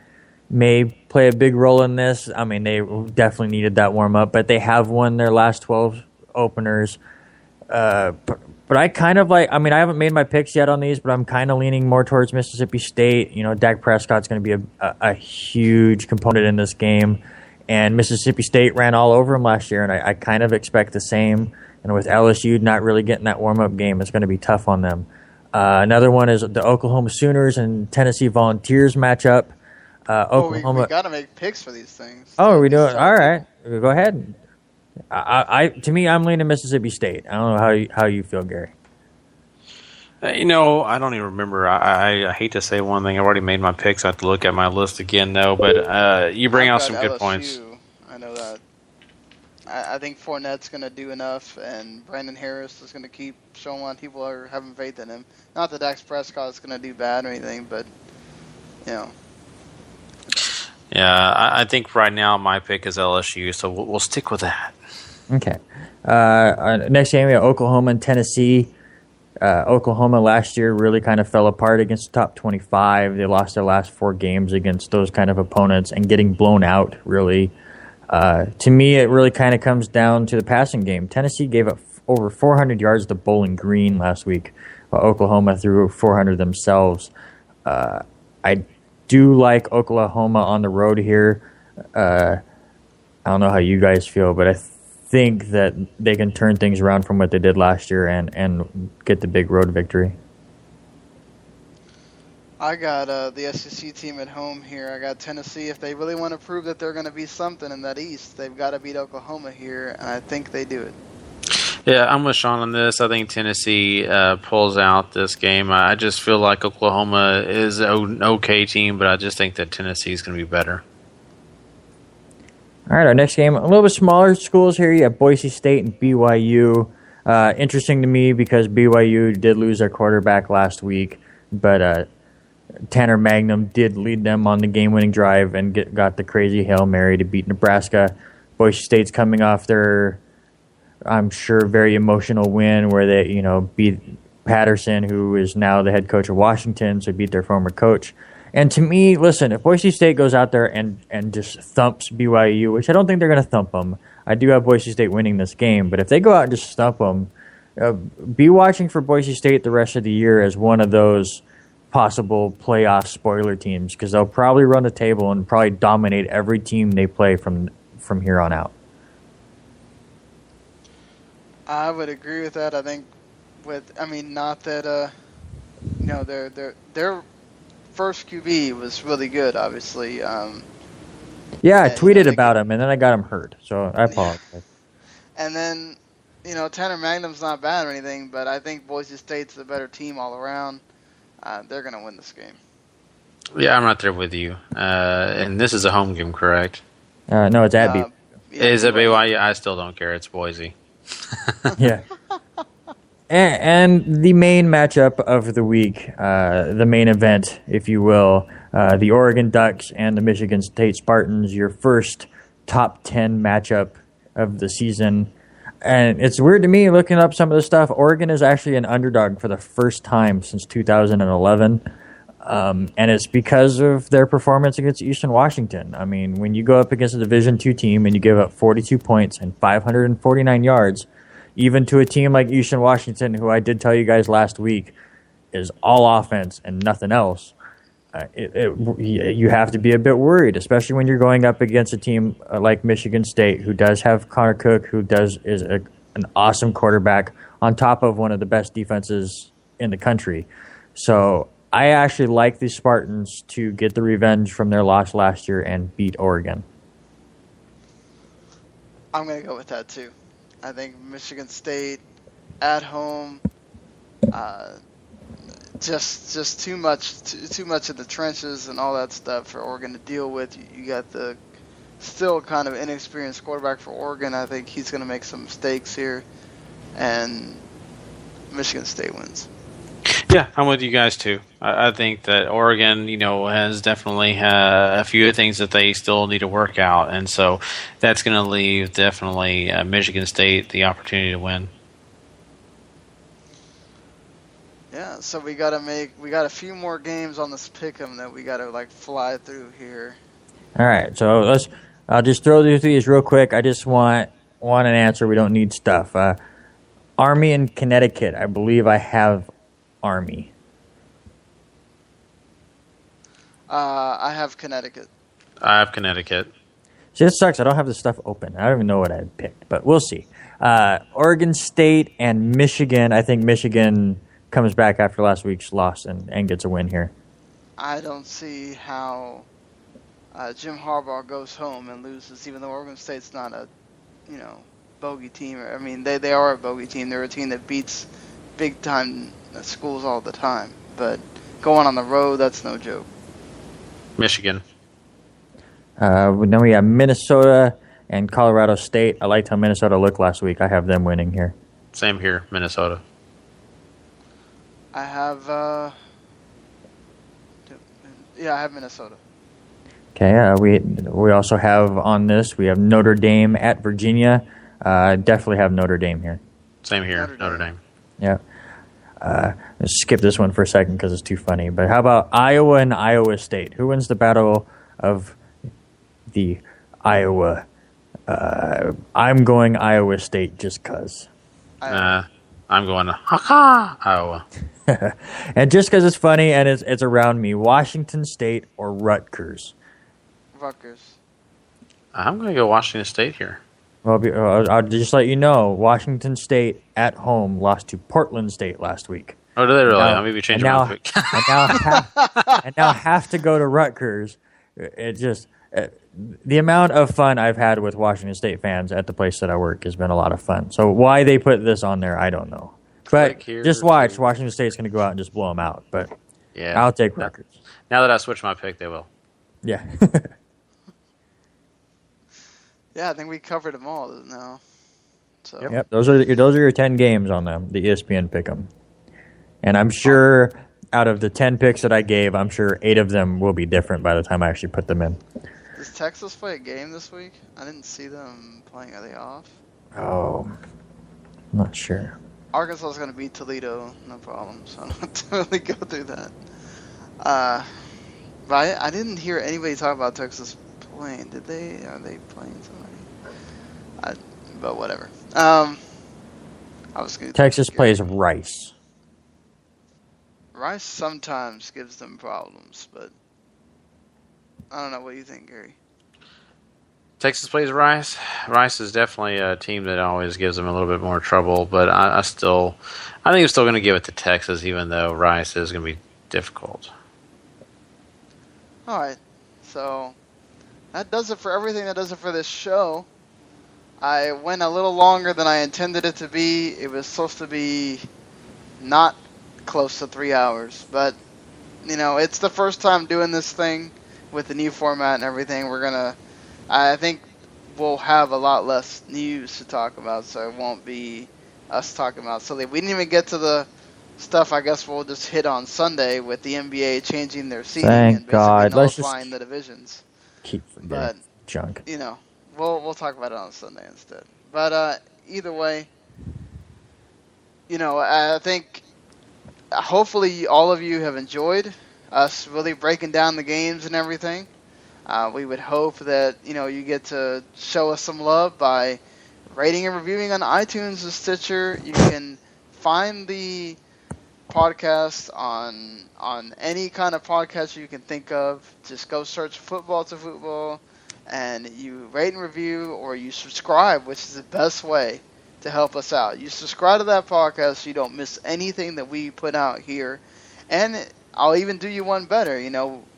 may play a big role in this. I mean, they definitely needed that warm-up, but they have won their last 12 openers. But I kind of I haven't made my picks yet on these, but I'm kind of leaning more towards Mississippi State. Dak Prescott's going to be a huge component in this game, and Mississippi State ran all over him last year, and I kind of expect the same. And with LSU not really getting that warm-up game, it's going to be tough on them. Another one is the Oklahoma Sooners and Tennessee Volunteers matchup. Oklahoma. We got to make picks for these things. Oh, are we doing? All right, go ahead. To me, I'm leaning Mississippi State. I don't know how you feel, Gary. I don't even remember. I hate to say one thing. I've already made my picks. I have to look at my list again, though. But you bring out some good points. I know that. I think Fournette's going to do enough, and Brandon Harris is going to keep showing why people are having faith in him. Not that Dak Prescott's going to do bad or anything, but, Yeah, I think right now my pick is LSU, so we'll stick with that. Okay. Next game, we have Oklahoma and Tennessee. Oklahoma last year really kind of fell apart against the top 25. They lost their last 4 games against those kind of opponents and getting blown out, really. To me, it really kind of comes down to the passing game. Tennessee gave up over 400 yards to Bowling Green last week, while Oklahoma threw 400 themselves. I do like Oklahoma on the road here. I don't know how you guys feel, but I think that they can turn things around from what they did last year and get the big road victory. I got the SEC team at home here. I got Tennessee. If they really want to prove that they're going to be something in that East, they've got to beat Oklahoma here, and I think they do it. Yeah, I'm with Sean on this. I think Tennessee pulls out this game. I just feel like Oklahoma is an okay team, but I just think that Tennessee is going to be better. All right, our next game, a little bit smaller schools here. You have Boise State and BYU. Interesting to me because BYU did lose their quarterback last week, but Tanner Magnum did lead them on the game-winning drive and got the crazy Hail Mary to beat Nebraska. Boise State's coming off their, I'm sure, very emotional win where they, beat Patterson, who is now the head coach of Washington, so beat their former coach. And to me, listen, if Boise State goes out there and just thumps BYU, which I don't think they're going to thump them, I do have Boise State winning this game. But if they go out and just stump them, be watching for Boise State the rest of the year as one of those possible playoff spoiler teams, because they'll probably run the table and probably dominate every team they play from here on out. I would agree with that. I think not that their first QB was really good, obviously. Yeah, I tweeted about him, and then I got him hurt, so I apologize. And then, Tanner Magnum's not bad or anything, but I think Boise State's the better team all around. They're going to win this game. Yeah, I'm right there with you. And this is a home game, correct? No, it's at BYU. Is it BYU? I still don't care. It's Boise. Yeah. And the main matchup of the week, the main event, if you will, the Oregon Ducks and the Michigan State Spartans, your first top 10 matchup of the season. And it's weird to me looking up some of the stuff. Oregon is actually an underdog for the first time since 2011. And it's because of their performance against Eastern Washington. I mean, when you go up against a Division II team and you give up 42 points and 549 yards, even to a team like Eastern Washington, who I did tell you guys last week is all offense and nothing else, you have to be a bit worried, especially when you're going up against a team like Michigan State, who does have Connor Cook, who is an awesome quarterback, on top of one of the best defenses in the country. So I actually like the Spartans to get the revenge from their loss last year and beat Oregon. I'm going to go with that too. I think Michigan State at home, just too much of the trenches and all that stuff for Oregon to deal with. You got the still kind of inexperienced quarterback for Oregon. I think he's going to make some mistakes here, and Michigan State wins. Yeah, I'm with you guys too. I think that Oregon, has definitely a few things that they still need to work out, and so that's going to leave definitely Michigan State the opportunity to win. Yeah, so we got a few more games on this pick'em that we got to fly through here. All right, so I'll just throw these real quick. I just want an answer. We don't need stuff. Army in Connecticut. I believe I have Army. I have Connecticut. I have Connecticut. See, this sucks. I don't have the stuff open. I don't even know what I picked, but we'll see. Oregon State and Michigan. I think Michigan comes back after last week's loss and gets a win here. I don't see how Jim Harbaugh goes home and loses, even though Oregon State's not a, bogey team. I mean, they are a bogey team. They're a team that beats big-time schools all the time. But going on the road, that's no joke. Michigan. Then we have Minnesota and Colorado State. I liked how Minnesota looked last week. I have them winning here. Same here, Minnesota. I have, I have Minnesota. Okay, we also have on this, we have Notre Dame at Virginia. Definitely have Notre Dame here. Same here, Notre Dame. Yeah. Let's skip this one for a second because it's too funny. But how about Iowa and Iowa State? Who wins the battle of the Iowa? I'm going Iowa State just because. I'm going Iowa. And just because it's funny and it's around me, Washington State or Rutgers? Rutgers. I'm going to go Washington State here. Well, I'll just let you know, Washington State at home lost to Portland State last week. Oh, did they really? I maybe change my pick. and now have to go to Rutgers. It just the amount of fun I've had with Washington State fans at the place that I work has been a lot of fun. So why they put this on there, I don't know. But just watch. Washington State's going to go out and just blow them out. But yeah, I'll take Rutgers. Now that I switched my pick, they will. Yeah. Yeah, I think we covered them all now. So. Yep, those are your 10 games on the ESPN Pick'em. And I'm sure out of the 10 picks that I gave, I'm sure 8 of them will be different by the time I actually put them in. Does Texas play a game this week? I didn't see them playing. Are they off? Oh, I'm not sure. Arkansas is going to beat Toledo, no problem. So I don't have to really go through that. But I didn't hear anybody talk about Texas playing. Did they? Are they playing somebody? But whatever. I was gonna Texas plays Rice. Rice sometimes gives them problems, but I don't know. What do you think, Gary? Texas plays Rice. Rice is definitely a team that always gives them a little bit more trouble, but I think I'm still going to give it to Texas, even though Rice is going to be difficult. All right, so that does it for everything. That does it for this show. I went a little longer than I intended it to be. It was supposed to be not close to 3 hours, but it's the first time doing this thing with the new format and everything. I think we'll have a lot less news to talk about, so it won't be us talking about silly. We didn't even get to the stuff I guess we'll just hit on Sunday with the NBA changing their seating and basically nullifying the divisions. Keep forgetting junk. We'll talk about it on Sunday instead. But either way, I think hopefully all of you have enjoyed us really breaking down the games and everything. We would hope that you get to show us some love by rating and reviewing on iTunes and Stitcher. You can find the podcast on any kind of podcast you can think of. Just go search Futbol to Futbol, and you rate and review, or you subscribe, which is the best way to help us out. You subscribe to that podcast so you don't miss anything that we put out here. And I'll even do you one better.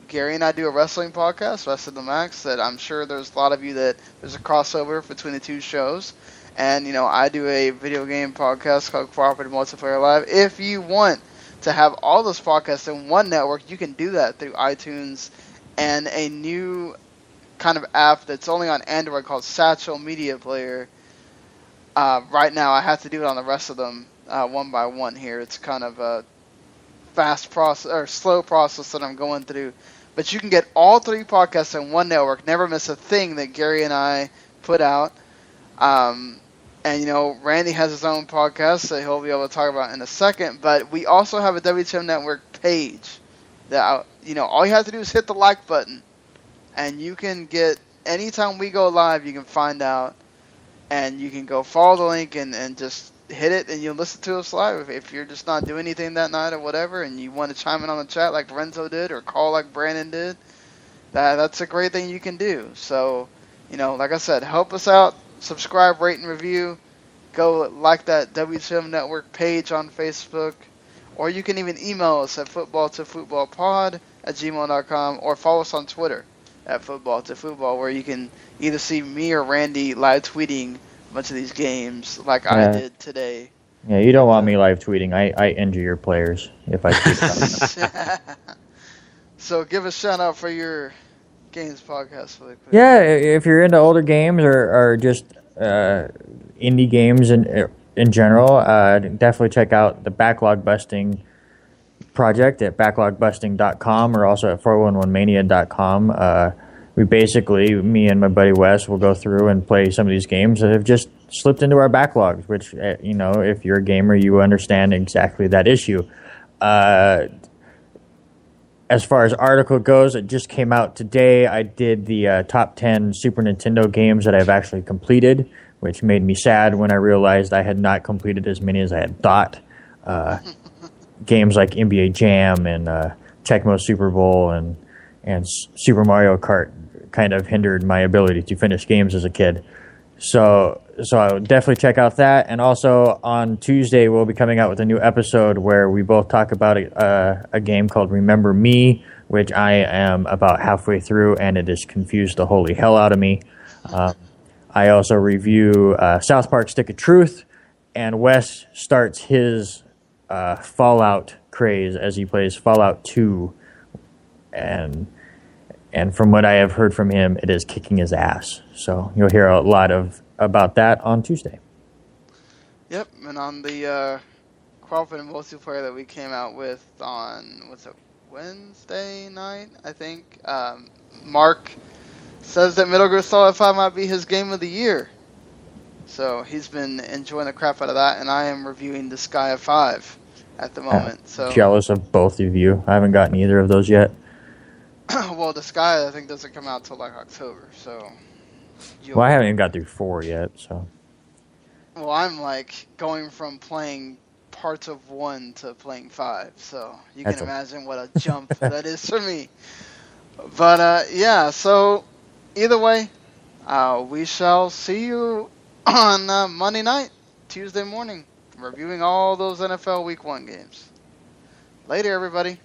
Gary and I do a wrestling podcast, Rest of the Max, that I'm sure there's a lot of you that there's a crossover between the two shows. And, I do a video game podcast called Cooperative Multiplayer Live. If you want to have all those podcasts in one network, you can do that through iTunes and a new kind of app that's only on Android called Satchel Media Player. Right now, I have to do it on the rest of them one by one here. It's kind of a fast process or slow process that I'm going through. But you can get all three podcasts in one network, never miss a thing that Gary and I put out. And, Randy has his own podcast that he'll be able to talk about in a second. But we also have a WTM Network page that, all you have to do is hit the like button. And you can get, anytime we go live, you can find out. And you can go follow the link and just hit it, and you'll listen to us live. If you're just not doing anything that night or whatever, and you want to chime in on the chat like Renzo did or call like Brandon did, that's a great thing you can do. So, like I said, help us out. Subscribe, rate, and review. Go like that WTM Network page on Facebook. Or you can even email us at futboltofutbolpod@gmail.com, or follow us on Twitter at futboltofutbol, where you can either see me or Randy live tweeting a bunch of these games like I did today. Yeah, you don't want me live tweeting. I injure your players if I tweet about them. So give a shout out for your games podcast really quick. Yeah, if you're into older games or just indie games in general, definitely check out the Backlog Busting project at backlogbusting.com, or also at 411mania.com. We basically, me and my buddy Wes, will go through and play some of these games that have just slipped into our backlogs, which, if you're a gamer, you understand exactly that issue. As far as article goes, it just came out today. I did the top 10 Super Nintendo games that I've actually completed, which made me sad when I realized I had not completed as many as I had thought. Games like NBA Jam and Tecmo Super Bowl and Super Mario Kart kind of hindered my ability to finish games as a kid. So I would definitely check out that. And also on Tuesday, we'll be coming out with a new episode where we both talk about a game called Remember Me, which I am about halfway through, and it has confused the holy hell out of me. I also review South Park Stick of Truth, and Wes starts his Fallout craze as he plays Fallout 2, and from what I have heard from him, it is kicking his ass. So you'll hear a lot about that on Tuesday. Yep, and on the cooperative multiplayer that we came out with on, Wednesday night, I think, Mark says that Metal Gear Solid 5 might be his game of the year. So he's been enjoying the crap out of that, and I am reviewing Disgaea 5 at the moment. So jealous of both of you. I haven't gotten either of those yet. well, the Sky I think doesn't come out till like October, so. Well, I haven't even got through 4 yet, so. Well, I'm like going from playing parts of 1 to playing 5, so you can imagine what a jump that is for me. But yeah, so either way, we shall see you on Monday night, Tuesday morning, reviewing all those NFL Week 1 games. Later, everybody.